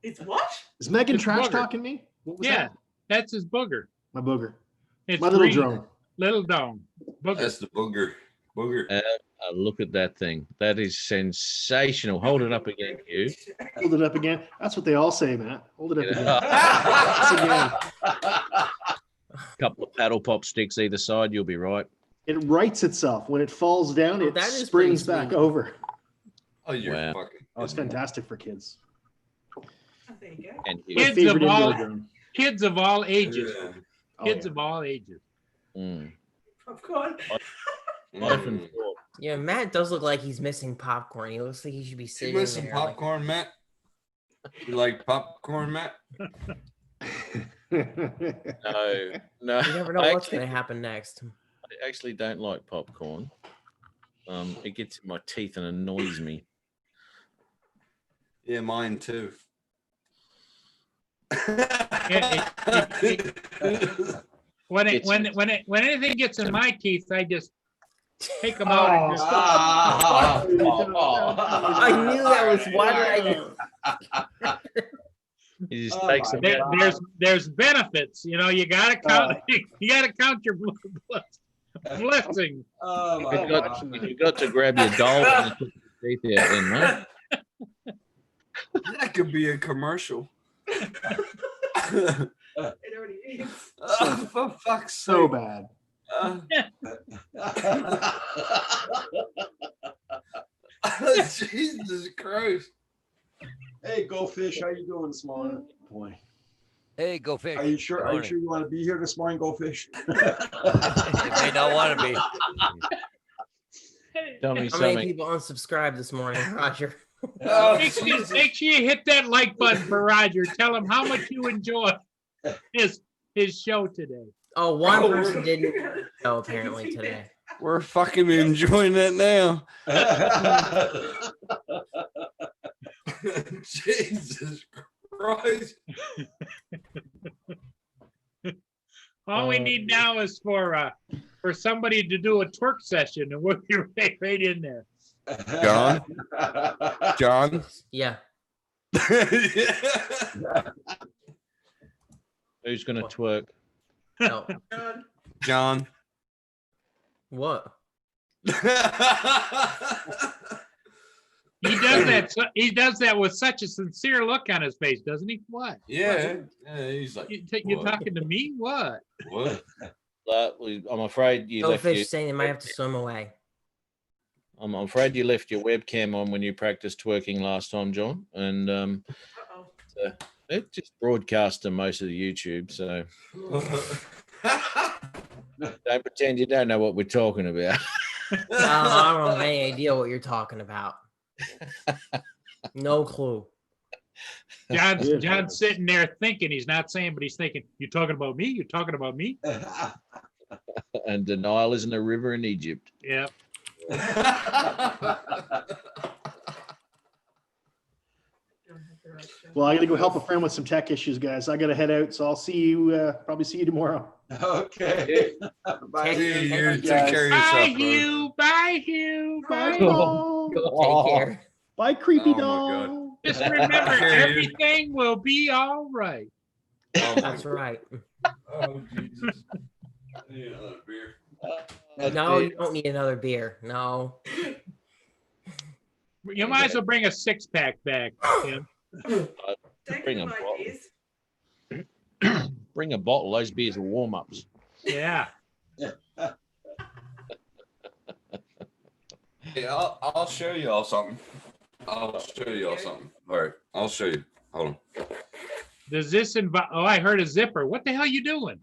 It's what? Is Megan It's trash booger. talking me? What was Yeah, that? that's his booger. My booger. It's My little green. drone. Little dome. Booger. That's the booger. Booger. Look at that thing. That is sensational. Hold it up again, Hugh. Hold it up again. That's what they all say, Matt. Hold it up again. Yeah. Once again. Couple of paddle pop sticks either side, you'll be right. It rights itself. When it falls down, Oh, it that is springs pretty back sweet. over. Oh, you're Wow. fucking. Oh, it's fantastic for kids. Oh, there you go. And My Hugh. Kids favorite of all- indoor drone. Kids of all ages. Yeah. Oh, Kids yeah. of all ages. Mm. Popcorn. Often Mm. thought, Yeah, Matt does look like he's missing popcorn. He looks like he should be You sitting miss some there. like- popcorn, Matt? You like popcorn, Matt? no, no. you never know I what's actually- going to happen next. I actually don't like popcorn. It gets in my teeth and annoys me. Yeah, mine too. When anything gets in my teeth, I just take them out and just I knew that was why did I do? He just Oh takes my them God. out. There's benefits. You know, you gotta count. You gotta count your blessings. Oh my You've got, God. you've got to grab your doll and put your teeth out then, mate. That could be a commercial. It already is. Oh, for fuck's So sake. bad. Jesus Christ. Hey, Go Fish, how you doing this morning? Boy. Hey, go fish. Are you sure? Are you Morning. sure you want to be here this morning, Go Fish? You may not want to be. Tell me How many something. people unsubscribed this morning, Roger? Oh, Make sure, Jesus. make sure you hit that like button for Roger. Tell him how much you enjoy his show today. Oh, one Oh, person we're- didn't know apparently today. We're fucking enjoying that now. Jesus Christ. All we need now is for somebody to do a twerk session, and we'll be right in there. John, Yeah. Who's going to twerk? No. John. What? He does that. He does that with such a sincere look on his face, doesn't he? What? Yeah. He's like, You're what? talking to me? What? What? I'm afraid you Go left fish your, saying they might have to swim away. I'm afraid you left your webcam on when you practiced twerking last time, John, and Uh-oh. it just broadcast to most of the YouTube. So don't pretend you don't know what we're talking about. I don't have any idea what you're talking about. No clue. John's sitting there thinking. He's not saying, but he's thinking. You talking about me? You talking about me? And the Nile isn't a river in Egypt. Yeah. Well, I got to go help a friend with some tech issues, guys. I got to head out, so I'll see you. Probably see you tomorrow. Okay. Bye. Dude, you take guys. care of Bye, yourself, brother. Hugh. Bye, Hugh. Bye, Bye. doll. Take care. Bye, creepy Oh my doll. God. Just remember, Okay. everything will be all right. Oh, my That's right. Oh, Jesus. I need another beer. No, you don't need another beer. No. You might as well bring a 6-pack back, Tim. Take Bring the 'em, mic, Bob. please. Bring a bottle. Those beers are warm-ups. Yeah. Yeah, I'll show you all something. I'll show you all something. All right, I'll show you. Hold on. Does this involve? Oh, I heard a zipper. What the hell you doing?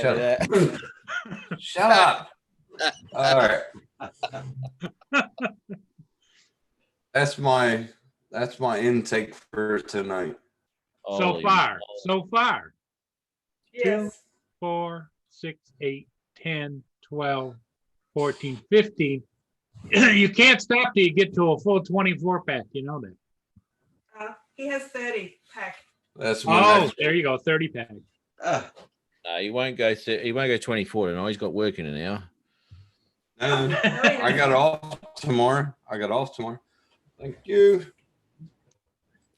Shut up. Shut up. All right. That's my intake for tonight. So far, so far. Yes. 4, 6, 8, 10, 12, 14, 15. You can't stop till you get to a full 24-pack. You know that. He has 30 pack. That's my Oh, next there you go. 30-pack. No, he won't go. He won't go 24 tonight. He's got work in an hour. No, I got off tomorrow. Thank you.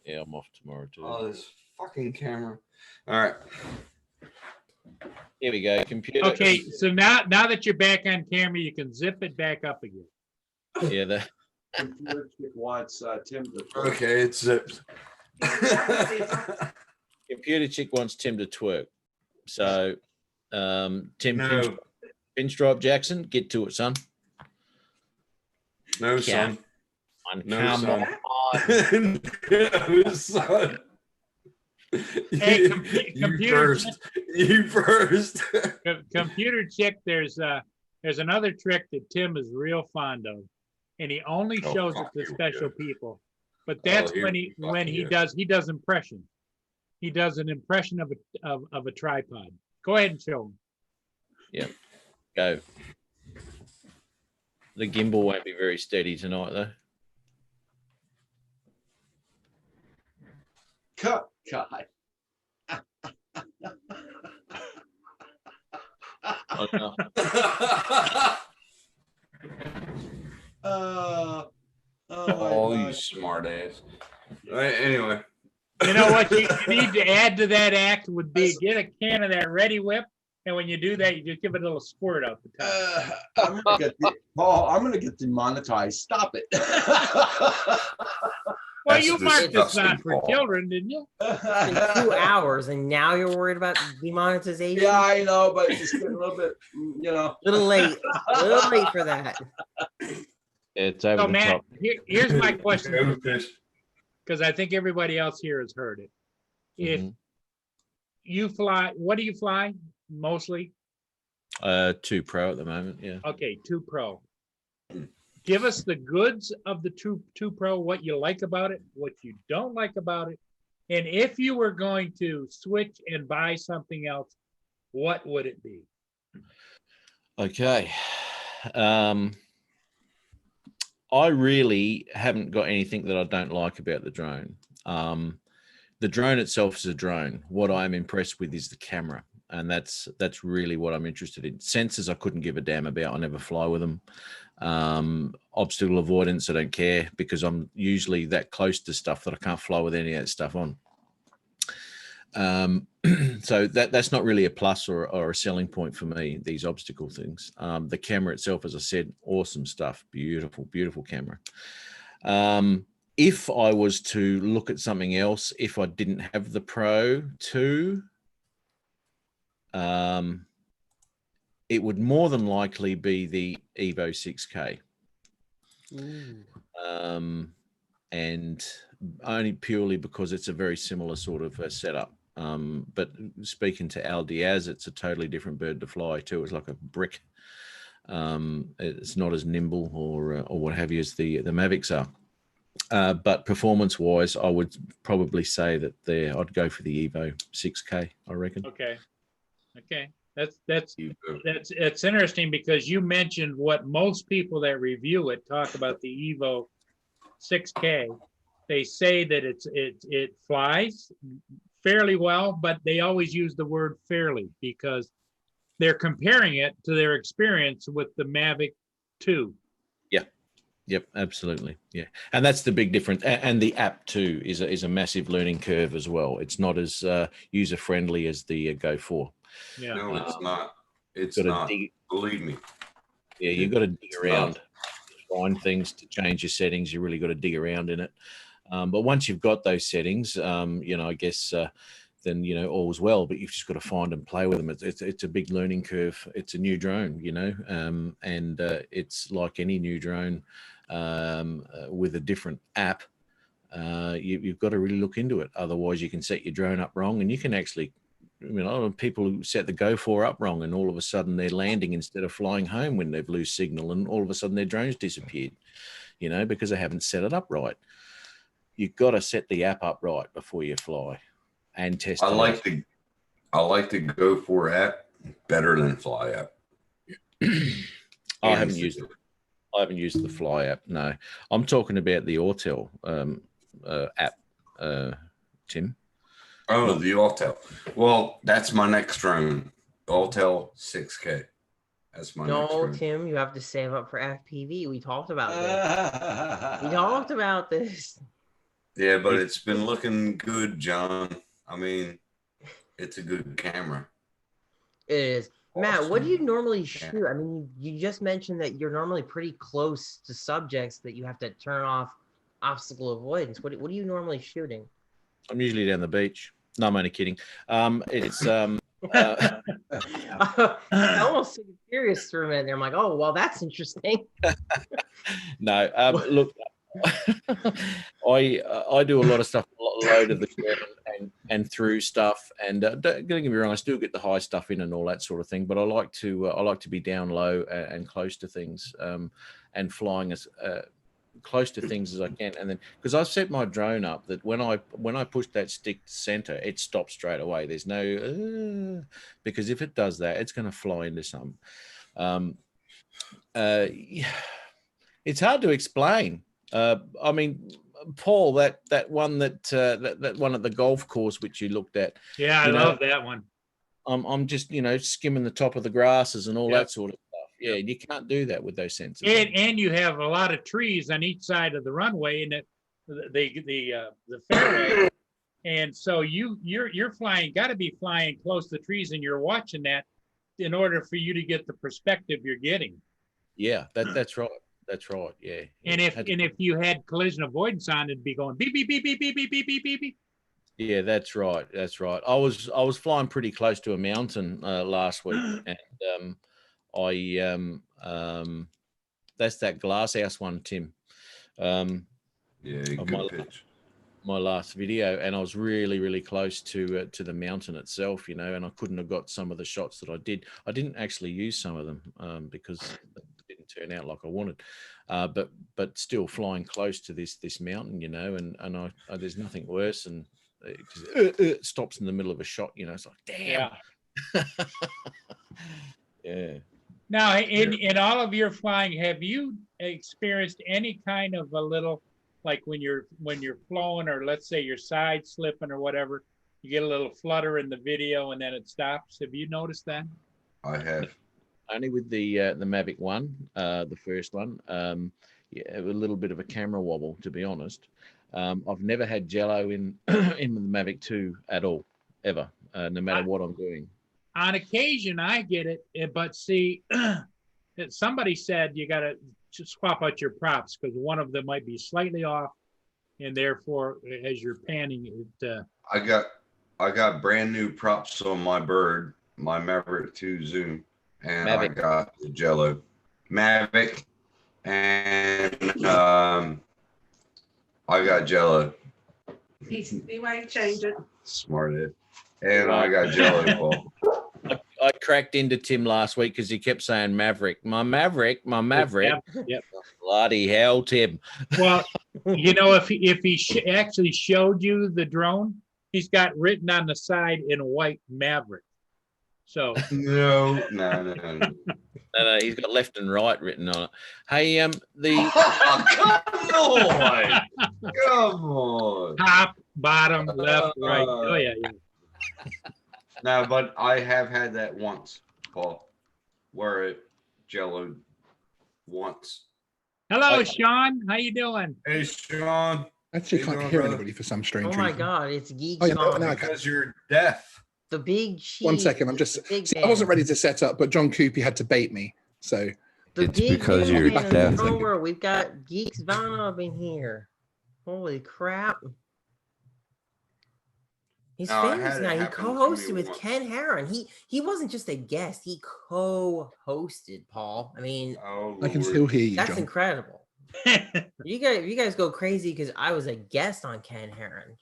Yeah, I'm off tomorrow too. Oh, this fucking camera. All right. Here we go. Computer. Okay, so now that you're back on camera, you can zip it back up again. Yeah, the Computer chick wants Tim to. Okay, it's zipped. computer chick wants Tim to twerk. So, Tim No, Pinstripe Jackson, get to it, son. no, son. No, Come son. on. No, son. Hey, You computer first. You first. computer chick, there's another trick that Tim is real fond of, and he only Oh, shows it fuck, to here we special go. people. But that's here when we he when he fucking does impressions. He does an impression of a tripod. Go ahead and show him. Go. The gimbal won't be very steady tonight, though. God. I don't know. Oh, my Oh, you God. smart ass. All right, anyway. You know what you need to add to that act would be get a can of that Ready Whip, and when you do that, you just give it a little squirt out the top. I'm gonna get demonetized. Stop it. Well, That's you marked this disgusting, not for Paul. children, didn't you? In 2 hours, and now you're worried about demonetization. Yeah, I know, but it's getting a little bit, you know. Little late. Little late for that. It's over So the Matt, top. here's my question, Go fish. because I think everybody else here has heard it. If Mhm. you fly, what do you fly mostly? 2 Pro at the moment. Yeah. Okay, 2 Pro. Give us the goods of the 2 Pro, what you like about it, what you don't like about it. And if you were going to switch and buy something else, what would it be? Okay. I really haven't got anything that I don't like about the drone. The drone itself is a drone. What I'm impressed with is the camera, and that's really what I'm interested in. Sensors I couldn't give a damn about. I never fly with them. Obstacle avoidance I don't care, because I'm usually that close to stuff that I can't fly with any of that stuff on. So that's not really a plus or a selling point for me, these obstacle things. The camera itself, as I said, awesome stuff. Beautiful, beautiful camera. If I was to look at something else, if I didn't have the Pro 2, it would more than likely be the Evo 6K. And only purely because it's a very similar sort of setup. But speaking to Al Diaz, it's a totally different bird to fly too. It's like a brick. It's not as nimble or what have you as the Mavics are. But performance-wise, I would probably say that I'd go for the Evo 6K, I reckon. Okay. That's interesting, because you mentioned what most people that review it talk about the Evo 6K. They say that it flies fairly well, but they always use the word fairly because they're comparing it to their experience with the Mavic 2. Yep, absolutely. Yeah. And that's the big difference. And the app too is a massive learning curve as well. It's not as user-friendly as the Go 4. Yeah. No, it's not. It's gotta not. dig- Believe me. Yeah, you've got to dig It's around, not. to find things to change your settings. You really got to dig around in it. But once you've got those settings, I guess then all's well. But you've just got to find and play with them. It's a big learning curve. It's a new drone, and it's like any new drone with a different app. You've got to really look into it. Otherwise, you can set your drone up wrong, and you can actually. I mean, a lot of people who set the Go 4 up wrong, and all of a sudden they're landing instead of flying home when they've lost signal, and all of a sudden their drone's disappeared, because they haven't set it up right. You've got to set the app up right before you fly and test it. I like the Go 4 app better than Fly app. I haven't used the Fly app. No, I'm talking about the Autel app, Tim. Oh, the Autel. Well, that's my next drone. Autel 6K. That's my next No, drone. Tim, you have to save up for FPV. We talked about this. We talked about this. Yeah, but it's been looking good, John. I mean, it's a good camera. It is. Matt, what do you normally Yeah. shoot? I mean, you just mentioned that you're normally pretty close to subjects that you have to turn off obstacle avoidance. What are you normally shooting? I'm usually down the beach. No, I'm only kidding. It's I almost took it serious for a minute. I'm like, oh, well, that's interesting. no. Look, I do a lot of stuff, a lot low to the ground and through stuff. And don't get me wrong, I still get the high stuff in and all that sort of thing. But I like to be down low and close to things, and flying as close to things as I can. And then because I've set my drone up that when I push that stick to center, it stops straight away. There's no because if it does that, it's going to fly into something. It's hard to explain. I mean, Paul, that one that one at the golf course which you looked at. Yeah, I love that one. I'm just skimming the top of the grasses and all Yep. that sort of stuff. Yeah, you can't do that with those sensors. And you have a lot of trees on each side of the runway, and the fairway And so you're flying, got to be flying close to the trees, and you're watching that in order for you to get the perspective you're getting. Yeah, that's right. That's right. Yeah. And yeah. if you had collision avoidance on, it'd be going beep beep beep beep beep beep beep beep beep beep. Yeah, that's right. That's right. I was flying pretty close to a mountain last week, and that's that glass house one, Tim. Yeah, Of good pitch. my last video, and I was really, really close to the mountain itself, you know, and I couldn't have got some of the shots that I did. I didn't actually use some of them because it didn't turn out like I wanted. But still flying close to this mountain, you know, and I there's nothing worse than it stops in the middle of a shot, you know. It's like, damn. Yeah. Yeah. Now, in all of your flying, have you experienced any kind of a little, like when you're flowing, or let's say you're side slipping or whatever, you get a little flutter in the video and then it stops? Have you noticed that? I have. Only with the Mavic 1, the first one. Yeah, a little bit of a camera wobble, to be honest. I've never had jello in in the Mavic 2 at all, ever, no matter what I'm doing. On occasion, I get it, but see, somebody said you got to swap out your props because one of them might be slightly off, and therefore, as you're panning, it. I got brand new props on my bird, my Maverick 2 Zoom, and I got the Jello Mavic, and I got Jello. He might change it. Smarted. And I got Jello ball. I cracked into Tim last week because he kept saying Maverick. My Maverick, my Maverick. Yep. Bloody hell, Tim. Well, you know, if he actually showed you the drone, he's got written on the side in white Maverick. So No. No, he's got left and right written on it. Hey, Come on. top, bottom, left, right. Oh yeah. No, but I have had that once, Paul, where it jelloed once. Hello, Sean. How you doing? Hey, Sean. I actually Hey, can't going, hear brother? anybody for some strange Oh my reason. God, it's Geek Oh, yeah, Sean. no, I can. Because you're deaf. The big cheese. One second, I'm just. the big See, I wasn't man. ready to set up, but John Coopy had to bait me. So The It's big because man you're in the deaf. drone world. We've got Geeks Von up in here. Holy crap. He's No, I famous had it now. He happen to me co-hosted with once. Ken Heron. He wasn't just a guest, he co-hosted, Paul. I mean, Oh, I can Lord. still hear you, that's John. incredible. You guys go crazy because I was a guest on Ken Heron.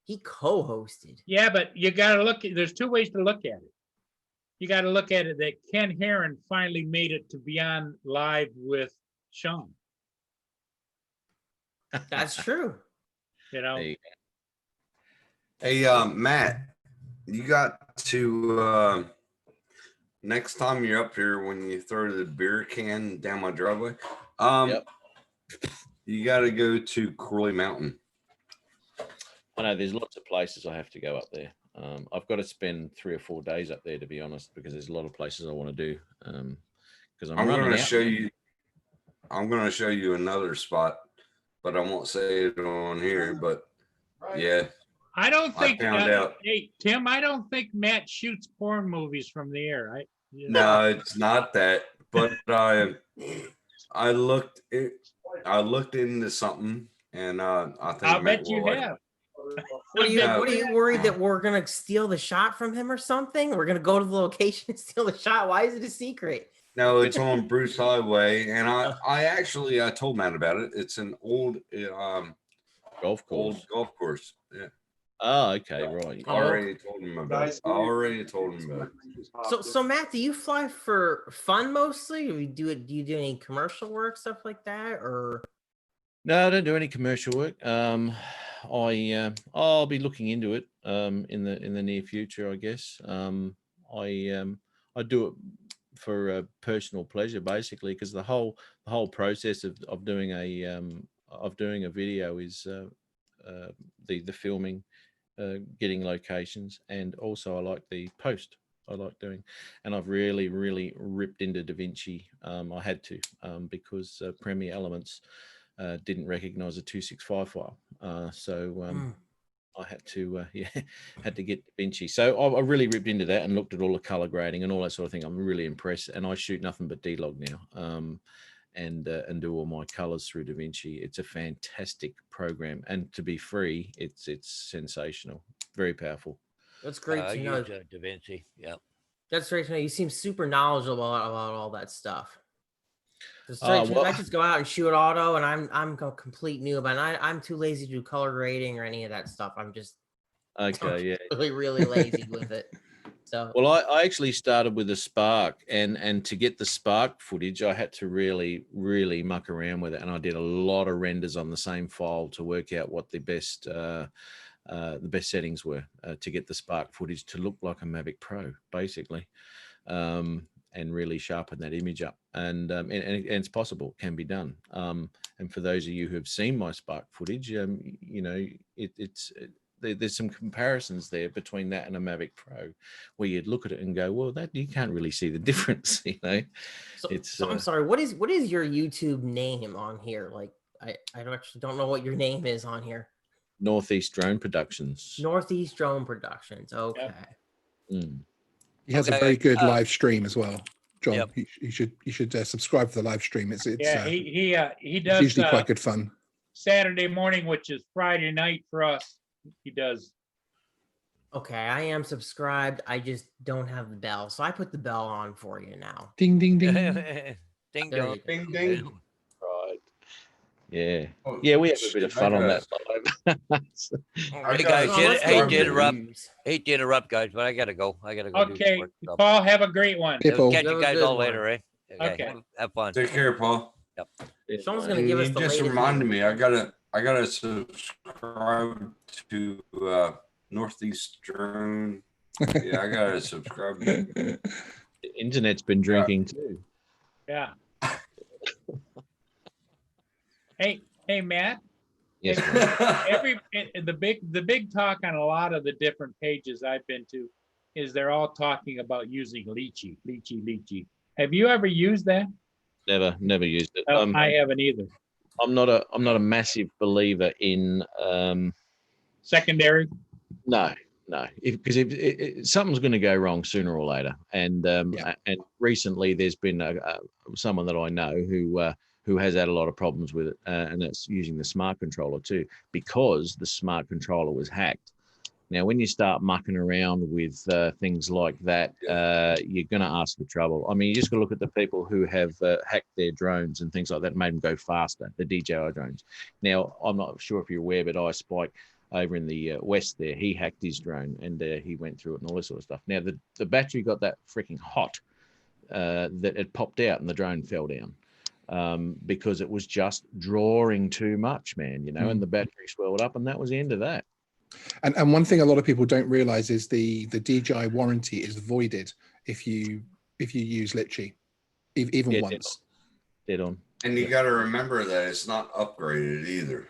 He co-hosted. Yeah, but you got to look. There's two ways to look at it. You got to look at it that Ken Heron finally made it to be on live with Sean. That's true. You know. Hey, Hey, Matt, you got to next time you're up here when you throw the beer can down my driveway. Yep. You got to go to Crawley Mountain. I know there's lots of places I have to go up there. I've got to spend 3 or 4 days up there, to be honest, because there's a lot of places I want to do. Because I'm going running to out. show you. I'm going to show you another spot, but I won't say it on here. But yeah, I don't I think. found out. Hey, Tim, I don't think Matt shoots porn movies from the air. No, it's not that. But I looked into something, and I think I'll Matt bet you will like it. have. What Yeah. are you worried that we're gonna steal the shot from him or something? We're gonna go to the location and steal the shot. Why is it a secret? No, it's on Bruce Highway, and I told Matt about it. It's an old Golf course. old golf course. Yeah, Oh, okay, right. I already told him about it. I already told him about it. So Matt, do you fly for fun mostly? Or do you do any commercial work, stuff like that, or? No, I don't do any commercial work. I'll be looking into it in the near future, I guess. I do it for personal pleasure, basically, because the whole process of doing a video is the filming, getting locations, and also I like the post. I like doing, and I've really ripped into DaVinci. I had to because Premiere Elements didn't recognize a 265 file. So I had to had to get DaVinci. So I really ripped into that and looked at all the color grading and all that sort of thing. I'm really impressed, and I shoot nothing but D-Log now, and do all my colors through DaVinci. It's a fantastic program, and to be free, it's sensational, very powerful. That's great I to know. use DaVinci. Yeah. That's great to know. You seem super knowledgeable about all that stuff. I just go out and shoot auto, and I'm a complete noob, and I'm too lazy to do color grading or any of that stuff. I'm just really lazy with it. So well, I actually started with a Spark, and to get the Spark footage, I had to really muck around with it, and I did a lot of renders on the same file to work out what the best settings were to get the Spark footage to look like a Mavic Pro, basically, and really sharpen that image up. And it's possible, it can be done. And for those of you who have seen my Spark footage, you know, there's some comparisons there between that and a Mavic Pro, where you'd look at it and go, well, that you can't really see the difference, you know. So I'm sorry, what is your YouTube name on here? Like, I don't know what your name is on here. Northeast Drone Productions. Northeast Drone Productions. Okay. Mm. He has a very good live stream as well, John. Yep. You should subscribe for the live stream. It's he does. It's usually quite good fun. Saturday morning, which is Friday night for us. He does. Okay, I am subscribed. I just don't have the bell, so I put the bell on for you now. Ding ding ding. Ding dong. Ding ding. Right. Yeah. Yeah, we have a bit of fun on that. Hey guys, hate to interrupt, guys, but I gotta go. Okay, Paul, have a great one. Catch you guys all later, eh? Okay. Have fun. Take care, Paul. Yep. Someone's gonna give us the just latest reminded news. me. I gotta subscribe to Northeast Drone. Yeah, I gotta subscribe. The internet's been drinking too. Yeah. Hey, Matt. Yes. The big talk on a lot of the different pages I've been to is they're all talking about using Litchi. Have you ever used that? Never used it. I haven't either. I'm not a massive believer in secondary. No, because if something's going to go wrong sooner or later, and recently there's been someone that I know who has had a lot of problems with it, and that's using the smart controller too, because the smart controller was hacked. Now, when you start mucking around with things like that, you're going to ask for trouble. I mean, you just got to look at the people who have hacked their drones and things like that, made them go faster, the DJI drones. Now, I'm not sure if you're aware, but iSpike over in the west there, he hacked his drone, and he went through it and all this sort of stuff. Now, the battery got that freaking hot that it popped out and the drone fell down. Because it was just drawing too much, man, you know, and the battery swelled up, and that was the end of that. And one thing a lot of people don't realize is the DJI warranty is voided if you use Litchi, even once. Dead on. And you got to remember that it's not upgraded either.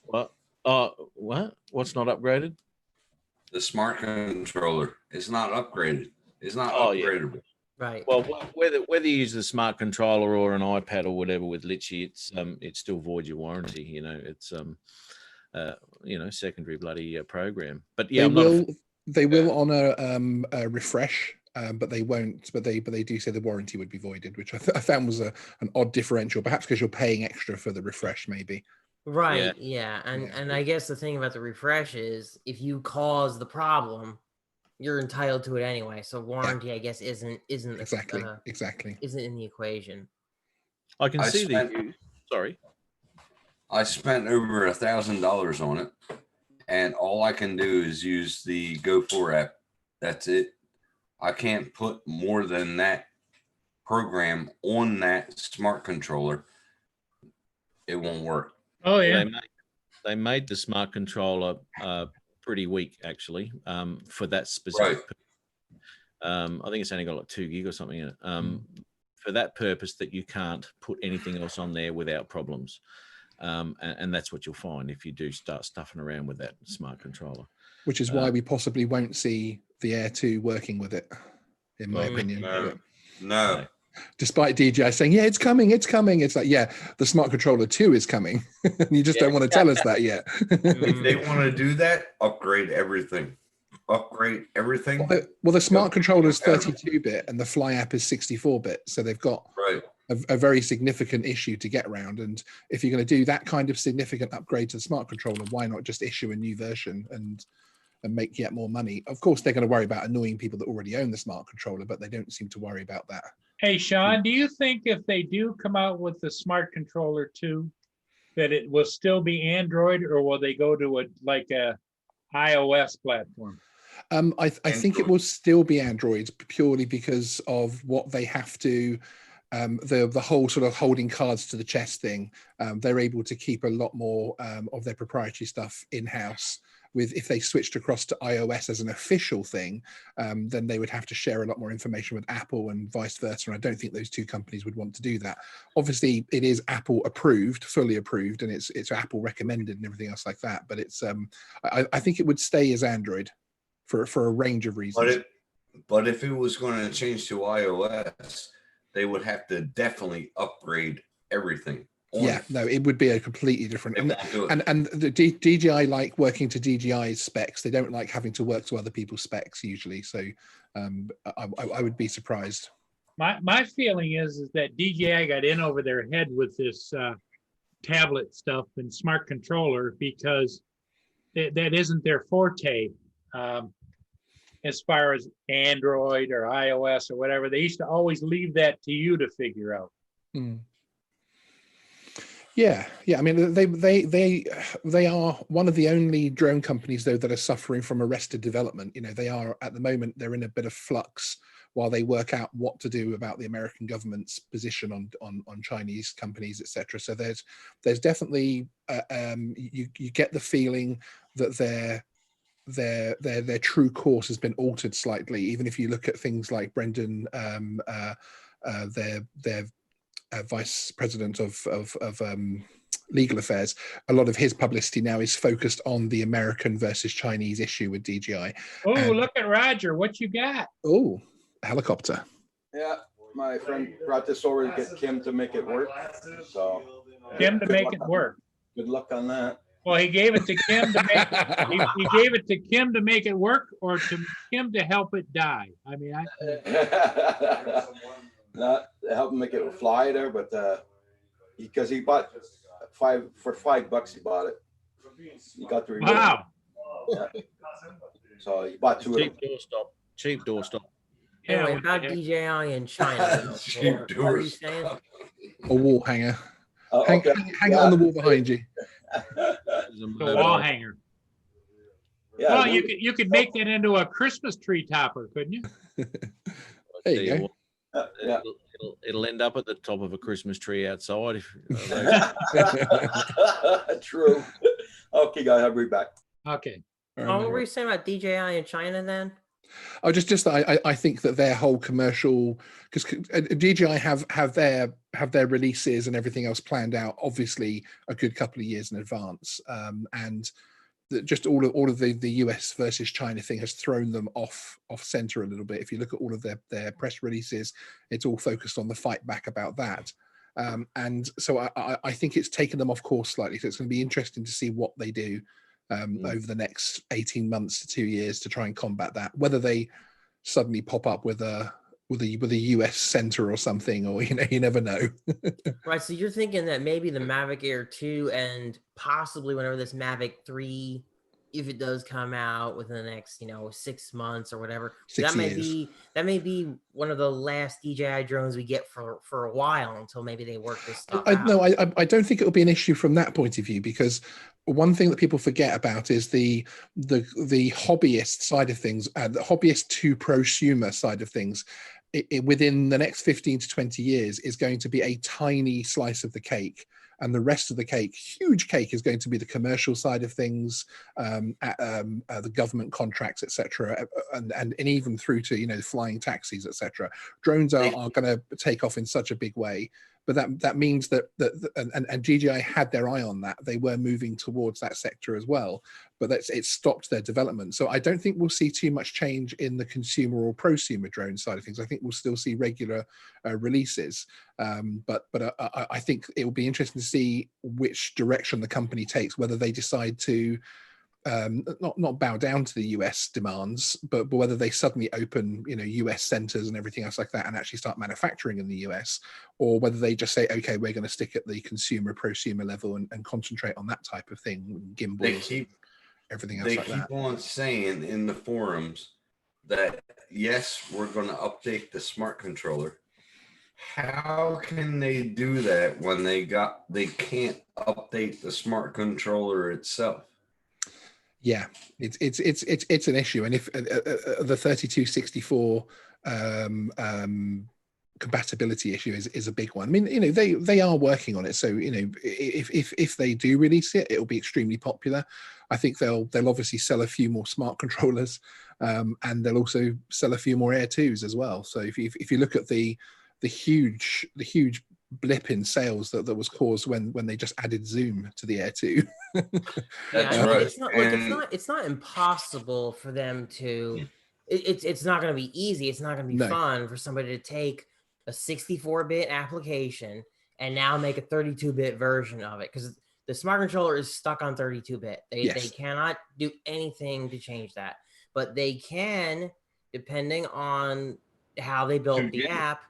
What? What's not upgraded? The smart controller is not upgraded. It's not upgradable. Yeah. Right. Well, whether you use the smart controller or an iPad or whatever with Litchi, it still voids your warranty. You know, it's secondary bloody program. But yeah, they will honor a refresh, but they won't. But they do say the warranty would be voided, which I found was an odd differential. Perhaps because you're paying extra for the refresh, maybe. Right. Yeah. And I guess the thing about the refresh is if you cause the problem, you're entitled to it anyway. So warranty, I guess, isn't exactly isn't in the equation. I can see the. Sorry. I spent over $1,000 on it, and all I can do is use the Go4 app. That's it. I can't put more than that program on that smart controller. It won't work. Oh yeah. They made the smart controller pretty weak actually for that specific. Right. I think it's only got like 2 gig or something in it. For that purpose, that you can't put anything else on there without problems. And that's what you'll find if you do start stuffing around with that smart controller. Which is why we possibly won't see the Air 2 working with it, in my opinion. No. Despite DJI saying, yeah, it's coming. It's like, yeah, the Smart Controller 2 is coming. You just don't want to tell us that yet. If they want to do that, upgrade everything. Upgrade everything. Well, the Smart Controller is 32-bit and the Fly app is 64-bit. So they've got a very significant issue to get around. And if you're going to do that kind of significant upgrade to the Smart Controller, why not just issue a new version and make yet more money? Of course, they're going to worry about annoying people that already own the Smart Controller, but they don't seem to worry about that. Hey, Sean, do you think if they do come out with the Smart Controller 2, that it will still be Android, or will they go to a iOS platform? I think it will still be Android, purely because of what they have to, the whole sort of holding cards to the chest thing. They're able to keep a lot more of their proprietary stuff in-house. If they switched across to iOS as an official thing, then they would have to share a lot more information with Apple and vice versa. And I don't think those two companies would want to do that. Obviously, it is Apple approved, fully approved, and it's Apple recommended and everything else like that. But it's I think it would stay as Android for a range of reasons. But if it was going to change to iOS, they would have to definitely upgrade everything. Yeah, no, it would be a completely different. And the DJI like working to DJI's specs. They don't like having to work to other people's specs usually. So I would be surprised. My feeling is that DJI got in over their head with this tablet stuff and smart controller, because that isn't their forte. As far as Android or iOS or whatever, they used to always leave that to you to figure out. Yeah. I mean, they are one of the only drone companies though that are suffering from arrested development. You know, they are at the moment, they're in a bit of flux while they work out what to do about the American government's position on Chinese companies, etc. So there's definitely you get the feeling that their true course has been altered slightly. Even if you look at things like Brendan, their vice president of legal affairs, a lot of his publicity now is focused on the American versus Chinese issue with DJI. Oh, look at Roger! What you got? Oh, helicopter. Yeah, my friend brought this over to get Kim to make it work. So Kim to make it work. Good luck on that. Well, he gave it to Kim to make he gave it to Kim to make it work, or to Kim to help it die. I mean, not help him make it fly there, but because he bought for $5, he bought it. He got the remote. Wow. Yeah. So he bought two of them. Cheap doorstop. Anyway, about DJI in China. What are you saying? A wall hanger. Okay. Hang it on the wall behind you. The wall hanger. Yeah, well, you could make that into a Christmas tree topper, couldn't you? There you go. Yeah. It'll end up at the top of a Christmas tree outside. True. Okay, guys, I'll be back. Okay. What were you saying about DJI in China then? Oh, just that I think that their whole commercial, because DJI have their releases and everything else planned out, obviously a good couple of years in advance, and just all of the US versus China thing has thrown them off center a little bit. If you look at all of their press releases, it's all focused on the fight back about that. And so I think it's taken them off course slightly. So it's going to be interesting to see what they do over the next 18 months to 2 years to try and combat that. Whether they suddenly pop up with a US center or something, or you never know. Right. So you're thinking that maybe the Mavic Air 2 and possibly whenever this Mavic 3, if it does come out within the next 6 months or whatever, 6 that may be one of the last DJI drones we get for a while, until maybe they work this stuff out. No, I don't think it will be an issue from that point of view, because one thing that people forget about is the hobbyist side of things, the hobbyist to prosumer side of things. Within the next 15 to 20 years is going to be a tiny slice of the cake, and the rest of the cake, huge cake, is going to be the commercial side of things, the government contracts, etc., and even through to flying taxis, etc. Drones are going to take off in such a big way but that means that and DJI had their eye on that. They were moving towards that sector as well, but it stopped their development. So I don't think we'll see too much change in the consumer or prosumer drone side of things. I think we'll still see regular releases, but I think it will be interesting to see which direction the company takes, whether they decide to not bow down to the US demands, but whether they suddenly open, US centers and everything else like that and actually start manufacturing in the US, or whether they just say, okay, we're going to stick at the consumer prosumer level and concentrate on that type of thing, gimbals, everything else like that. They keep on saying in the forums that yes, we're going to update the smart controller. How can they do that when they can't update the smart controller itself? Yeah, it's an issue, and if the 3264 compatibility issue is a big one. I mean, they are working on it, so if they do release it, it'll be extremely popular. I think they'll obviously sell a few more smart controllers, and they'll also sell a few more Air 2s as well. So if you look at the huge blip in sales that was caused when they just added Zoom to the Air 2. That's right. It's not impossible for them to. It's not going to be easy. It's not going to be fun for somebody to take a 64-bit application and now make a 32-bit version of it, because the smart controller is stuck on 32-bit. They cannot do anything to change that, but they can, depending on how they build the app,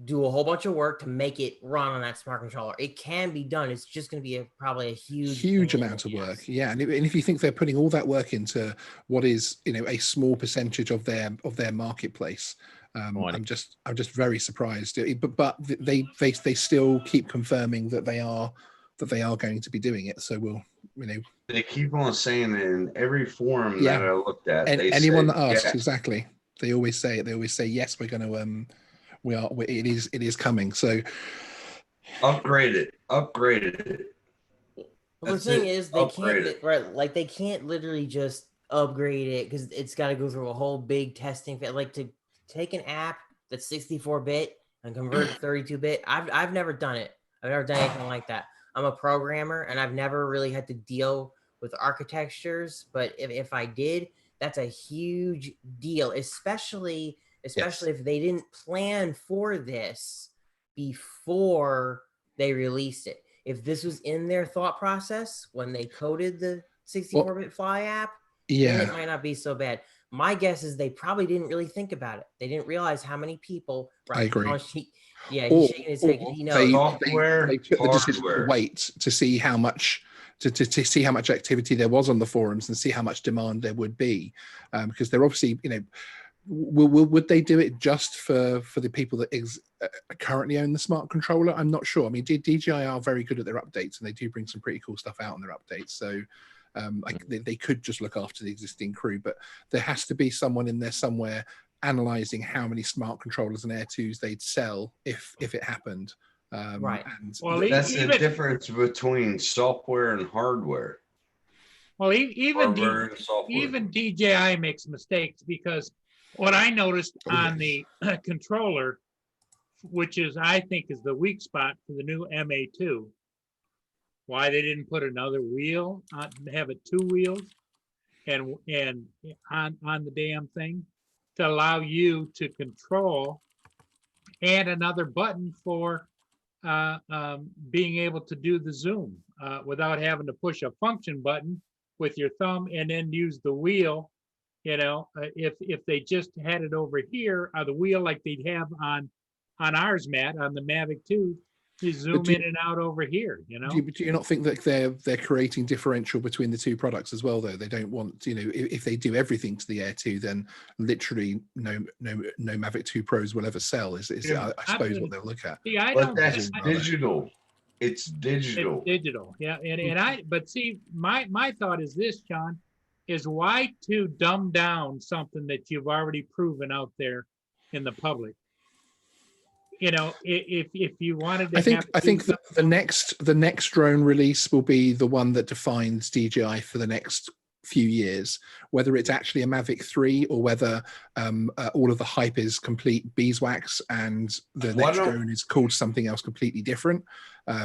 do a whole bunch of work to make it run on that smart controller. It can be done. It's just going to be probably a huge amount of work. Yeah, and if you think they're putting all that work into what is a small percentage of their marketplace, I'm just very surprised. But they still keep confirming that they are going to be doing it. So we'll they keep on saying it in every forum that I looked at. And anyone that asks, exactly, they always say it. They always say yes, we're going to it is coming. So upgrade it. Well, the thing is, they can't, right? Like, they can't literally just upgrade it, because it's got to go through a whole big testing phase. Like, to take an app that's 64-bit and convert it to 32-bit. I've never done it. I've never done anything like that. I'm a programmer, and I've never really had to deal with architectures. But if I did, that's a huge deal, especially if they didn't plan for this before they released it. If this was in their thought process when they coded the 64-bit Fly app, then it might not be so bad. My guess is they probably didn't really think about it. They didn't realize how many people. I agree. He's shaking his head. They took the decision to wait to see how much. To see how much activity there was on the forums and see how much demand there would be, because they're obviously, would they do it just for the people that currently own the smart controller? I'm not sure. I mean, DJI are very good at their updates, and they do bring some pretty cool stuff out on their updates. So they could just look after the existing crew, but there has to be someone in there somewhere analyzing how many smart controllers and Air 2s they'd sell if it happened. Right. And that's the difference between software and hardware. Well, even DJI makes mistakes, because what I noticed on the controller, which I think is the weak spot for the new MA2, why they didn't put another wheel, have it 2 wheels, and on the damn thing to allow you to control, and another button for being able to do the zoom without having to push a function button with your thumb and then use the wheel. If they just had it over here, the wheel like they'd have on ours, Matt, on the Mavic 2, you zoom in and out over here. Do you not think that they're creating differential between the two products as well, though? They don't want, if they do everything to the Air 2, then literally no Mavic 2 Pros will ever sell. I suppose what they'll look at. But that's digital. It's digital. It's digital, yeah. But see, my thought is this, John, is why to dumb down something that you've already proven out there in the public? If you wanted to, I think the next drone release will be the one that defines DJI for the next few years, whether it's actually a Mavic 3 or whether all of the hype is complete beeswax and the next drone is called something else completely different,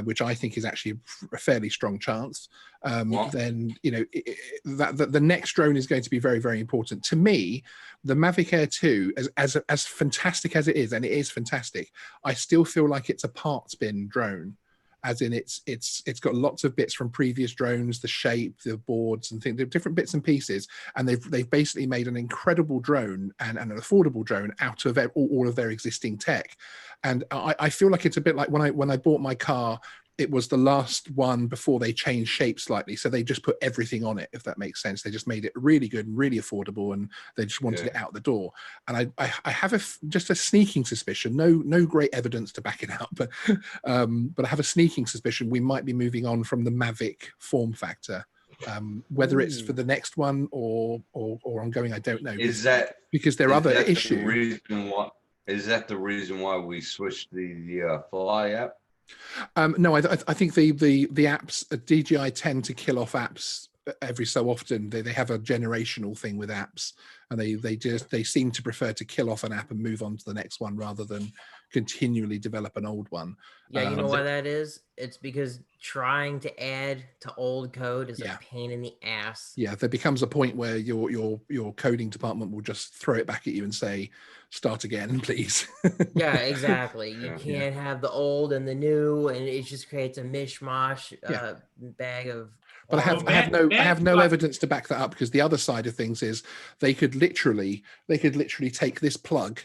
which I think is actually a fairly strong chance. Then the next drone is going to be very, very important to me. The Mavic Air 2, as fantastic as it is, and it is fantastic, I still feel like it's a parts bin drone, as in it's got lots of bits from previous drones, the shape, the boards and things, different bits and pieces, and they've basically made an incredible drone and an affordable drone out of all of their existing tech. And I feel like it's a bit like when I bought my car. It was the last one before they changed shape slightly. So they just put everything on it, if that makes sense. They just made it really good and really affordable, and they just wanted it out the door. And I have just a sneaking suspicion, no great evidence to back it up, but I have a sneaking suspicion we might be moving on from the Mavic form factor. Whether it's for the next one or ongoing, I don't know. Because there are other issues. Is that the reason why we switched the Fly app? No, I think the apps at DJI tend to kill off apps every so often. They have a generational thing with apps, and they seem to prefer to kill off an app and move on to the next one rather than continually develop an old one. Yeah, you know why that is? It's because trying to add to old code is a pain in the ass. Yeah, there becomes a point where your coding department will just throw it back at you and say, "Start again, please." Yeah, exactly. You can't have the old and the new, and it just creates a mishmash bag of. But I have no evidence to back that up, because the other side of things is they could literally take this plug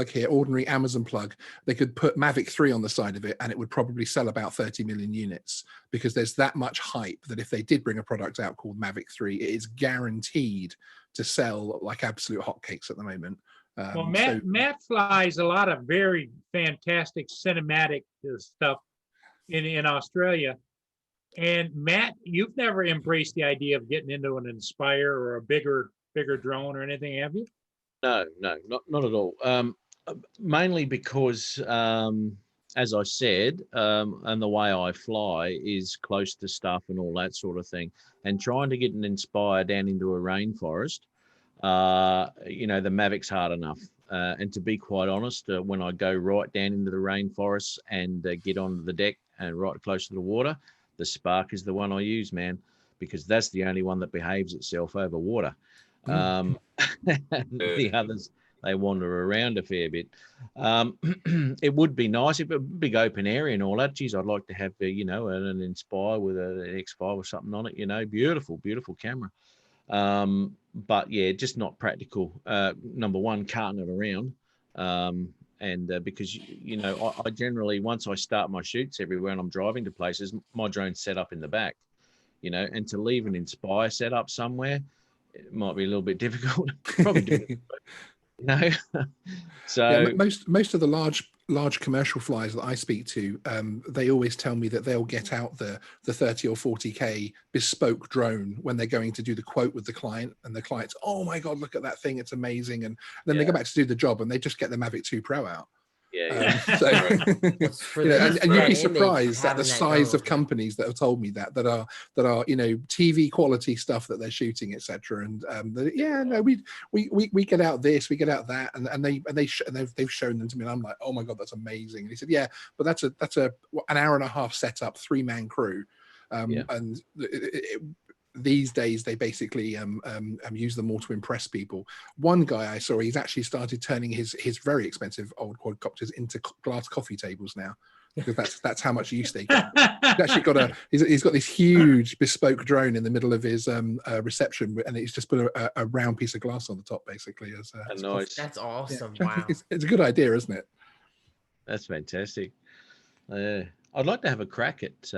here, ordinary Amazon plug, they could put Mavic 3 on the side of it and it would probably sell about 30 million units, because there's that much hype that if they did bring a product out called Mavic 3, it is guaranteed to sell like absolute hotcakes at the moment. Well, Matt flies a lot of very fantastic cinematic stuff in Australia. And Matt, you've never embraced the idea of getting into an Inspire or a bigger drone or anything, have you? No, not at all. Mainly because, as I said, and the way I fly is close to stuff and all that sort of thing. And trying to get an Inspire down into a rainforest, the Mavic's hard enough. And to be quite honest, when I go right down into the rainforest and get onto the deck and right close to the water, the Spark is the one I use, man, because that's the only one that behaves itself over water. The others, they wander around a fair bit. It would be nice if it was a big open area and all that. Geez, I'd like to have an Inspire with an X5 or something on it. Beautiful camera. But yeah, just not practical. Number one, carting it around. Because I generally, once I start my shoots everywhere and I'm driving to places, my drone's set up in the back. And to leave an Inspire set up somewhere, it might be a little bit difficult. Probably do it. So most of the large commercial flyers that I speak to, they always tell me that they'll get out the 30 or 40K bespoke drone when they're going to do the quote with the client, and the client's, "Oh my God, look at that thing, it's amazing." And then they go back to do the job and they just get the Mavic 2 Pro out. And you'd be surprised at the size of companies that have told me that are TV quality stuff that they're shooting, etc. And we get out this, we get out that, and they've shown them to me, and I'm like, "Oh my God, that's amazing." And he said, "Yeah, but that's an hour and a half setup, 3-man crew." And these days they basically use them more to impress people. One guy I saw, he's actually started turning his very expensive old quadcopters into glass coffee tables now, because that's how much use they get. He's got this huge bespoke drone in the middle of his reception, and he's just put a round piece of glass on the top, basically. As nice. That's awesome. Yeah. Wow. It's a good idea, isn't it? That's fantastic. I'd like to have a crack at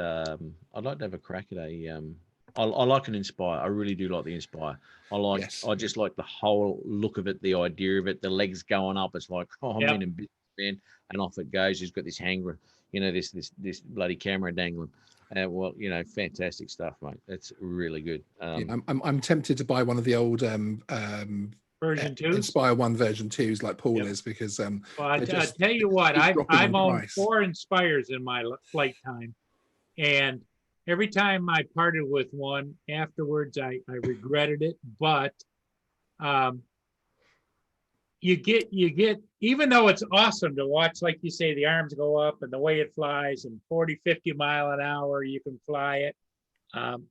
I like an Inspire. I really do like the Inspire. I just like the whole look of it, the idea of it, the legs going up. It's like, I'm in and business, man, and off it goes. He's got this hanger, this bloody camera dangling. Fantastic stuff, mate. That's really good. I'm tempted to buy one of the old version 2, Inspire 1 version 2s like Paul is, because well, I tell you what, I've owned 4 Inspires in my flight time, and every time I parted with one afterwards, I regretted it, but you get, even though it's awesome to watch, like you say, the arms go up and the way it flies and 40, 50 mile an hour, you can fly it.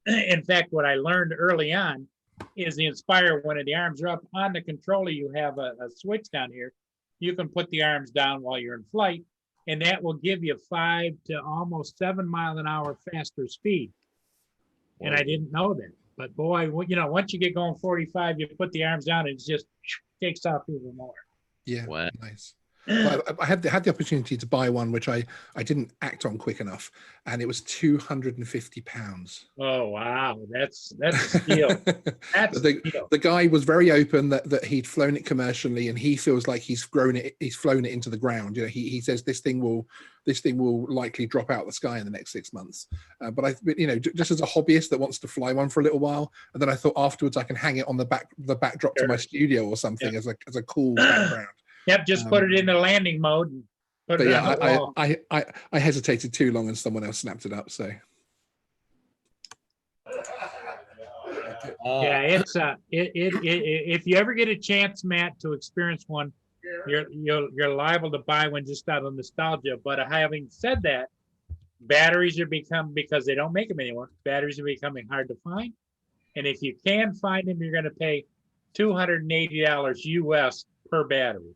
In fact, what I learned early on is the Inspire, when the arms are up on the controller, you have a switch down here. You can put the arms down while you're in flight, and that will give you 5 to almost 7 mile an hour faster speed. And I didn't know that, but boy, once you get going 45, you put the arms down and it just takes off even more. Yeah, Wow. nice. Well, I had the opportunity to buy one, which I didn't act on quick enough, and it was £250. Oh wow, that's a steal. That's a steal. The guy was very open that he'd flown it commercially, and he feels like he's flown it into the ground. He says this thing will likely drop out of the sky in the next 6 months. But just as a hobbyist that wants to fly one for a little while, and then I thought afterwards I can hang it on the backdrop to my studio or something as a cool background. Yep, just put it into landing mode. And put But it on the wall. I hesitated too long, and someone else snapped it up. So Yeah, it's if you ever get a chance, Matt, to experience one, you're liable to buy one just out of nostalgia. But having said that, batteries are because they don't make them anymore. Batteries are becoming hard to find, and if you can find them, you're going to pay $280 US per battery.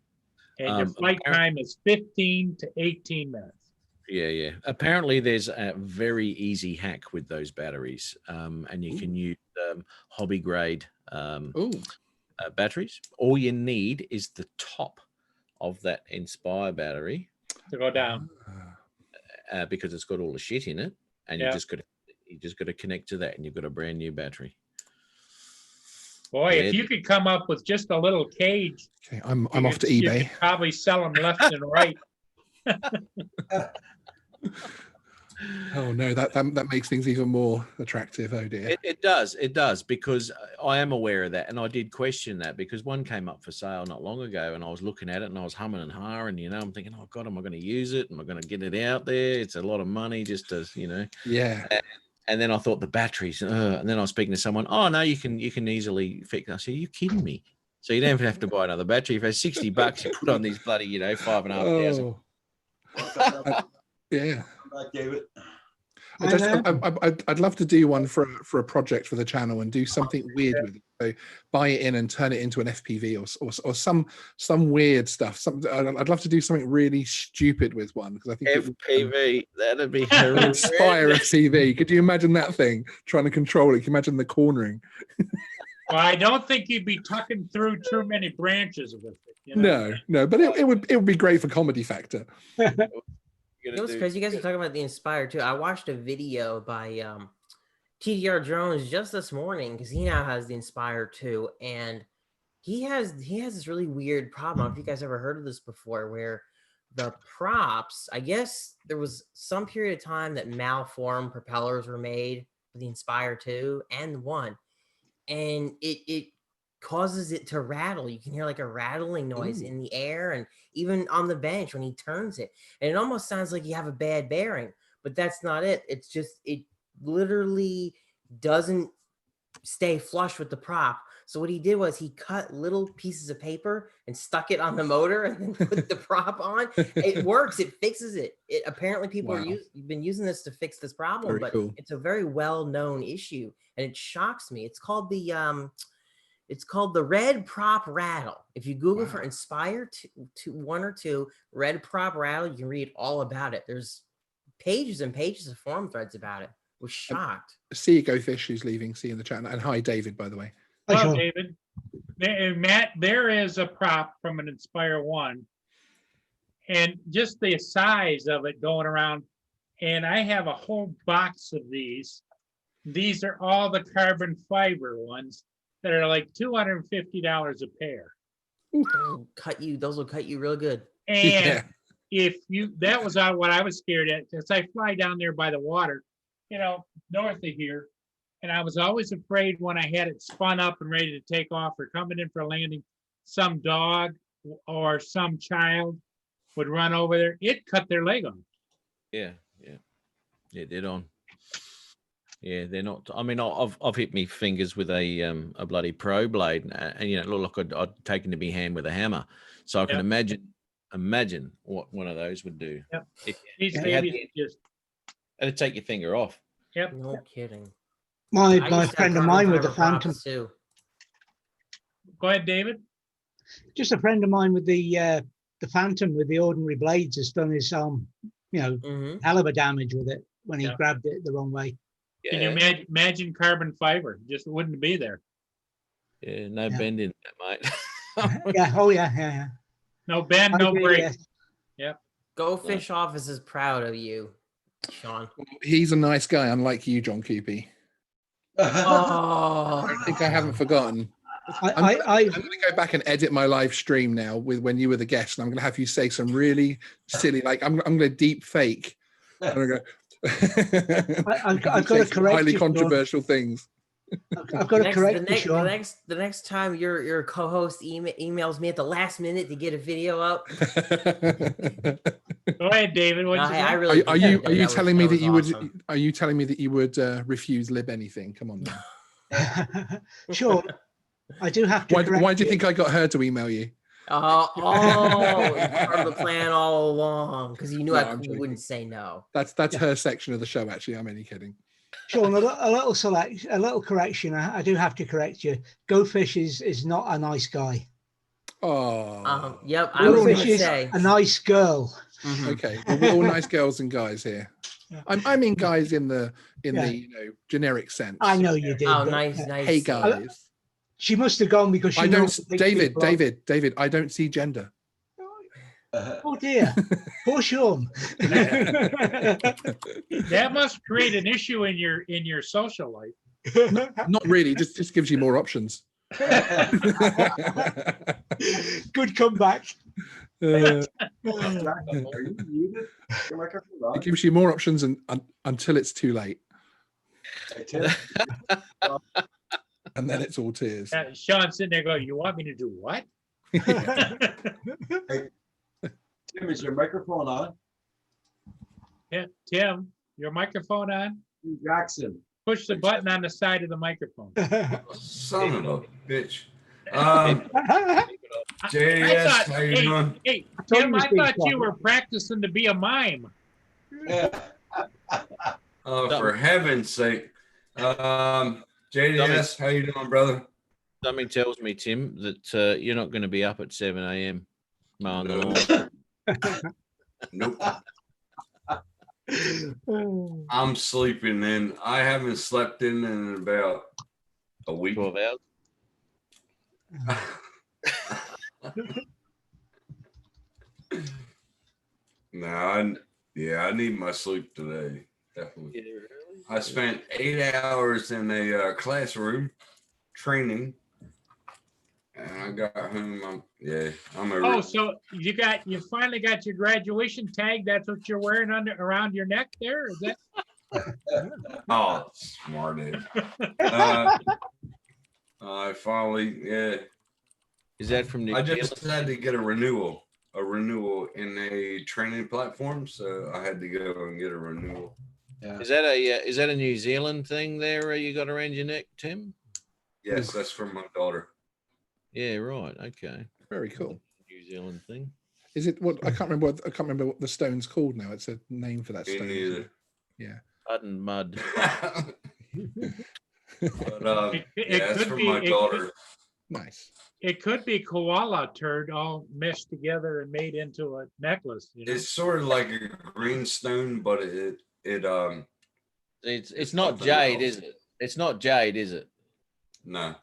And your flight time is 15 to 18 minutes. Yeah. Apparently, there's a very easy hack with those batteries, and you can use hobby grade batteries. All you need is the top of that Inspire battery to go down, because it's got all the shit in it, and you just got to connect to that, and you've got a brand new battery. Boy, if you could come up with just a little cage. Okay, I'm off to eBay. You could probably sell them left and right. Oh no, that makes things even more attractive. Oh dear. It does, because I am aware of that, and I did question that because one came up for sale not long ago, and I was looking at it and I was humming and hawing, I'm thinking, oh God, am I going to use it? Am I going to get it out there? It's a lot of money just to, Yeah. And then I thought the batteries, and then I was speaking to someone. Oh no, you can easily fix. I said, are you kidding me? So you don't even have to buy another battery. For $60, you put on these bloody, 5,500. Yeah. David. I'd love to do one for a project for the channel and do something weird with it. So buy it in and turn it into an FPV or some weird stuff. I'd love to do something really stupid with one, because I think FPV, that'd be Inspire FPV. Could you imagine that thing trying to control it? Can you imagine the cornering? Well, I don't think you'd be tucking through too many branches with it. No, but it would be great for comedy factor. It's crazy. You guys are talking about the Inspire too. I watched a video by TDR Drones just this morning, because he now has the Inspire 2, and he has this really weird problem. I don't know if you guys ever heard of this before, where the props, I guess there was some period of time that malformed propellers were made for the Inspire 2 and 1, and it causes it to rattle. You can hear like a rattling noise in the air, and even on the bench when he turns it, and it almost sounds like you have a bad bearing, but that's not it. It's just, it literally doesn't stay flush with the prop. So what he did was he cut little pieces of paper and stuck it on the motor and then put the prop on. It works. It fixes it. Apparently people are been using this to fix this problem, but it's a very well-known issue, and it shocks me. It's called the red prop rattle. If you Google for Inspire 1 or 2 red prop rattle, you can read all about it. There's pages and pages of forum threads about it. I was shocked. See you go fish, who's leaving. See you in the chat. And hi, David, by the way. Well, David, Matt, there is a prop from an Inspire 1, and just the size of it going around. And I have a whole box of these. These are all the carbon fiber ones that are like $250 a pair. Those will cut you real good. And that was what I was scared at, because I fly down there by the water, north of here. And I was always afraid when I had it spun up and ready to take off or coming in for landing, some dog or some child would run over there. It cut their leg off. Yeah, dead on. Yeah, they're not. I mean, I've hit me fingers with a bloody pro blade, and you know, it looked like I'd taken to me hand with a hammer. So I can Yep. imagine what one of those would do. Yep. If These you had babies just, it'd take your finger off. yep. No kidding. My I used to have friend of carbon mine with the fiber props Phantom, too. Go ahead, David. just a friend of mine with the Phantom with the ordinary blades has done his Mm-hmm. hell of a damage with it when he Yeah. grabbed it the wrong way. Can you imagine carbon fiber? Just wouldn't be there. Yeah, no Yeah. bend in that, mate. Yeah. Oh yeah. No bend, I no agree, break. yeah. Go Fish Office is proud of you, Sean. He's a nice guy, unlike you, John Coopy. Oh, I think I haven't forgotten. I I'm going to go back and edit my live stream now with when you were the guest, and I'm going to have you say some really silly, like I'm going to deep fake. I'm going to go. I've got say to some correct highly you, Sean. controversial things. I've got to correct you, Sean. the next time your co-host emails me at the last minute to get a video up. Go ahead, David. What'd No, you hey, say? I really Are you appreciate that. telling me that you was awesome. would? Are you telling me that you would refuse lib anything? Come on, man. Sean, I do have to correct Why do you think I got her to email you? Oh, part of the plan all along because you knew No, I I'm joking. wouldn't say no. That's her section of the show. Actually, I'm only kidding. Sean, a little correction. I do have to correct you. Go Fish is not a nice guy. Oh, Yep, I was Go going Fish to is say. a nice girl. Mhm. okay. Well, we're all nice girls and guys here. Yeah. I mean guys in the Yeah. generic sense. I know you did. Oh, but, nice, nice. Hey guys. She must have gone because she I don't. knows the big David. people are- David. I don't see gender. Oh dear. Poor Sean. That must create an issue in your social life. Not really. Just gives you more options. Good comeback. It Are you muted? Your microphone on? gives you more options until it's too late, Hey, Tim? and then it's all tears. Sean sitting there going, "You want me to do what?" Tim, is your microphone on? Yeah, Tim, your microphone on? Jackson. Push the button on the side of the microphone. Son of a bitch. I JS, thought, how you doing? hey, told Tim, you I to speak thought you quiet. were practicing to be a mime. Yeah. For heaven's sake. JDS, how you doing, brother? Something tells me, Tim, that you're not going to be up at 7 a.m. mowing the lawn. Nope. I'm sleeping in. I haven't slept in about a week. 12 hours. I need my sleep today. Definitely. I spent 8 hours in a classroom training, and I got home. I'm a. Oh, so you finally got your graduation tag. That's what you're wearing around your neck there? Is that? Oh, smart ass. I finally, Is that from New I just Zealand? had to get a renewal in a training platform, so I had to go and get a renewal. Is that a New Zealand thing there you got around your neck, Tim? Yes, that's for my daughter. Yeah, right. Okay. Very cool. New Zealand thing. Is it what I can't remember what the stone's called now. It's a name for that Me stone. neither. Yeah. Mud and mud. But It that's could for be- my it daughter. Nice. It could be koala turd all meshed together and made into a necklace. You know? It's sort of like a green stone, but It's It's not something jade, else. is it? It's not jade, is it? no.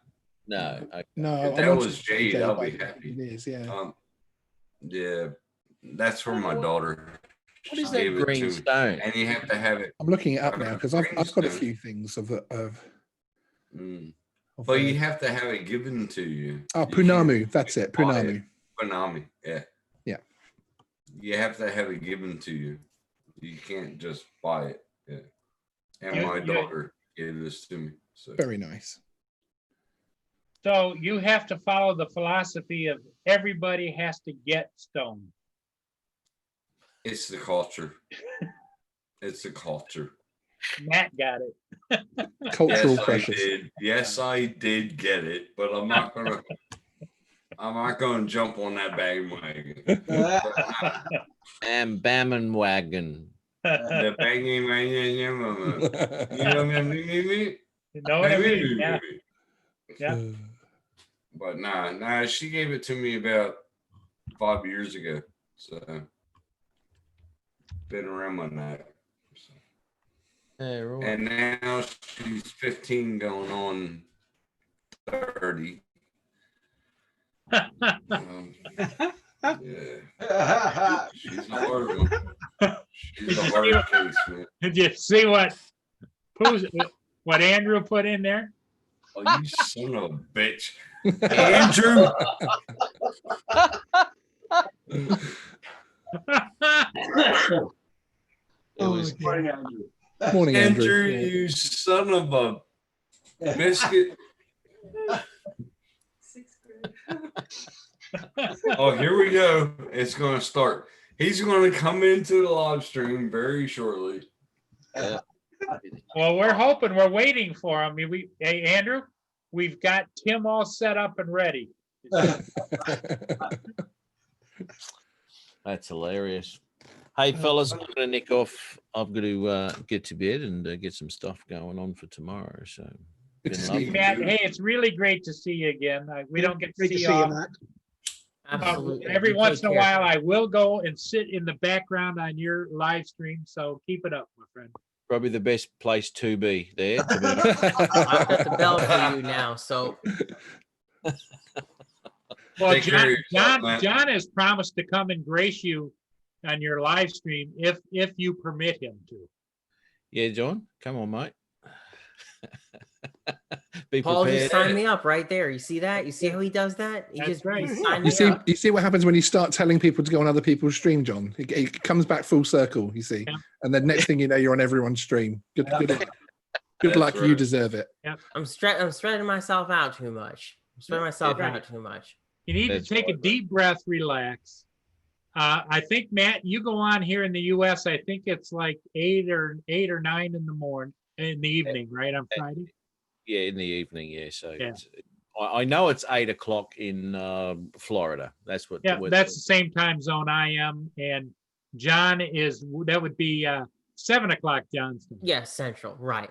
No. Okay. No, If I that wanted was to say jade, I'll but be happy. It is, yeah. Yeah, that's for my daughter. What is She that gave it to green me. stone? And you have to have it. I'm looking it up now because I've got a Greenstone. few things of Mm. of, But you have to have it given to you. oh, You can't Punamu. That's it. buy Punamu. Punami, yeah. Yeah. You have to have it given to you. You can't just buy it. Yeah. And You- my you- daughter gave this to me. So Very nice. So you have to follow the philosophy of everybody has to get stoned. it's the culture. It's the culture. Matt got it. Cultural Yes, I pressures. did. Yes, I did get it, but I'm not gonna. I'm not gonna jump on that bandwagon. And Bamman wagon. The banging wagon. You know Know what I mean? Yeah. Yeah. But nah, she gave it to me about 5 years ago. So been around my neck. So. Yeah, right. And now she's 15 going on 30. Yeah. She's a hard one. She's a hard case, man. Did you see what Andrew put in there? Oh, you son of a bitch. Andrew. It was Morning, Andrew, Andrew. you son of a biscuit. Oh, here we go. It's going to start. He's going to come into the live stream very shortly. Well, we're hoping, we're waiting for him. Hey, Andrew, we've got Tim all set up and ready. That's hilarious. Hey, fellas, I'm going to nick off. I've got to get to bed and get some stuff going on for tomorrow. So, Good to been see lovely. you. Matt, hey, it's really great to see you again. We don't get to Great see to you see you, all. Matt. Absolutely. Every You once take in a care. while, I will go and sit in the background on your live stream. So keep it up, my friend. Probably the best place to be there. To be I've got the bell for you now. So Well, Take care of yourself, John Matt. has promised to come and grace you on your live stream if you permit him to. Yeah, John, come on, mate. Be Paul just prepared. signed me up right there. You see that? You see how he does that? He That's just right. signed You me see, up. you see what happens when you start telling people to go on other people's stream, John. It comes back full circle. You see, Yeah. and then next thing you know, you're on everyone's stream. Good That's luck. You right. deserve it. I'm spreading myself out too much. I'm spreading myself Right. out too much. You need That's to take a right. deep breath, relax. I think, Matt, you go on here in the US, I think it's like 8 or 9 in the morning, in the evening, right, on Friday? Yeah, in the evening. Yeah, so Yeah. I know it's 8 o'clock in Florida. That's what. Yeah, that's the same time zone I am. And John that would be 7 o'clock John's time. Yes, Central. Right.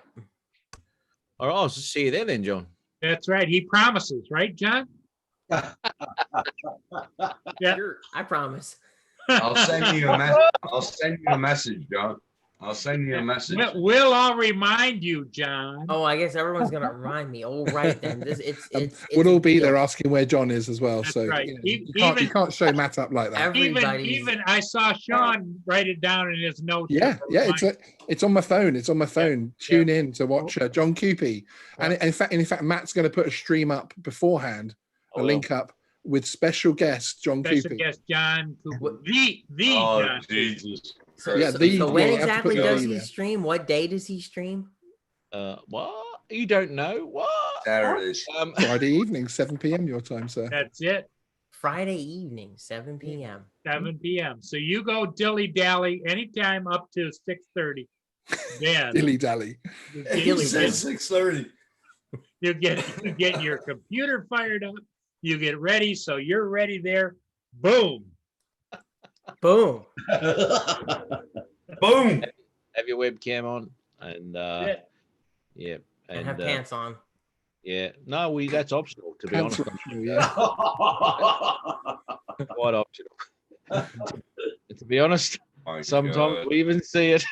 All right, I'll see you there then, John. That's right. He promises, right, John? Yeah. Sure, I promise. I'll send you a message, John. I'll send you a message. We'll all remind you, John. Oh, I guess everyone's gonna remind me. Oh, right then. It's We'll a all be deal. there asking where John is as well. That's so right. you, know, E- you even- can't show Matt up like that. Everybody's Even I saw Sean write it down in his notes. Yeah, it's on my phone. It's on my phone. Tune in to watch John Coopy, and in fact, Matt's going to put a stream up beforehand, a I will. link up with special guest John Special Coopy. guest John Cooper. What- The Oh, John. Jesus. So, Yeah, so, the- so when yeah, you have to exactly put the does V he there. stream? What day does he stream? What? You don't know what? Saturdays. Friday evening, 7 p.m. your time, sir. That's it. Friday evening, 7 p.m. 7 p.m. So you go dilly dally anytime up to 6:30. Then Dilly dally. you He get, said 6:30. you get your computer fired up. You get ready, so you're ready there. Boom. Boom. Boom. Have your webcam on and Yeah. yeah, And and have pants on. yeah. No, that's optional to be Pants honest. optional, yeah. Quite optional. To be honest, My sometimes God. we even see it.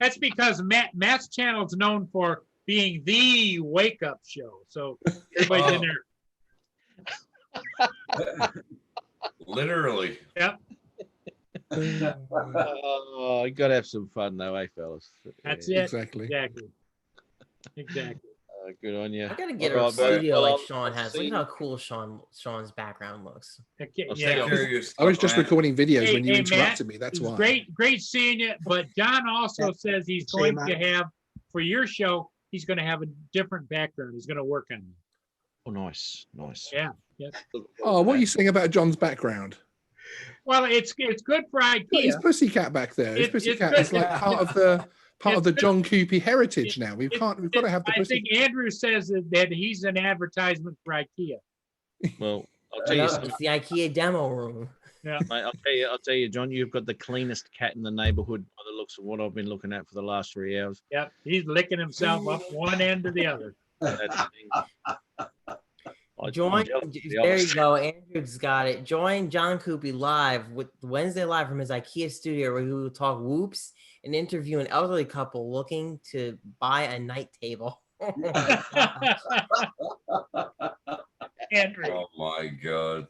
That's because Matt's channel is known for being the wake up show. So everybody's in there. Literally. Oh, you got to have some fun though, eh, fellas? That's Yeah. it. Exactly. Exactly. Good on you. I gotta get All a right, buddy. studio Well, like Sean has. Look see- at how cool Sean's background looks. Okay, I'll Take yeah. care of your I was stuff, just man. recording videos Hey, when you hey, interrupted Matt, me. That's It's why. great seeing you. But John also says he's See you, going to Matt. have for your show. He's going to have a different background. He's going to work on it. Oh, nice. Yeah. Oh, what are you saying about John's background? Well, it's good for Look, his IKEA. pussycat back there. His It's pussycat good. is like part of the part of It's the been- John Coopy heritage now. We've got to have the I think Andrew says that he's an advertisement for IKEA. Well, I'll tell you No, something. it's the IKEA demo room. Yeah. Mate, I'll tell you, John, you've got the cleanest cat in the neighborhood by the looks of what I've been looking at for the last 3 hours. Yep. He's licking himself up one end to the other. That's Join. There you go. Andrew's got it. Join John Coopy live with Wednesday live from his IKEA studio, where he will talk whoops and interview an elderly couple looking to buy a night table. Andrew. Oh my God.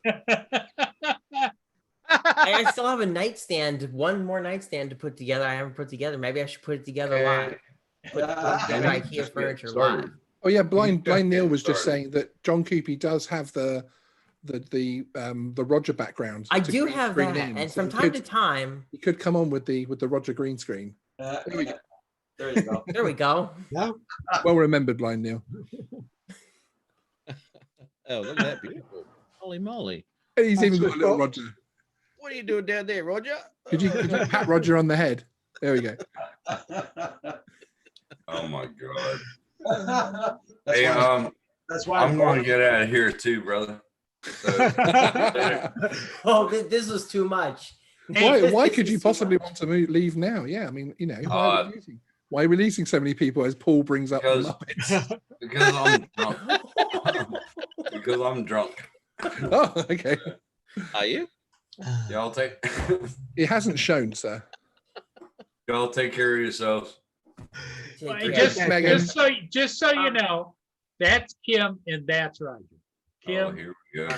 I still have a nightstand, one more nightstand to put together. I haven't put together. Maybe I should put it together live. Put together IKEA furniture live. Oh yeah, blind Neil was just saying that John Coopy does have the Roger background. I to do green have screen that, in, and so from he time could- to time. he could come on with the Roger green screen. There you go. There we go. Yeah. Well remembered, blind Neil. Oh, look at that beautiful. Holy moly. And he's even got a That's little what- Roger. What are you doing down there, Roger? Could you pat Roger on the head? There we go. Oh my God. That's Hey, why, that's why I'm going to get out of here too, brother. So, Oh, this was too much. Why could you possibly want to leave now? Yeah, I mean, why are we losing so many people as Paul brings up the because Muppets? I'm drunk. Because I'm drunk. Oh, okay. Are you? Y'all take It hasn't shown, sir. y'all take care of yourselves. Take care. Just so you know, that's Kim and that's Roger. Kim. Oh, here we go.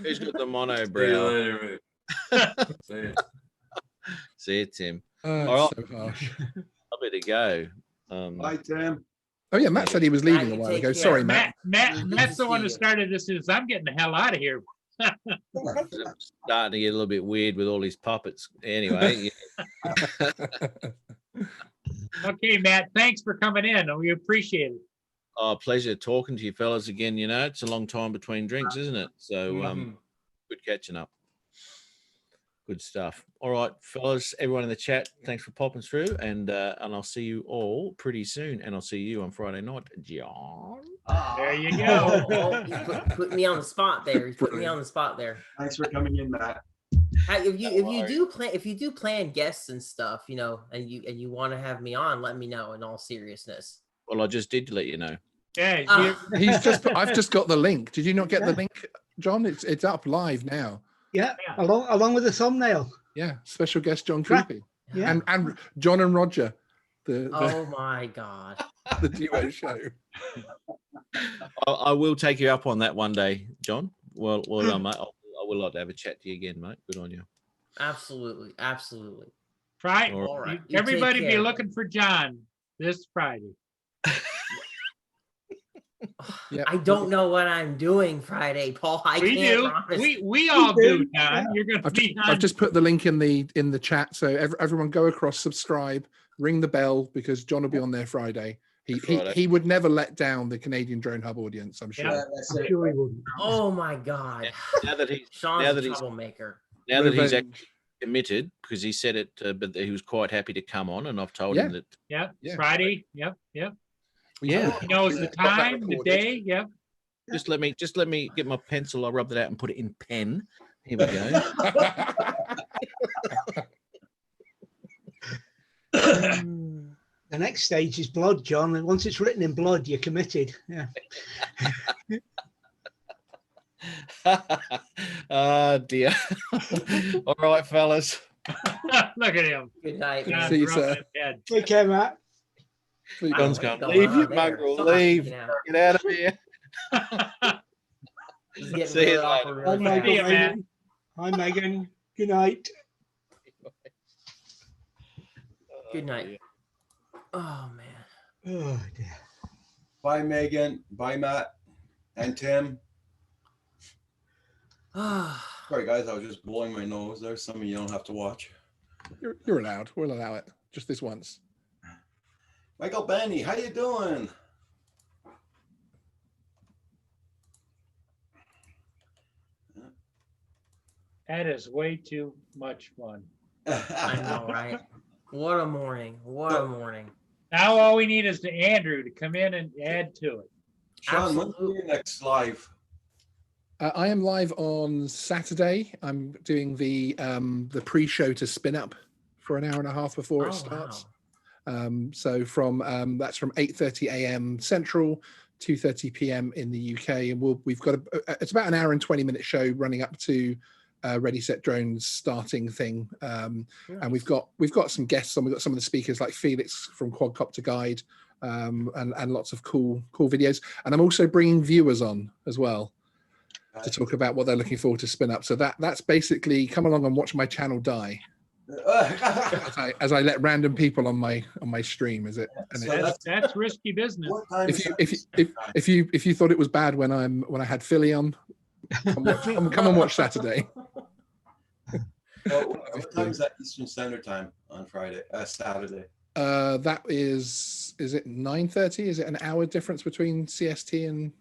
Who's got the mono See you brow? later, man. See ya. See you, Tim. Oh, All it's so harsh. I better go. Bye, Tim. Oh yeah, Matt said he was leaving a you while take ago. care. Sorry, Matt. Matt's the one who started this. Is I'm getting the hell out of here. Starting to get a little bit weird with all these puppets. Anyway, Okay, Matt. Thanks for coming in. We appreciate it. pleasure talking to you fellas again. You know, it's a long time between drinks, isn't it? So good catching up. Good stuff. All right, fellas, everyone in the chat, thanks for popping through, and I'll see you all pretty soon. And I'll see you on Friday night, John. There you go. Oh, he's put me on the spot there. He's put me on the spot there. Thanks for coming in, Matt. Hey, if you do plan guests and stuff, you know, and you want to have me on, let me know. In all seriousness. Well, I just did let you know. Yeah, I've just got the link. Did you not get the link, John? It's up live now. Yeah, along with the thumbnail. Yeah, special guest John Coopy. Yeah. And John and Roger, the Oh my God. the duo show. I will take you up on that one day, John. Well, mate. I will like to have a chat to you again, mate. Good on you. Absolutely, absolutely. Friday. All right. You Everybody take be care. looking for John this Friday. Yeah. I don't know what I'm doing Friday, Paul. I We can't do. promise. We all do, John. You're gonna be on. I've just put the link in the chat, so everyone go across, subscribe, ring the bell because John will be on there Friday. He would never let down the Canadian Drone Hub audience, I'm sure. Yeah, I'm sure he wouldn't. Oh my God. Now that he's Sean's now a that he's troublemaker. now that he's Revenge. actually committed, because he said it, but he was quite happy to come on, and I've told him that. Yep. Yeah. Friday. Yep. Yeah. He knows the Got that time, the recorded. day. Yep. Just let me get my pencil. I'll rub that out and put it in pen. Here we go. The next stage is blood, John. And once it's written in blood, you're committed. Yeah. Oh dear. All right, fellas. Look at him. Good night. John's See you, rubbing sir. his head. Take care, Matt. John's What's gone. going Leave on you there? mongrel. Something's Leave. sticking out. Get out of here. He's getting See you really later. awkward Hi, really fast. See you, Megan. Matt. Hi, Megan. Good night. Good night. Oh man. Oh, dear. Bye, Megan. Bye, Matt. And Tim. Sorry, guys. I was just blowing my nose. There's some of you don't have to watch. You're allowed. We'll allow it. Just this once. Michael Benny, how you doing? That is way too much fun. I know, right? What a morning. What a morning. Now all we need is to Andrew to come in and add to it. Sean, when's Absolutely. your next live? I am live on Saturday. I'm doing the pre-show to Spin Up for an hour and a half before Oh, it starts. wow. So from that's from 8:30 a.m. Central, 2:30 p.m. in the UK, and we've got it's about an hour and 20-minute show running up to Ready Set Drones starting thing, and we've got some guests on. We've got some of the speakers like Felix from Quadcopter Guide, and lots of cool videos. And I'm also bringing viewers on as well to talk about what they're looking forward to Spin Up. So that's basically come along and watch my channel die as I let random people on my stream. Is it? And So That's risky business. What time is that? if you thought it was bad when I had Philly on, come and watch Saturday. What time is that Eastern Standard Time on Friday? Saturday. That is it 9:30? Is it an hour difference between CST and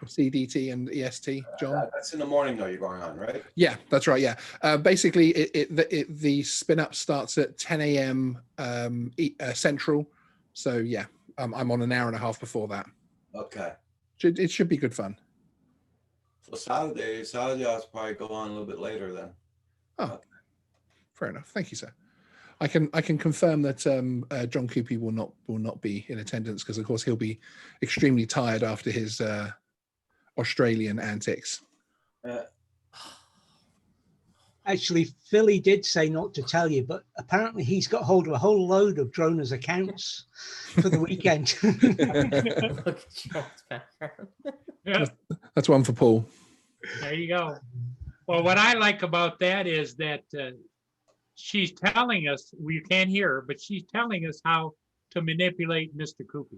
CDT and EST, John? That's in the morning though. You're going on, right? Yeah, that's right. Yeah, basically, the Spin Up starts at 10 a.m. Central. So yeah, I'm on an hour and a half before that. Okay. It should be good fun. So Saturday, I'll probably go on a little bit later then. Oh, fair enough. Thank you, sir. I can confirm that John Coopy will not be in attendance because, of course, he'll be extremely tired after his Australian antics. Actually, Philly did say not to tell you, but apparently he's got hold of a whole load of Droners accounts for the weekend. Look at John's background. Yeah, That's one for Paul. there you go. Well, what I like about that is that she's telling us, we can't hear her, but she's telling us how to manipulate Mr. Coopy.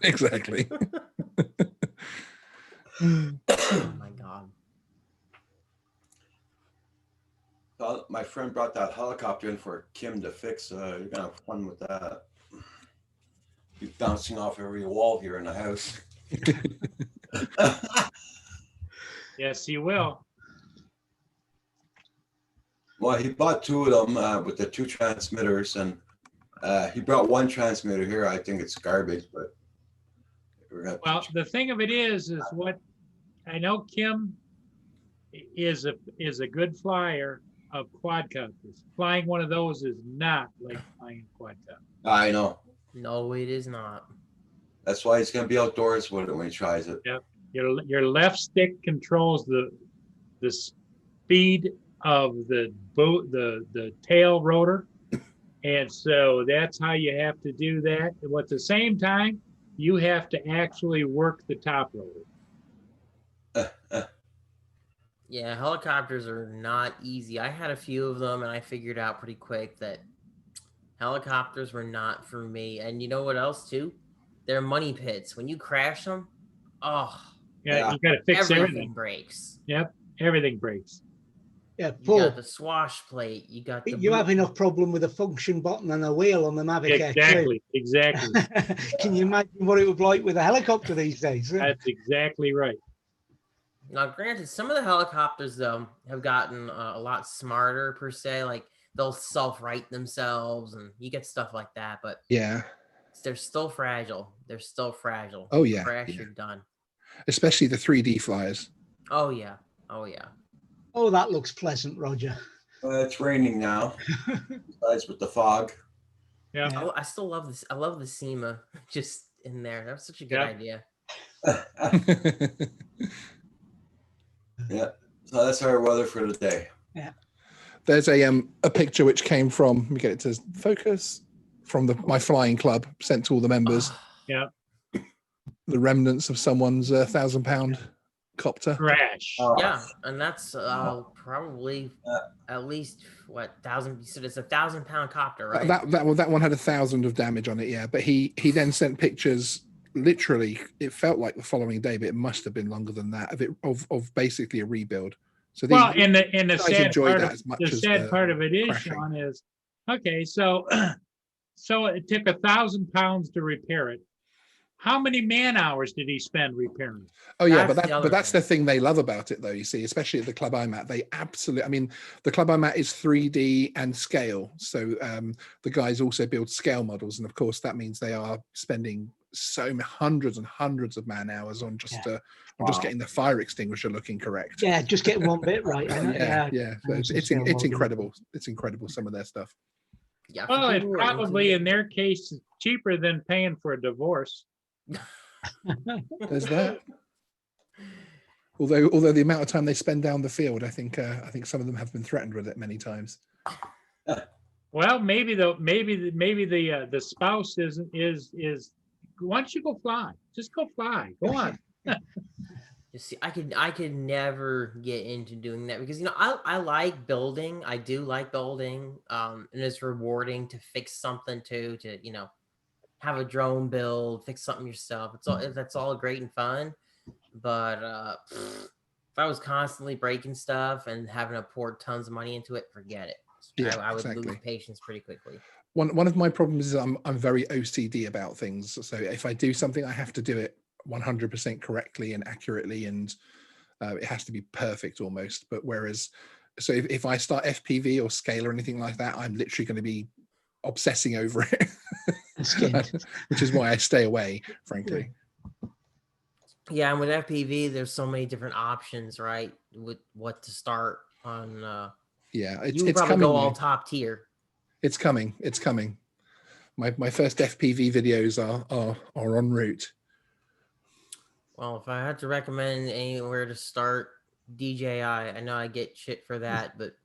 Exactly. Oh my God. My friend brought that helicopter in for Kim to fix. You're gonna have fun with that. He's bouncing off every wall here in the house. Yes, he will. Well, he bought two of them with the two transmitters, and he brought one transmitter here. I think it's garbage, but we're gonna Well, the thing of it is what I know Kim is a good flyer of quadcopters. Flying one of those is not like flying a quadcopter. I know. No, it is not. That's why he's gonna be outdoors with it when he tries it. Yep. Your left stick controls the speed of the tail rotor, and so that's how you have to do that. And at the same time, you have to actually work the top rotor. Yeah, helicopters are not easy. I had a few of them, and I figured out pretty quick that helicopters were not for me. And you know what else too? They're money pits. When you crash them, oh, Yeah, you got to fix everything. breaks. Yep, everything breaks. Yeah, You Paul, got the swash plate. You got the you have enough problem with a function button and a wheel on the Mavic Air too. Exactly. Can you imagine what it would be like with a helicopter these days? That's exactly right. Now, granted, some of the helicopters though have gotten a lot smarter per se. Like they'll self-right themselves, and you get stuff like that. But Yeah, they're still fragile. They're still fragile. Oh, yeah, Crash, yeah. you're done. especially the 3D flyers. Oh yeah. Oh yeah. Oh, that looks pleasant, Roger. It's raining now. Besides with the fog. Yeah. Oh, I still love this. I love the SEMA just in there. That's such a good Yep. idea. Yeah. So that's our weather for today. There's a picture which came from, let me get it to focus, from my flying club, sent to all the members. Yeah. The remnants of someone's £1,000 copter. Crash. Yeah, and that's probably at least what 1,000. You said it's a 1,000-pound copter, right? That one had 1,000 of damage on it, yeah. But he then sent pictures. Literally, it felt like the following day, but it must have been longer than that. Of basically a rebuild. So these, Well, and the guys sad enjoyed part that of, as much the as sad part of it is, crashing. Sean, is okay. So it took 1,000 pounds to repair it. How many man hours did he spend repairing? Oh yeah, That's the other but that's thing. the thing they love about it, though. You see, especially at the club I'm at, they absolutely. I mean, the club I'm at is 3D and scale, so the guys also build scale models, and of course that means they are spending hundreds and hundreds of man hours on just getting the fire extinguisher looking correct. Yeah, just getting one bit right. Isn't it? Yeah. So it's incredible. It's incredible, some of their stuff. Yeah. for Well, it's people who are into probably it- in their case cheaper than paying for a divorce. There's that. Although the amount of time they spend down the field, I think some of them have been threatened with it many times. Well, maybe the spouse is why don't you go fly? Just go fly. Go on. You see, I could never get into doing that because I like building. I do like building. And it's rewarding to fix something to have a drone build, fix something yourself. That's all great and fun. But if I was constantly breaking stuff and having to pour tons of money into it, forget it. Yeah, I would lose exactly. patience pretty quickly. One of my problems is I'm very OCD about things. So if I do something, I have to do it 100% correctly and accurately, and it has to be perfect almost. But so if I start FPV or scale or anything like that, I'm literally going to be obsessing over it, which is why I stay away, frankly. Yeah, and with FPV, there's so many different options, right? With what to start on. Yeah, You would it's probably coming. go all though. top tier. It's coming. It's coming. My first FPV videos are en route. Well, if I had to recommend anywhere to start, DJI. I know I get shit for that, but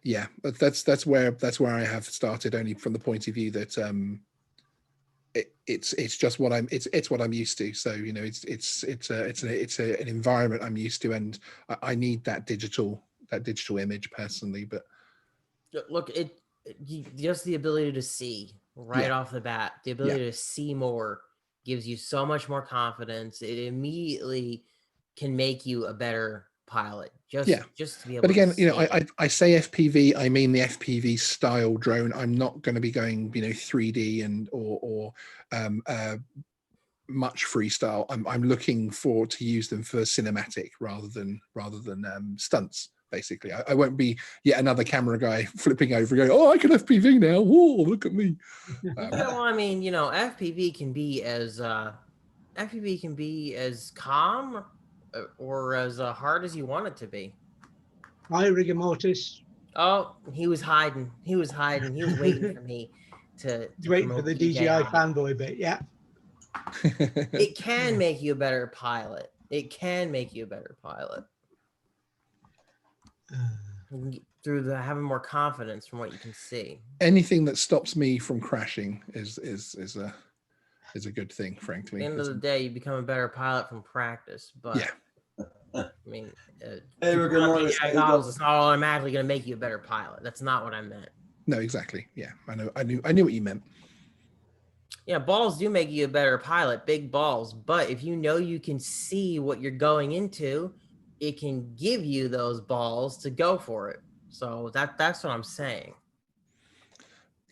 Yeah, but that's where I have started, only from the point of view that it's just what it's what I'm used to. So it's an environment I'm used to, and I need that digital image personally. But look, just the ability to see right Yeah. off the bat, the ability to see more gives you so much more confidence. It immediately can make you a better pilot. Just to be able. But again, to see it. I say FPV, I mean the FPV style drone. I'm not going to be going 3D and or much freestyle. I'm looking to use them for cinematic rather than stunts. Basically, I won't be yet another camera guy flipping over going, "Oh, I can FPV now! Whoa, look at me!" Yeah, well, I mean, FPV can be as calm or as hard as you want it to be. Hi, rigor mortis. Oh, he was hiding. He was waiting for me to Waiting for promote the DJI fanboy bit. Yeah. It can make you a better pilot. Through having more confidence from what you can see. Anything that stops me from crashing is a good thing, frankly. At the end of the day, you become a better pilot from practice. But Yeah. I mean, Hey, we're good morning. DJI goggles, it's not automatically going to make you a better pilot. That's not what I meant. No, exactly. Yeah, I knew what you meant. Yeah, balls do make you a better pilot, big balls. But if you can see what you're going into, it can give you those balls to go for it. So that's what I'm saying.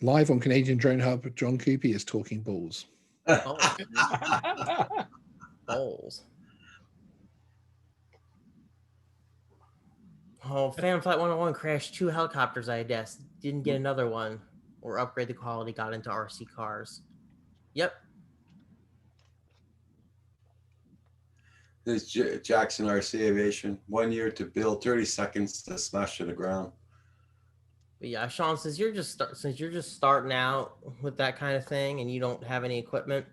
Live on Canadian Drone Hub, John Coopy is talking balls. Balls. Oh, Phantom Flight 101 crashed 2 helicopters, I guess. Didn't get another one or upgrade the quality, got into RC cars. Yep. This Jackson RC Aviation, 1 year to build, 30 seconds to smash to the ground. But yeah, Sean, since you're just starting out with that kind of thing and you don't have any equipment,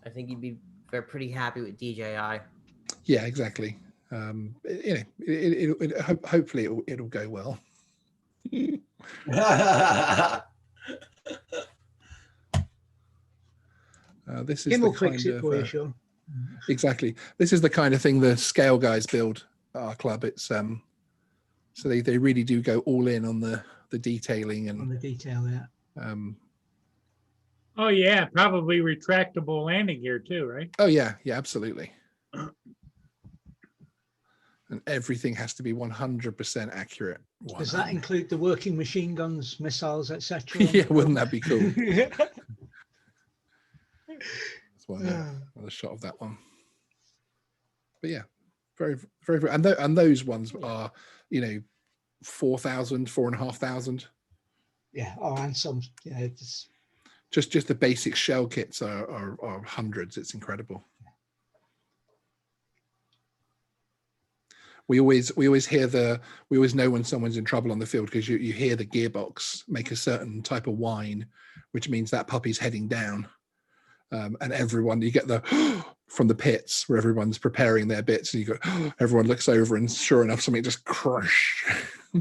I think you'd be pretty happy with DJI. Yeah, exactly. Hopefully it'll go well. This is Kim the will fix kind it for you, of Sean. exactly. This is the kind of thing the scale guys build at our club. It's so they really do go all in on the detailing On and the detail, yeah. Oh yeah, probably retractable landing gear too, right? oh yeah, absolutely. And everything has to be 100% accurate. Does that include the working machine guns, missiles, etc.? Yeah, wouldn't that be cool? That's one another shot of that one. But yeah, very, very, very and those ones are, 4,000, 4,500. Yeah, and some, Just the basic shell kits are hundreds. It's incredible. We always know when someone's in trouble on the field because you hear the gearbox make a certain type of whine, which means that puppy's heading down. And everyone, you get the from the pits where everyone's preparing their bits, and everyone looks over, and sure enough, something just crush.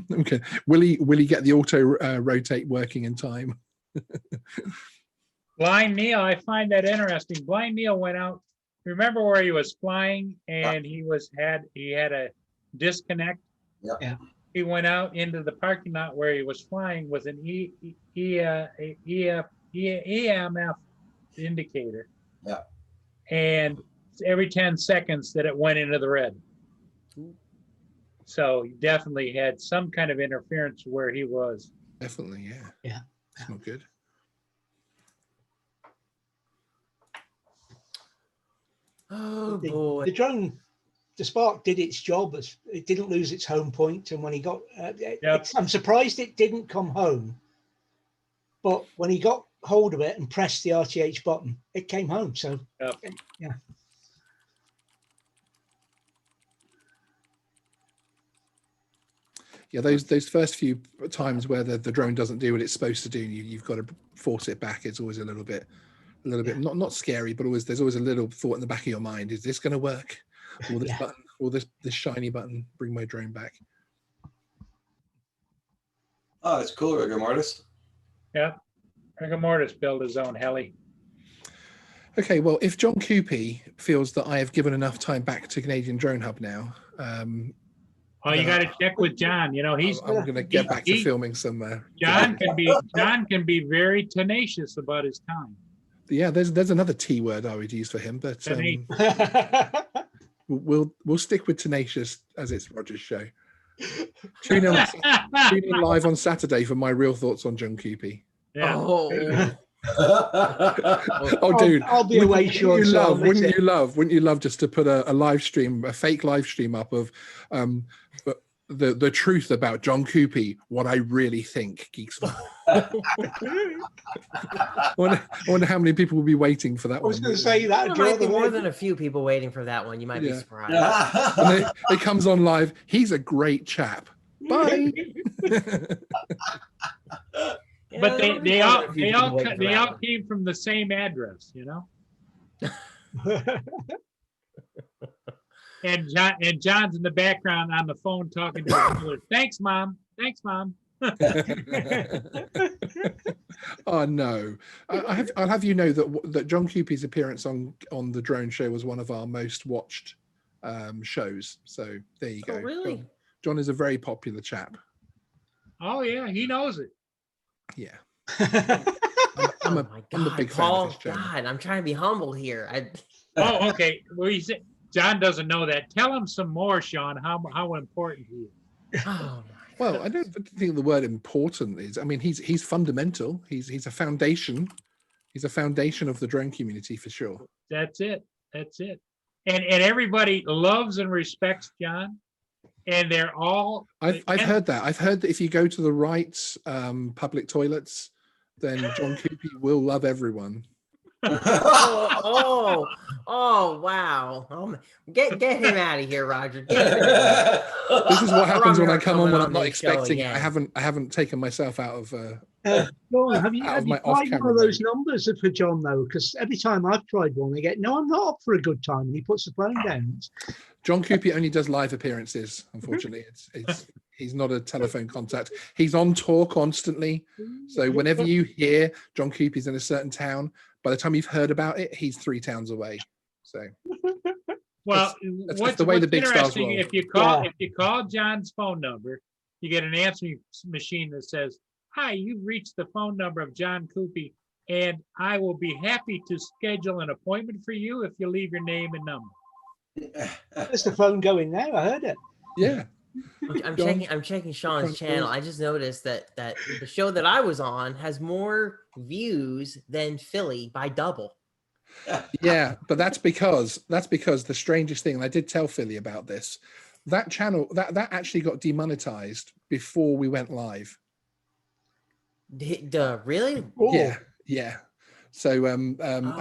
Okay, will he get the auto rotate working in time? Blind Neil, I find that interesting. Blind Neil went out. Remember where he was flying and he had a disconnect. Yeah. He went out into the parking lot where he was flying with an EMF indicator. Yeah. And every 10 seconds that it went into the red. So he definitely had some kind of interference where he was. Definitely, yeah. Yeah. It's not good. Oh boy. The drone, the Spark did its job. It didn't lose its home point, and when he got, I'm surprised it didn't come home. But when he got hold of it and pressed the RTH button, it came home. So yeah. Yeah, those first few times where the drone doesn't do what it's supposed to do, and you've got to force it back. It's always a little bit not scary, but there's always a little thought in the back of your mind: is this going to work? Will this button, will this shiny button bring my drone back? Oh, it's cool, rigor mortis. Yeah, rigor mortis built his own heli. Okay, well, if John Coopy feels that I have given enough time back to Canadian Drone Hub now. Oh, you got to check with John. I'm going to get back to filming some. John can be very tenacious about his time. Yeah, there's another T word I would use for him, but we'll stick with tenacious as it's Roger's show. Tune in live on Saturday for my real thoughts on John Coopy. Yeah. Oh, dude! I'll be away short. Wouldn't you love just to put a fake live stream up of the truth about John Coopy, what I really think, Geeks. I wonder how many people will be waiting for that one. I was going to say that. There might be more than a few people waiting for that one. You might be surprised. And it comes on live. He's a great chap. Bye. But they all came from the same address, And John's in the background on the phone talking to his mother. Thanks, Mom. Thanks, Mom. Oh no! I'll have you know that John Coopy's appearance on the drone show was one of our most watched shows. So there you go. Oh, really? John is a very popular chap. Oh yeah, he knows it. Yeah. I'm a big fan Paul, of this channel. God, I'm trying to be humble here. Oh, okay. Well, John doesn't know that. Tell him some more, Sean. How important he is. Oh, well, I don't think the word important is. I mean, he's fundamental. He's a foundation. He's a foundation of the drone community for sure. That's it. And everybody loves and respects John. And they're all. I've heard that. I've heard that if you go to the right public toilets, then John Coopy will love everyone. oh, wow. Get him out of here, Roger. This is what happens when I come on when I'm not expecting it. I haven't taken myself out of John, have you tried one of those numbers for John though? Because every time I've tried one, they get, no, I'm not up for a good time, and he puts the phone down. John Coopy only does live appearances. Unfortunately, he's not a telephone contact. He's on tour constantly. So whenever you hear John Coopy's in a certain town, by the time you've heard about it, he's 3 towns away. So, well, that's the way the big stars roll. If you call John's phone number, you get an answering machine that says, "Hi, you've reached the phone number of John Coopy, and I will be happy to schedule an appointment for you if you leave your name and number." There's the phone going now. I heard it. Yeah. I'm checking Sean's channel. I just noticed that the show that I was on has more views than Philly by double. Yeah, but that's because the strangest thing, and I did tell Philly about this, that channel that actually got demonetized before we went live. Really? Yeah, yeah. So wow.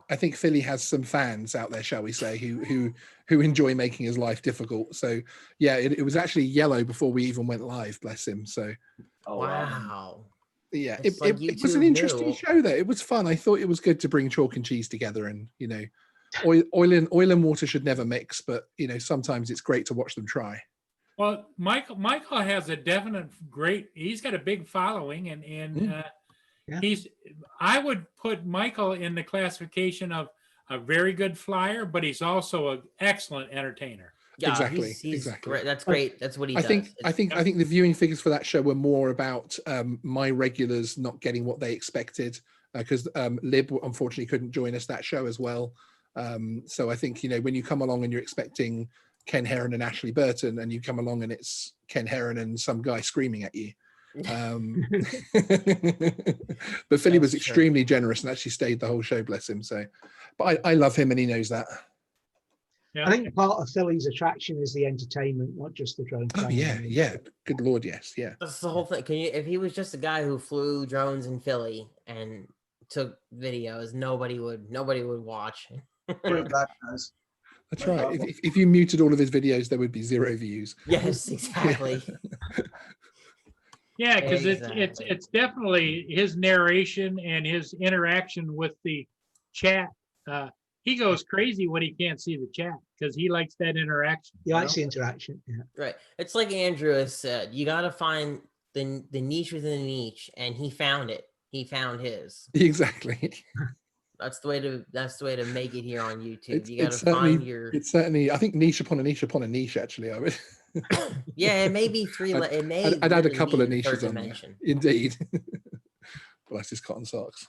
I think Philly has some fans out there, shall we say, who enjoy making his life difficult. So yeah, it was actually yellow before we even went live. Bless him. So Wow. yeah, It's it, like it was an YouTube interesting knew. show. There, it was fun. I thought it was good to bring chalk and cheese together, and you know, oil and water should never mix. But you know, sometimes it's great to watch them try. Well, Michael has a definite he's got a big following, and Yeah. I would put Michael in the classification of a very good flyer, but he's also an excellent entertainer. Yeah, Exactly, he's exactly. great. That's great. That's what he I does. think It's- I think the viewing figures for that show were more about my regulars not getting what they expected, because Lib unfortunately couldn't join us that show as well. So I think, you know, when you come along and you're expecting Ken Heron and Ashley Burton, and you come along and it's Ken Heron and some guy screaming at you. But Philly was That's true. extremely generous and actually stayed the whole show, bless him. So, but I love him and he knows that. Yeah. I think part of Philly's attraction is the entertainment, not just the drone. Oh flying. yeah, yeah. Good Lord, yes, yeah. That's the whole thing. If he was just a guy who flew drones in Philly and took videos, nobody would watch. That's right. If you muted all of his videos, there would be 0 views. Yes, exactly. Yeah, because Exactly. it's definitely his narration and his interaction with the chat. He goes crazy when he can't see the chat because he likes that interaction. He likes the interaction. Yeah. Right. It's like Andrew has said, you got to find the niche within the niche, and he found it. He found his. Exactly. That's the way to make it here on YouTube. It's- You got it's to certainly- find your. It's certainly, I think, niche upon a niche upon a niche. Actually, I would. Yeah, it may be three. It may. I'd add a literally couple be of the niches third on there. dimension. Indeed. Bless his cotton socks.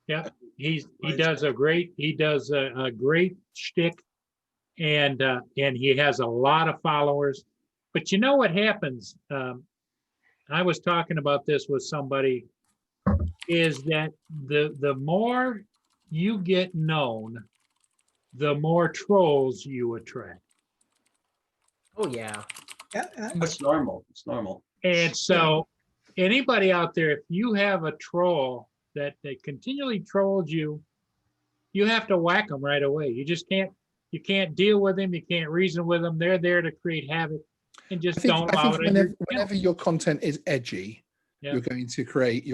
Yeah, he does a great shtick, and he has a lot of followers. But you know what happens? I was talking about this with somebody. Is that the more you get known, the more trolls you attract. Oh yeah. Yeah, That's normal. It's normal. And so anybody out there, if you have a troll that continually trolls you, you have to whack them right away. You just can't deal with them. You can't reason with them. They're there to create havoc, and just don't allow it. Whenever your content is edgy, Yeah. you're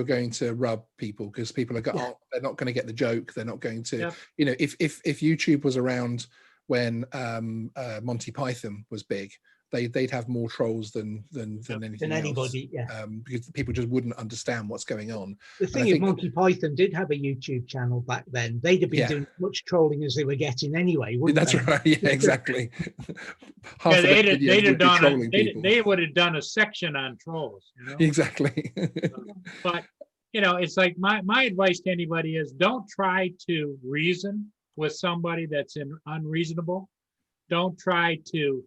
going to rub people, because people are going, Yeah. oh, they're not going to get the joke. They're not going to, Yep. you know, if YouTube was around when Monty Python was big, they'd have more trolls than anything than else. anybody. Yeah. Because people just wouldn't understand what's going on. The thing is, Monty Python did have a YouTube channel back then. They'd have been Yeah. doing much trolling as they were getting anyway, wouldn't That's they? right. Yeah, exactly. Half Yeah, of their videos would be trolling people. they would have done a section on trolls. You know? Exactly. But you know, it's like my advice to anybody is don't try to reason with somebody that's unreasonable. Don't try to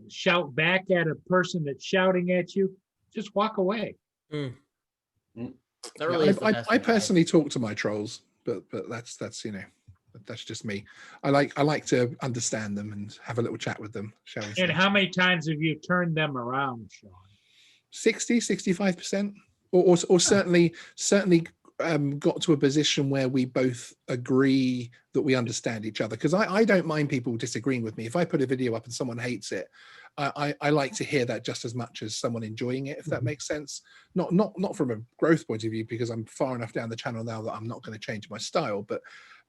shout back at a person that's shouting at you. Just walk away. That really is the best I advice. personally talk to my trolls, but that's you know, that's just me. I like to understand them and have a little chat with them, shall we say. And how many times have you turned them around, Sean? 65%, or certainly got to a position where we both agree that we understand each other. Because I don't mind people disagreeing with me. If I put a video up and someone hates it, I like to hear that just as much as someone enjoying it, if that makes sense. Not from a growth point of view, because I'm far enough down the channel now that I'm not going to change my style, but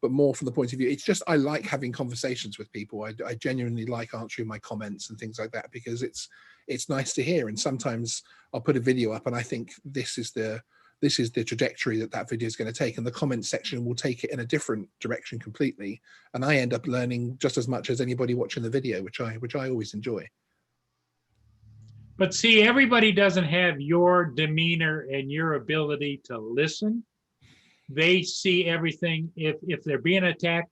more from the point of view, it's just I like having conversations with people. I genuinely like answering my comments and things like that, because it's nice to hear. And sometimes I'll put a video up and I think this is the trajectory that video is going to take, and the comment section will take it in a different direction completely, and I end up learning just as much as anybody watching the video, which I always enjoy. But see, everybody doesn't have your demeanor and your ability to listen. They see everything. If they're being attacked,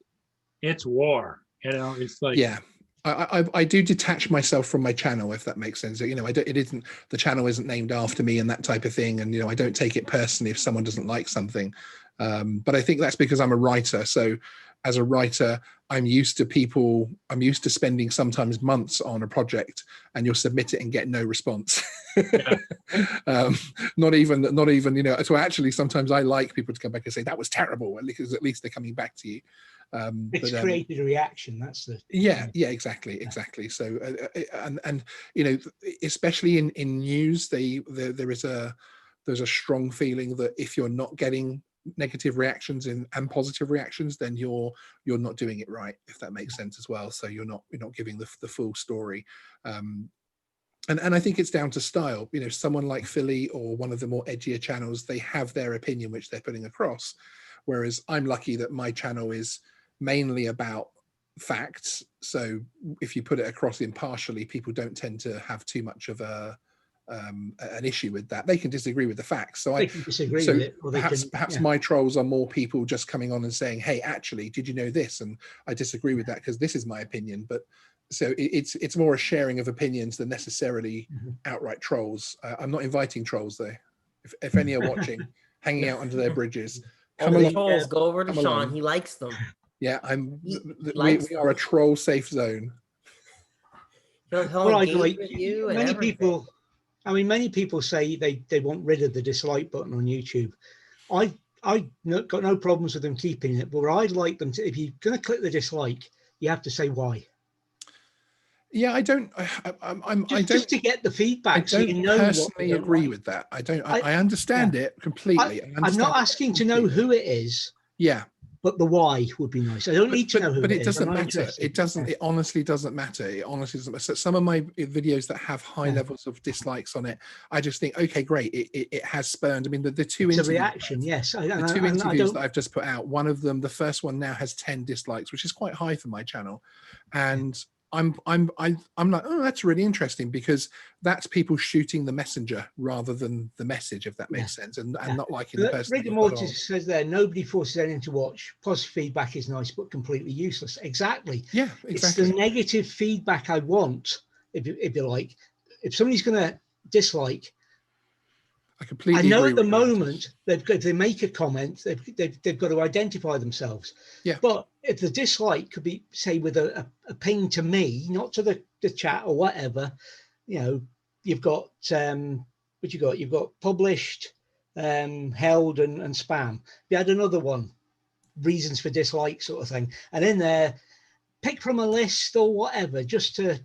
it's war. You know, it's like, Yeah. I do detach myself from my channel, if that makes sense. You know, the channel isn't named after me and that type of thing. And, you know, I don't take it personally if someone doesn't like something. But I think that's because I'm a writer. So as a writer, I'm used to spending sometimes months on a project, and you'll submit it and get no response. Not even, so actually sometimes I like people to come back and say that was terrible, because at least they're coming back to you. It's created a reaction. That's the exactly. So and especially in news, there's a strong feeling that if you're not getting negative reactions and positive reactions, then you're not doing it right, if that makes sense as well. So you're not giving the full story. And I think it's down to style. Someone like Philly or one of the more edgier channels, they have their opinion which they're putting across, whereas I'm lucky that my channel is mainly about facts. So if you put it across impartially, people don't tend to have too much of an issue with that. They can disagree with the facts. So they can disagree with it, or perhaps my trolls are more people just coming on and saying, hey, actually, did you know this? And I disagree with that because this is my opinion. But so it's more a sharing of opinions than necessarily outright trolls. I'm not inviting trolls though. If any are watching, hanging out under their bridges, come along. Trolls, go over to Sean. Along. He likes them. Yeah, we are a troll safe many people say they want rid of the dislike button on YouTube. I got no problems with them keeping it, but I'd like them to, if you're going to click the dislike, you have to say why. Yeah, I don't just to get the feedback. I don't personally agree with that. I understand it completely. I'm not asking to know who it is. Yeah. But the why would be nice. I don't need to know who but it is. Doesn't matter. It doesn't. It honestly doesn't matter. It honestly doesn't matter. So some of my videos that have high levels of dislikes on it, I just think, okay, great. It has spurned. I mean, the two interviews, a reaction. Yes, the two interviews that I've just put out. One of them, the first one now has 10 dislikes, which is quite high for my channel, and I'm like, oh, that's really interesting, because that's people shooting the messenger rather than the message, if that makes sense, and not liking the person. Rigor Mortis says there, nobody forces anyone to watch. Positive feedback is nice, but completely useless. Exactly. Yeah, exactly. It's the negative feedback I want, if you like. If somebody's going to dislike, I know at the moment if they make a comment, they've got to identify themselves. Yeah. But if the dislike could be, say, with a ping to me, not to the chat or whatever, you've got what you got? You've got published, held, and spam. You had another one, reasons for dislike sort of thing, and in there, pick from a list or whatever, just to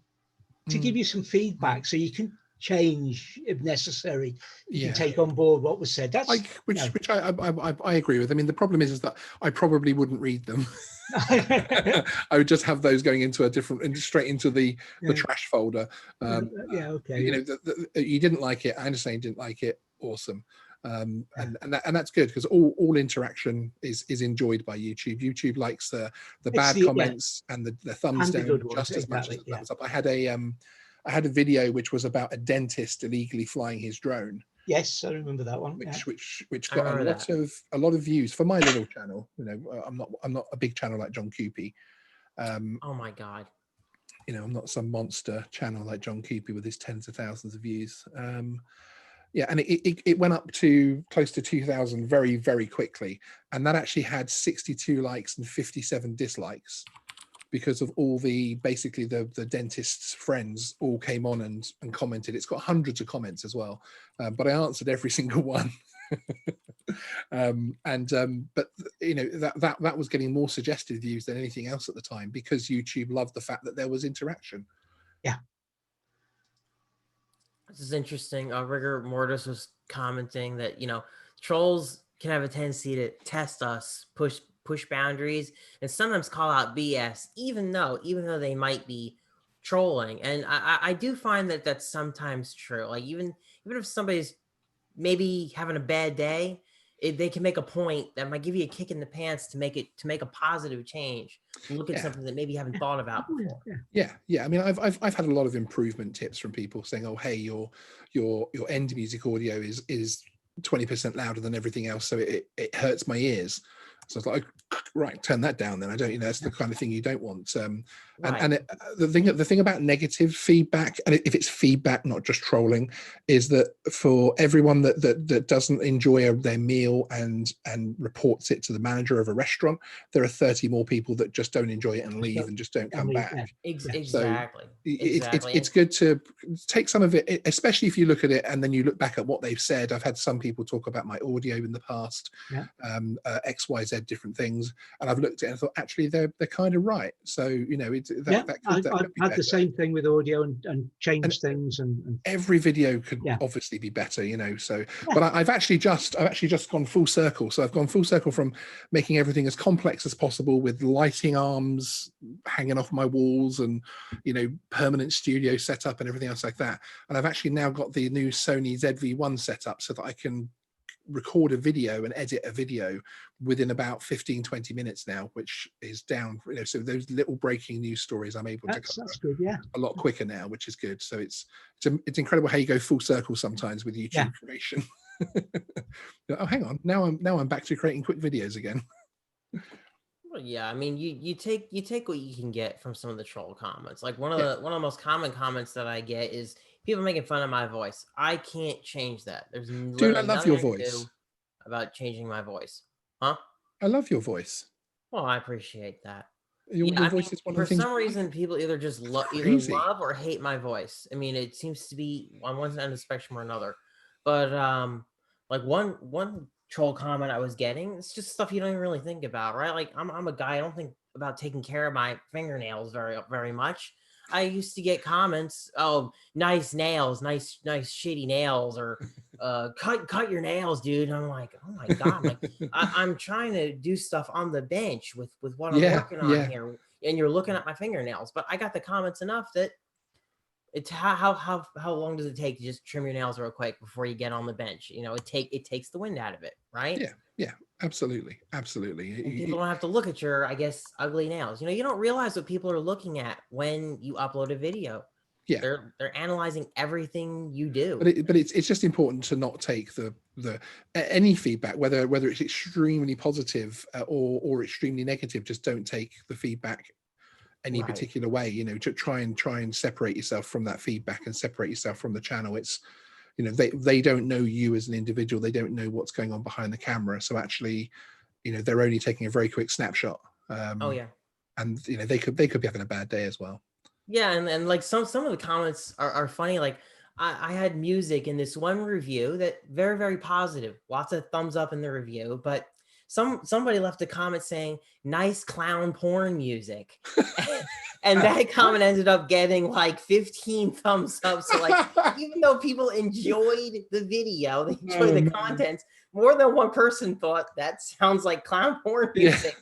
give you some feedback, so you can change if necessary. You can take on board what was said. That's which I agree with. I mean, the problem is that I probably wouldn't read them. I would just have those going into straight into the trash folder. Okay. You didn't like it. I understand you didn't like it. Awesome. And that's good, because all interaction is enjoyed by YouTube. YouTube likes the bad comments and the thumbs down just as much as the thumbs up. I had a video which was about a dentist illegally flying his drone. Yes, I remember that one. Which got a lot of views for my little channel. I'm not a big channel like John Coopy. Oh my God. I'm not some monster channel like John Coopy with his tens of thousands of views. And it went up to close to 2,000 very, very quickly. And that actually had 62 likes and 57 dislikes, because of all the dentist's friends all came on and commented. It's got hundreds of comments as well, but I answered every single one. But that was getting more suggested views than anything else at the time, because YouTube loved the fact that there was interaction. Yeah. This is interesting. Rigor Mortis was commenting that, trolls can have a tendency to test us, push boundaries, and sometimes call out BS, even though they might be trolling. And I do find that that's sometimes true. Like even if somebody's maybe having a bad day, they can make a point that might give you a kick in the pants to make a positive change. Look at something that maybe you haven't thought about before. Yeah. I mean, I've had a lot of improvement tips from people saying, "Oh, hey, your end music audio is 20% louder than everything else, so it hurts my ears." So it's like, right, turn that down then. I don't, that's the kind of thing you don't want. Right. And the thing about negative feedback, and if it's feedback, not just trolling, is that for everyone that doesn't enjoy their meal and reports it to the manager of a restaurant, there are 30 more people that just don't enjoy it and leave and just don't come leave, back. Exactly. It's good to take some of it, especially if you look at it and then you look back at what they've said. I've had some people talk about my audio in the past, XYZ different things, and I've looked at it and thought actually they're kind of right. So I've had the same thing with audio and changed things, and every video could obviously be better, so but I've actually just gone full circle. So I've gone full circle from making everything as complex as possible with lighting arms hanging off my walls and permanent studio setup and everything else like that, and I've actually now got the new Sony ZV-1 set up so that I can record a video and edit a video within about 15-20 minutes now, which is down, so those little breaking news stories I'm able to cover that's good, a lot quicker now, which is good. So it's incredible how you go full circle sometimes with YouTube creation. Oh, hang on, now I'm back to creating quick videos again. Well, yeah, I mean, you take what you can get from some of the troll comments. Like one of the most common comments that I get is people making fun of my voice. I can't change that. There's Dude, I love your voice. About changing my voice, huh? I love your voice. Well, I appreciate that. Your voice is one of the things. For some reason, people either just love or hate my voice. I mean, it seems to be on one end of the spectrum or another. But like one troll comment I was getting, it's just stuff you don't even really think about, right? Like I'm a guy, I don't think about taking care of my fingernails very much. I used to get comments, oh, nice nails, nice shitty nails, or cut your nails, dude. And I'm like, oh my god, like I'm trying to do stuff on the bench with what I'm working on here, and you're looking at my fingernails. But I got the comments enough that it's how long does it take to just trim your nails real quick before you get on the bench? It takes the wind out of it, right? Yeah, absolutely. And people don't have to look at your, I guess, ugly nails. You don't realize what people are looking at when you upload a video. Yeah, they're analyzing everything you do. But it's just important to not take the any feedback, whether it's extremely positive or extremely negative. Just don't take the feedback any particular way. To try and separate yourself from that feedback and separate yourself from the channel. It's they don't know you as an individual. They don't know what's going on behind the camera. So actually, they're only taking a very quick snapshot. And they could be having a bad day as well. Yeah, and like some of the comments are funny. Like I had music in this one review that very, very positive, lots of thumbs up in the review, but somebody left a comment saying nice clown porn music. And that comment ended up getting like 15 thumbs up. So like, even though people enjoyed the video, they enjoyed the content, more than one person thought that sounds like clown porn music.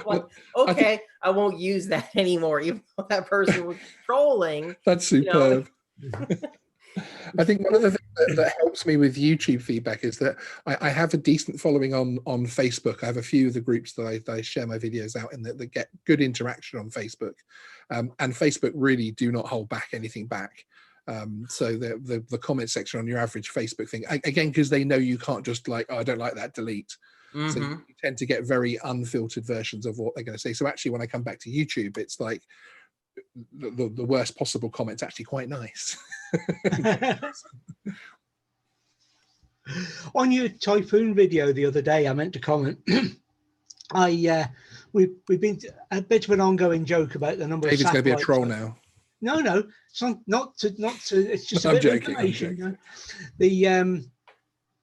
Like, okay, I won't use that anymore, even though that person was trolling. That's superb. I think one of the things that helps me with YouTube feedback is that I have a decent following on Facebook. I have a few of the groups that I share my videos out in that get good interaction on Facebook, and Facebook really do not hold back anything back. So the comment section on your average Facebook thing, again, because they know you can't just like, oh, I don't like that, delete. Mm-hmm. So you tend to get very unfiltered versions of what they're going to say. So actually, when I come back to YouTube, it's like the worst possible comment's actually quite nice. On your typhoon video the other day, I meant to comment. We've been a bit of an ongoing joke about the number David's of satellites. Going to be a troll now. No, it's not to. It's just a I'm bit joking, of information.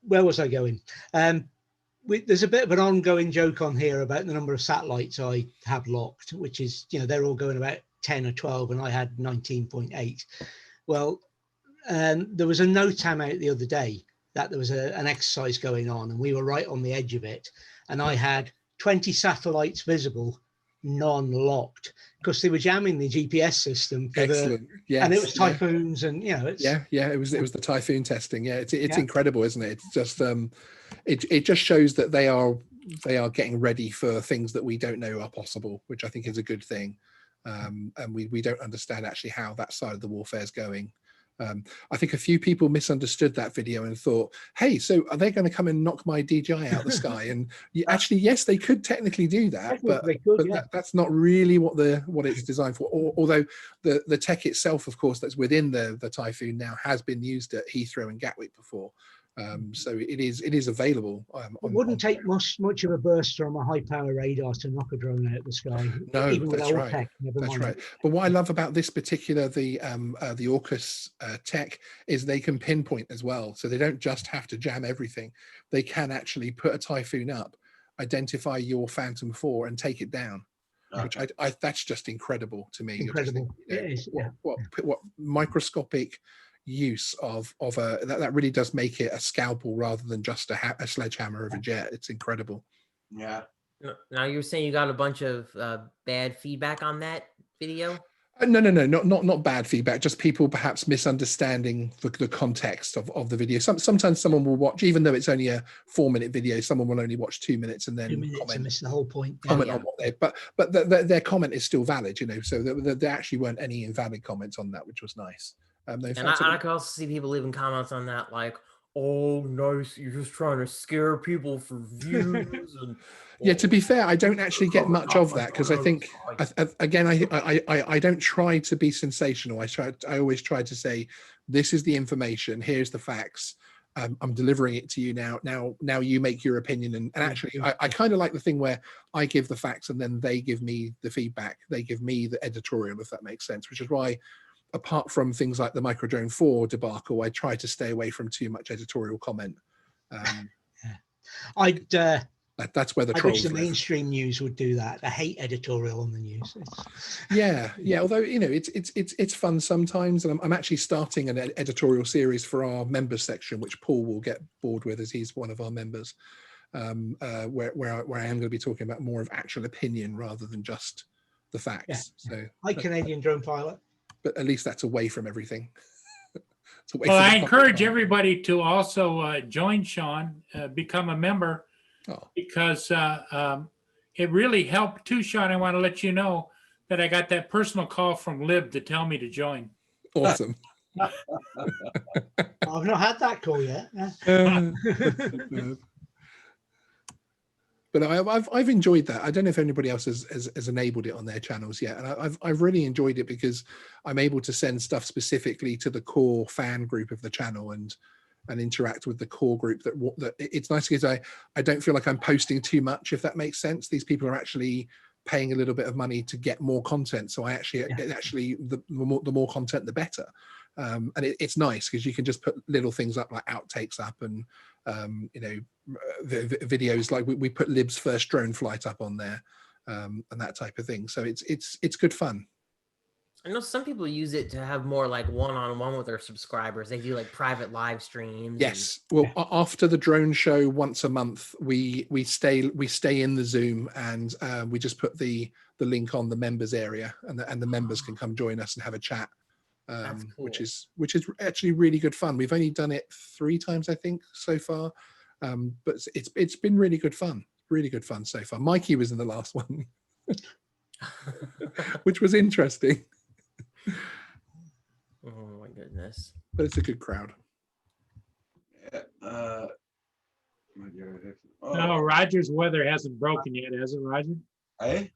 Where was I going? There's a bit of an ongoing joke on here about the number of satellites I have locked, which is, they're all going about 10 or 12, and I had 19.8. Well, there was a NOTAM out the other day that there was an exercise going on, and we were right on the edge of it, and I had 20 satellites visible, none locked, because they were jamming the GPS system. Excellent. Yeah, and it was typhoons, and it's it was the typhoon testing. Yeah, it's incredible, isn't it? It's just it just shows that they are getting ready for things that we don't know are possible, which I think is a good thing. And we don't understand actually how that side of the warfare is going. I think a few people misunderstood that video and thought, hey, so are they going to come and knock my DJI out the sky? And actually, yes, they could technically do that, but that's not really what it's designed for. Although the tech itself, of course, that's within the Typhoon now has been used at Heathrow and Gatwick before. So it is available. It wouldn't take much of a burst from a high power radar to knock a drone out of the sky. No, even with that's old right. tech, never That's mind. right. But what I love about this particular the AUKUS tech is they can pinpoint as well. So they don't just have to jam everything. They can actually put a Typhoon up, identify your Phantom 4, and take it down. Which I that's just incredible to me. Incredible. It is. Yeah. What microscopic use of that really does make it a scalpel rather than just a sledgehammer of a jet. It's incredible. Yeah. Now you're saying you got a bunch of bad feedback on that video? No, not bad feedback. Just people perhaps misunderstanding the context of the video. Sometimes someone will watch, even though it's only a 4-minute video, someone will only watch 2 minutes and then 2 minutes and miss the whole point. Comment on what they, but their comment is still valid, you know. So there actually weren't any invalid comments on that, which was nice. And I could also see people leaving comments on that like, oh, nice, you're just trying to scare people for views. And yeah, to be fair, I don't actually get much of that because I think, again, I don't try to be sensational. I always try to say, this is the information, here's the facts. I'm delivering it to you now. Now you make your opinion. And actually, I kind of like the thing where I give the facts and then they give me the feedback. They give me the editorial, if that makes sense, which is why, apart from things like the Microdrone 4 debacle, I try to stay away from too much editorial comment. That's where the I trolls wish the live. mainstream news would do that. I hate editorial on the news. Yeah. Although it's fun sometimes, and I'm actually starting an editorial series for our members section, which Paul will get bored with as he's one of our members, where I am going to be talking about more of actual opinion rather than just the facts. So, hi, Canadian drone pilot. But at least that's away from everything. Well, I encourage everybody to also join Sean, become a member, because it really helped too, Sean. I want to let you know that I got that personal call from Lib to tell me to join. Awesome. I've not had that call yet. But I've enjoyed that. I don't know if anybody else has enabled it on their channels yet, and I've really enjoyed it because I'm able to send stuff specifically to the core fan group of the channel and interact with the core group. That it's nice because I don't feel like I'm posting too much, if that makes sense. These people are actually paying a little bit of money to get more content, so the more content the better. And it's nice because you can just put little things up like outtakes up and videos like we put Lib's first drone flight up on there, and that type of thing. So it's good fun. I know some people use it to have more like one-on-one with their subscribers. They do like private live streams. Yes. Well, after the drone show once a month, we stay in the Zoom and we just put the link on the members area, and the members can come join us and have a chat. That's cool. Which is actually really good fun. We've only done it 3 times, I think, so far, but it's been really good fun. Really good fun so far. Mikey was in the last one, which was interesting. Oh my goodness! But it's a good crowd. No, Roger's weather hasn't broken yet, has it, Roger? Hey?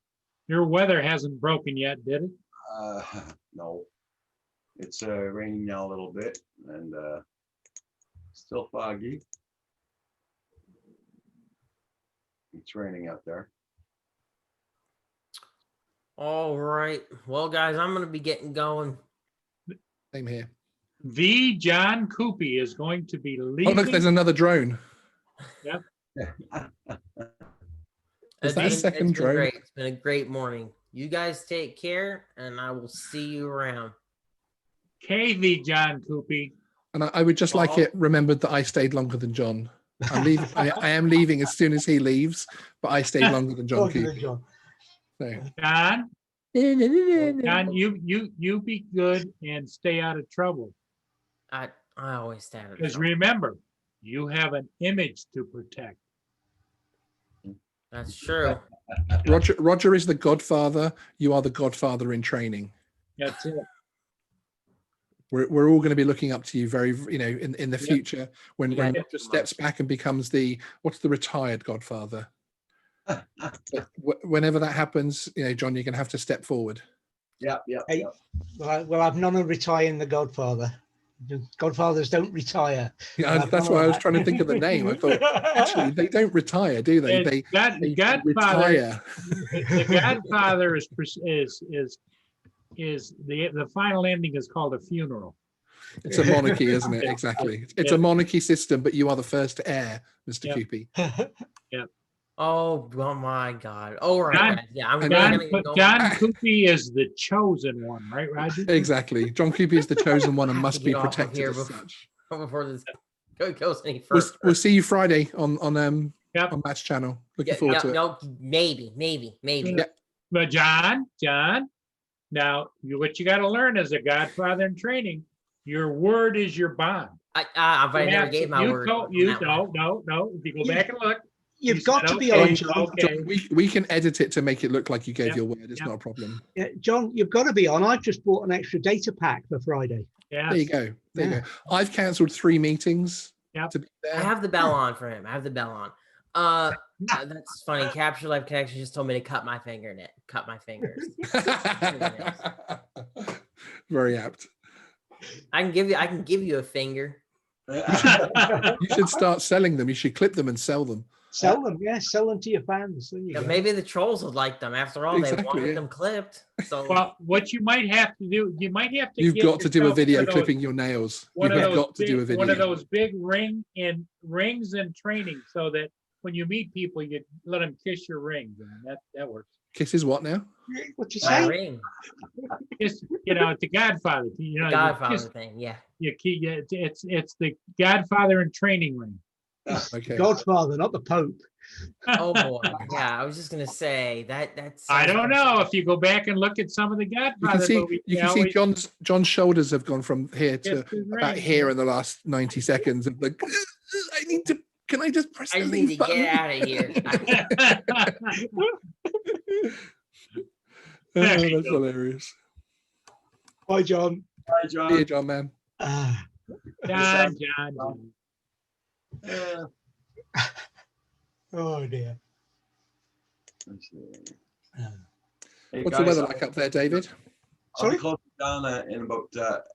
Your weather hasn't broken yet, did it? No. It's raining now a little bit and still foggy. It's raining out there. All right. Well, guys, I'm going to be getting going. Same here. The John Coopy is going to be Oh, leaving. look, there's another drone. Yep. Is that a second drone? Great. It's been a great morning. You guys take care, and I will see you around. KV John Coopy. And I would just like it remembered that I stayed longer than John. I'm leaving. I am leaving as soon as he leaves, but I stayed longer than John. So. John, you be good and stay out of trouble. I always stay out of trouble. Because remember, you have an image to protect. That's true. Roger is the godfather. You are the godfather in training. That's it. we're all going to be looking up to you very, in the future when Yeah, Roger steps back and becomes what's the retired Godfather. But whenever that happens, John, you're going to have to step forward. Yeah. Hey, well, I've none of retiring the Godfather. The Godfathers don't retire. Yeah, that's why I was trying to think of the name. I thought actually they don't retire, do they? They Godfather. retire. The Godfather is the final ending is called a funeral. It's a monarchy, isn't it? Exactly. It's a monarchy system, but you are the first heir, Mr. Yep. Koopy. Oh my God. All right. John- guys. Yeah, I'm John, gonna go. John Coopy is the chosen one, right, Roger? Exactly. John Koopy is the chosen one and I have must to be get off of protected here as before- such. Before this goes any We'll, further. we'll see you Friday on Yep. Match Channel. Looking Yeah, forward to it. no, maybe. Yeah. But John, now what you got to learn as a Godfather in training, your word is your bond. I never gave my word. on that one. No. If you go back and look, You've you got said, to be okay, on, John. okay. John, we can edit it to make it look like you gave Yep. your word. It's Yep. not a problem. Yeah, John, you've got to be on. I've just bought an extra data pack for Friday. Yeah. There you go. There you Yeah. go. I've cancelled 3 meetings Yep. to be I there. have the bell on for him. I have the bell on. That's funny. Capture Life Connection just told me to cut my cut my fingers. Very apt. I can give you a finger. You should start selling them. You should clip them and sell them. Sell them, yeah. Sell them to your fans. There you Yeah, go. maybe the trolls would like them. After all, Exactly, they wanted yeah. them clipped. So Well, what you might have to do, you might have to. You've get got to do a yourself video one of those- clipping your nails. One You've of those got to do a big- video. One of those big rings in training, so that when you meet people, you let them kiss your rings. And that works. Kisses what now? What you my say? ring, It's it's the Godfather. You know, Godfather you kiss- thing. Yeah. it's the Godfather in training ring. Okay. Godfather, not the Pope. Oh boy. Yeah, I was just gonna say that. I don't know if you go back and look at some of the You can Godfather see, movies. you they can see always John's shoulders have gone from here to kiss his about ring. here in the last 90 seconds. Of like, can I just press I the just need leave to get button? out of here. Oh, that's hilarious. Bye, John. Hi, John. See you, John, man. Ah, John. oh dear. Hey, What's guys, the weather like up there, David? I'll be Sorry? closing down in about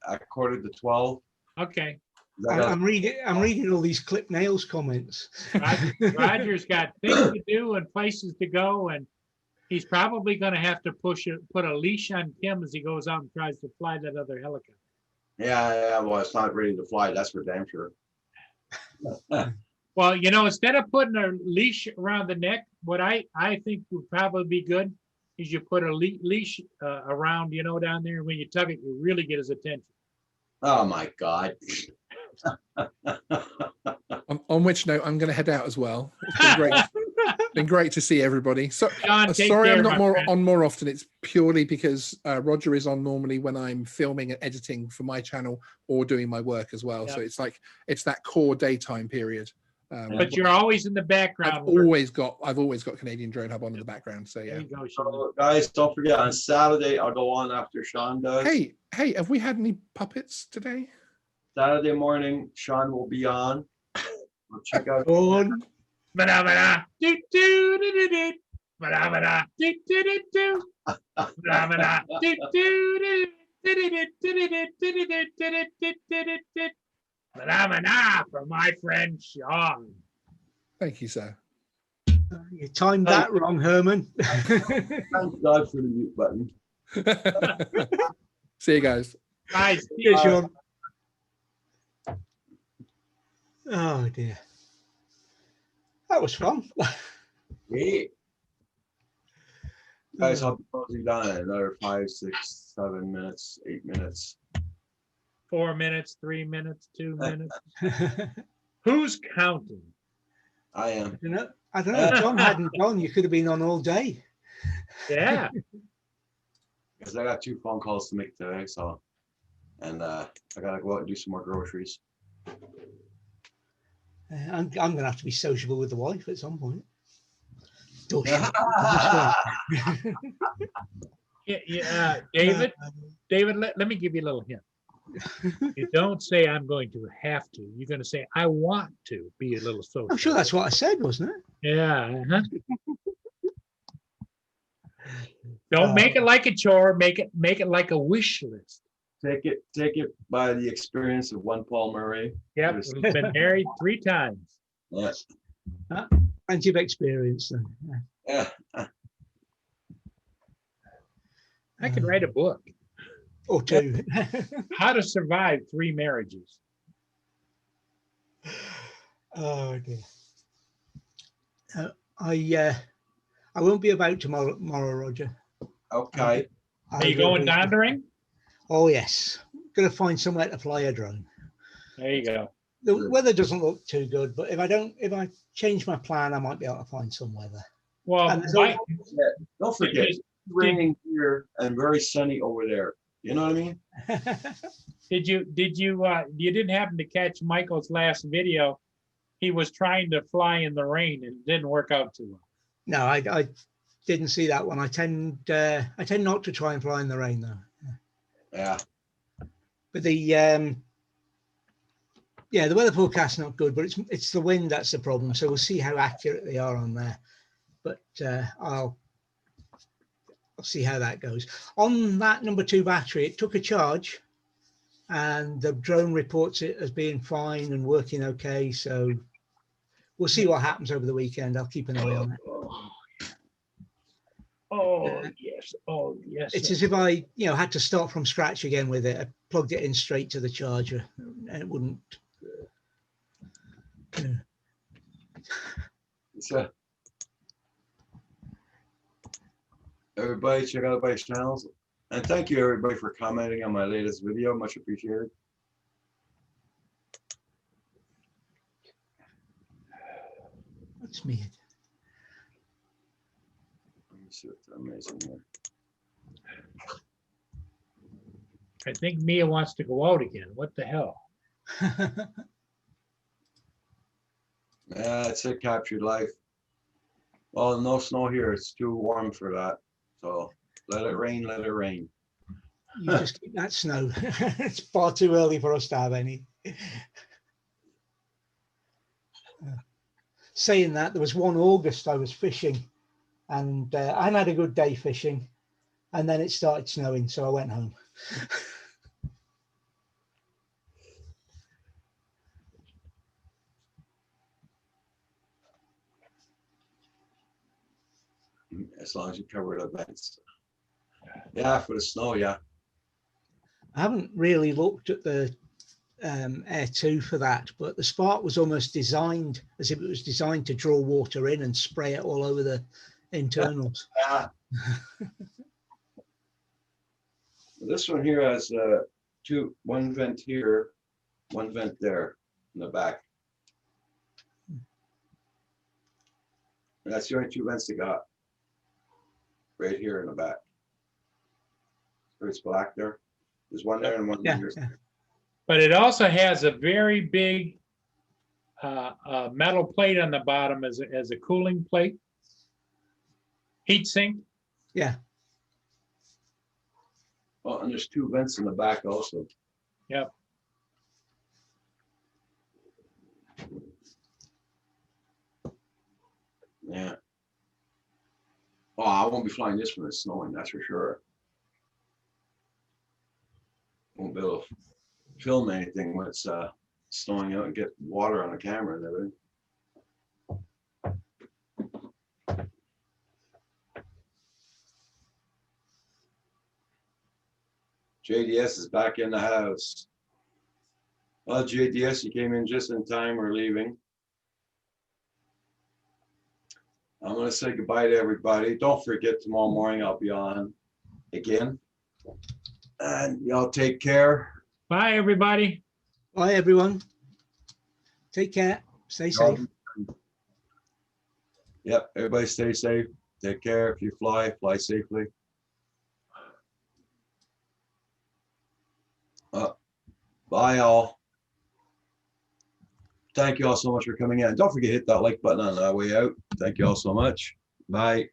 a quarter to 12. Okay. I'm reading all these clip nails comments. Roger's got things to do and places to go, and he's probably going to have to put a leash on Kim as he goes out and tries to fly that other helicopter. Yeah, well, it's not ready to fly. That's for damn sure. Well, instead of putting a leash around the neck, what I think would probably be good is you put a leash around, down there, and when you tug it, you really get his attention. Oh my God. On which note, I'm going to head out as well. It's been great. Been great to see everybody. So John, take sorry care, I'm not my more friend. on more often. It's purely because Roger is on normally when I'm filming and editing for my channel or doing my work as well. So Yeah. it's that core daytime period. But you're always in the background. I've always got Canadian Drone Hub on in the background. So There yeah. you go, Sean. So, guys, don't forget on Saturday, I'll go on after Sean does. Hey, have we had any puppets today? Saturday morning, Sean will be on. We'll check out. On. Ba-da-ba-da, do-do-do-do-do. Ba-da-ba-da, do-do-do-do. Ba-da-ba-da, do-do-do-do-do-do-do-do-do-do-do-do-do-do-do. Ba-da-ba-da for my friend Sean. Thank you, sir. You timed that wrong, Herman. Thank God for the mute button. See you guys. Guys, Cheers, Sean. Oh dear. That was fun. Hey. Guys, I'll be closing down in another 5, 6, 7 minutes, 8 minutes. 4 minutes, 3 minutes, 2 minutes. Who's counting? I am. I don't know. If John hadn't gone, you could have been on all day. Yeah. Because I got 2 phone calls to make today, so. And I gotta go out and do some more groceries. I'm going to have to be sociable with the wife at some point. Dosh. Yeah, David, let me give you a little hint. You don't say I'm going to have to. You're going to say I want to be a little social. I'm sure that's what I said, wasn't it? Yeah. Don't make it like a chore. Make it like a wish list. Take it by the experience of one Paul Murray. Yep. Just- We've been married 3 times. Yeah. Plenty of experience then. Yeah. I could write a book. Or 2. How to survive 3 marriages. Oh dear. I won't be about tomorrow, Roger. Okay. Are you going dondering? Oh yes. Gonna find somewhere to fly a drone. There you go. The weather doesn't look too good, but if I change my plan, I might be able to find some weather. Well, And there's Mike, Don't forget, it's raining here and very sunny over there. You know what I mean? you didn't happen to catch Michael's last video? He was trying to fly in the rain and it didn't work out too well. No, I didn't see that one. I tend not to try and fly in the rain though. Yeah. But the weather forecast's not good, but it's the wind that's the problem. So we'll see how accurate they are on there. But I'll see how that goes. On that number 2 battery, it took a charge and the drone reports it as being fine and working okay. So we'll see what happens over the weekend. I'll keep an eye on it. Oh yes. Oh yes. It's as if I, had to start from scratch again with it. I plugged it in straight to the charger and it wouldn't. So, everybody, check out everybody's channels. And thank you everybody for commenting on my latest video. Much appreciated. That's me. Let me see what's amazing here. I think Mia wants to go out again. What the hell? Yeah, it's a captured life. Well, no snow here. It's too warm for that. So let it rain, let it rain. You just keep that snow. It's far too early for us to have any. Saying that, there was one August I was fishing and I had a good day fishing and then it started snowing, so I went home. As long as you cover the vents. Yeah, for the snow, yeah. I haven't really looked at the Air 2 for that, but the Spark was almost designed as if it was designed to draw water in and spray it all over the internals. Yeah. This one here has one vent here, one vent there in the back. And that's the only 2 vents they got. Right here in the back. So it's black there. There's one there and one Yeah, here. yeah. But it also has a very big metal plate on the bottom as a cooling plate. Heat sink. Yeah. Oh, and there's 2 vents in the back also. Yep. Yeah. Oh, I won't be flying this when it's snowing, that's for sure. Won't be able to film anything when it's snowing out and get water on the camera and everything. JDS is back in the house. Well, JDS, you came in just in time. We're leaving. I'm going to say goodbye to everybody. Don't forget, tomorrow morning I'll be on again. And y'all take care. Bye, everybody. Bye, everyone. Take care. Stay safe. Yep, everybody stay safe. Take care. If you fly, fly safely. Bye, all. Thank you all so much for coming in. Don't forget to hit that like button on the way out. Thank you all so much. Bye.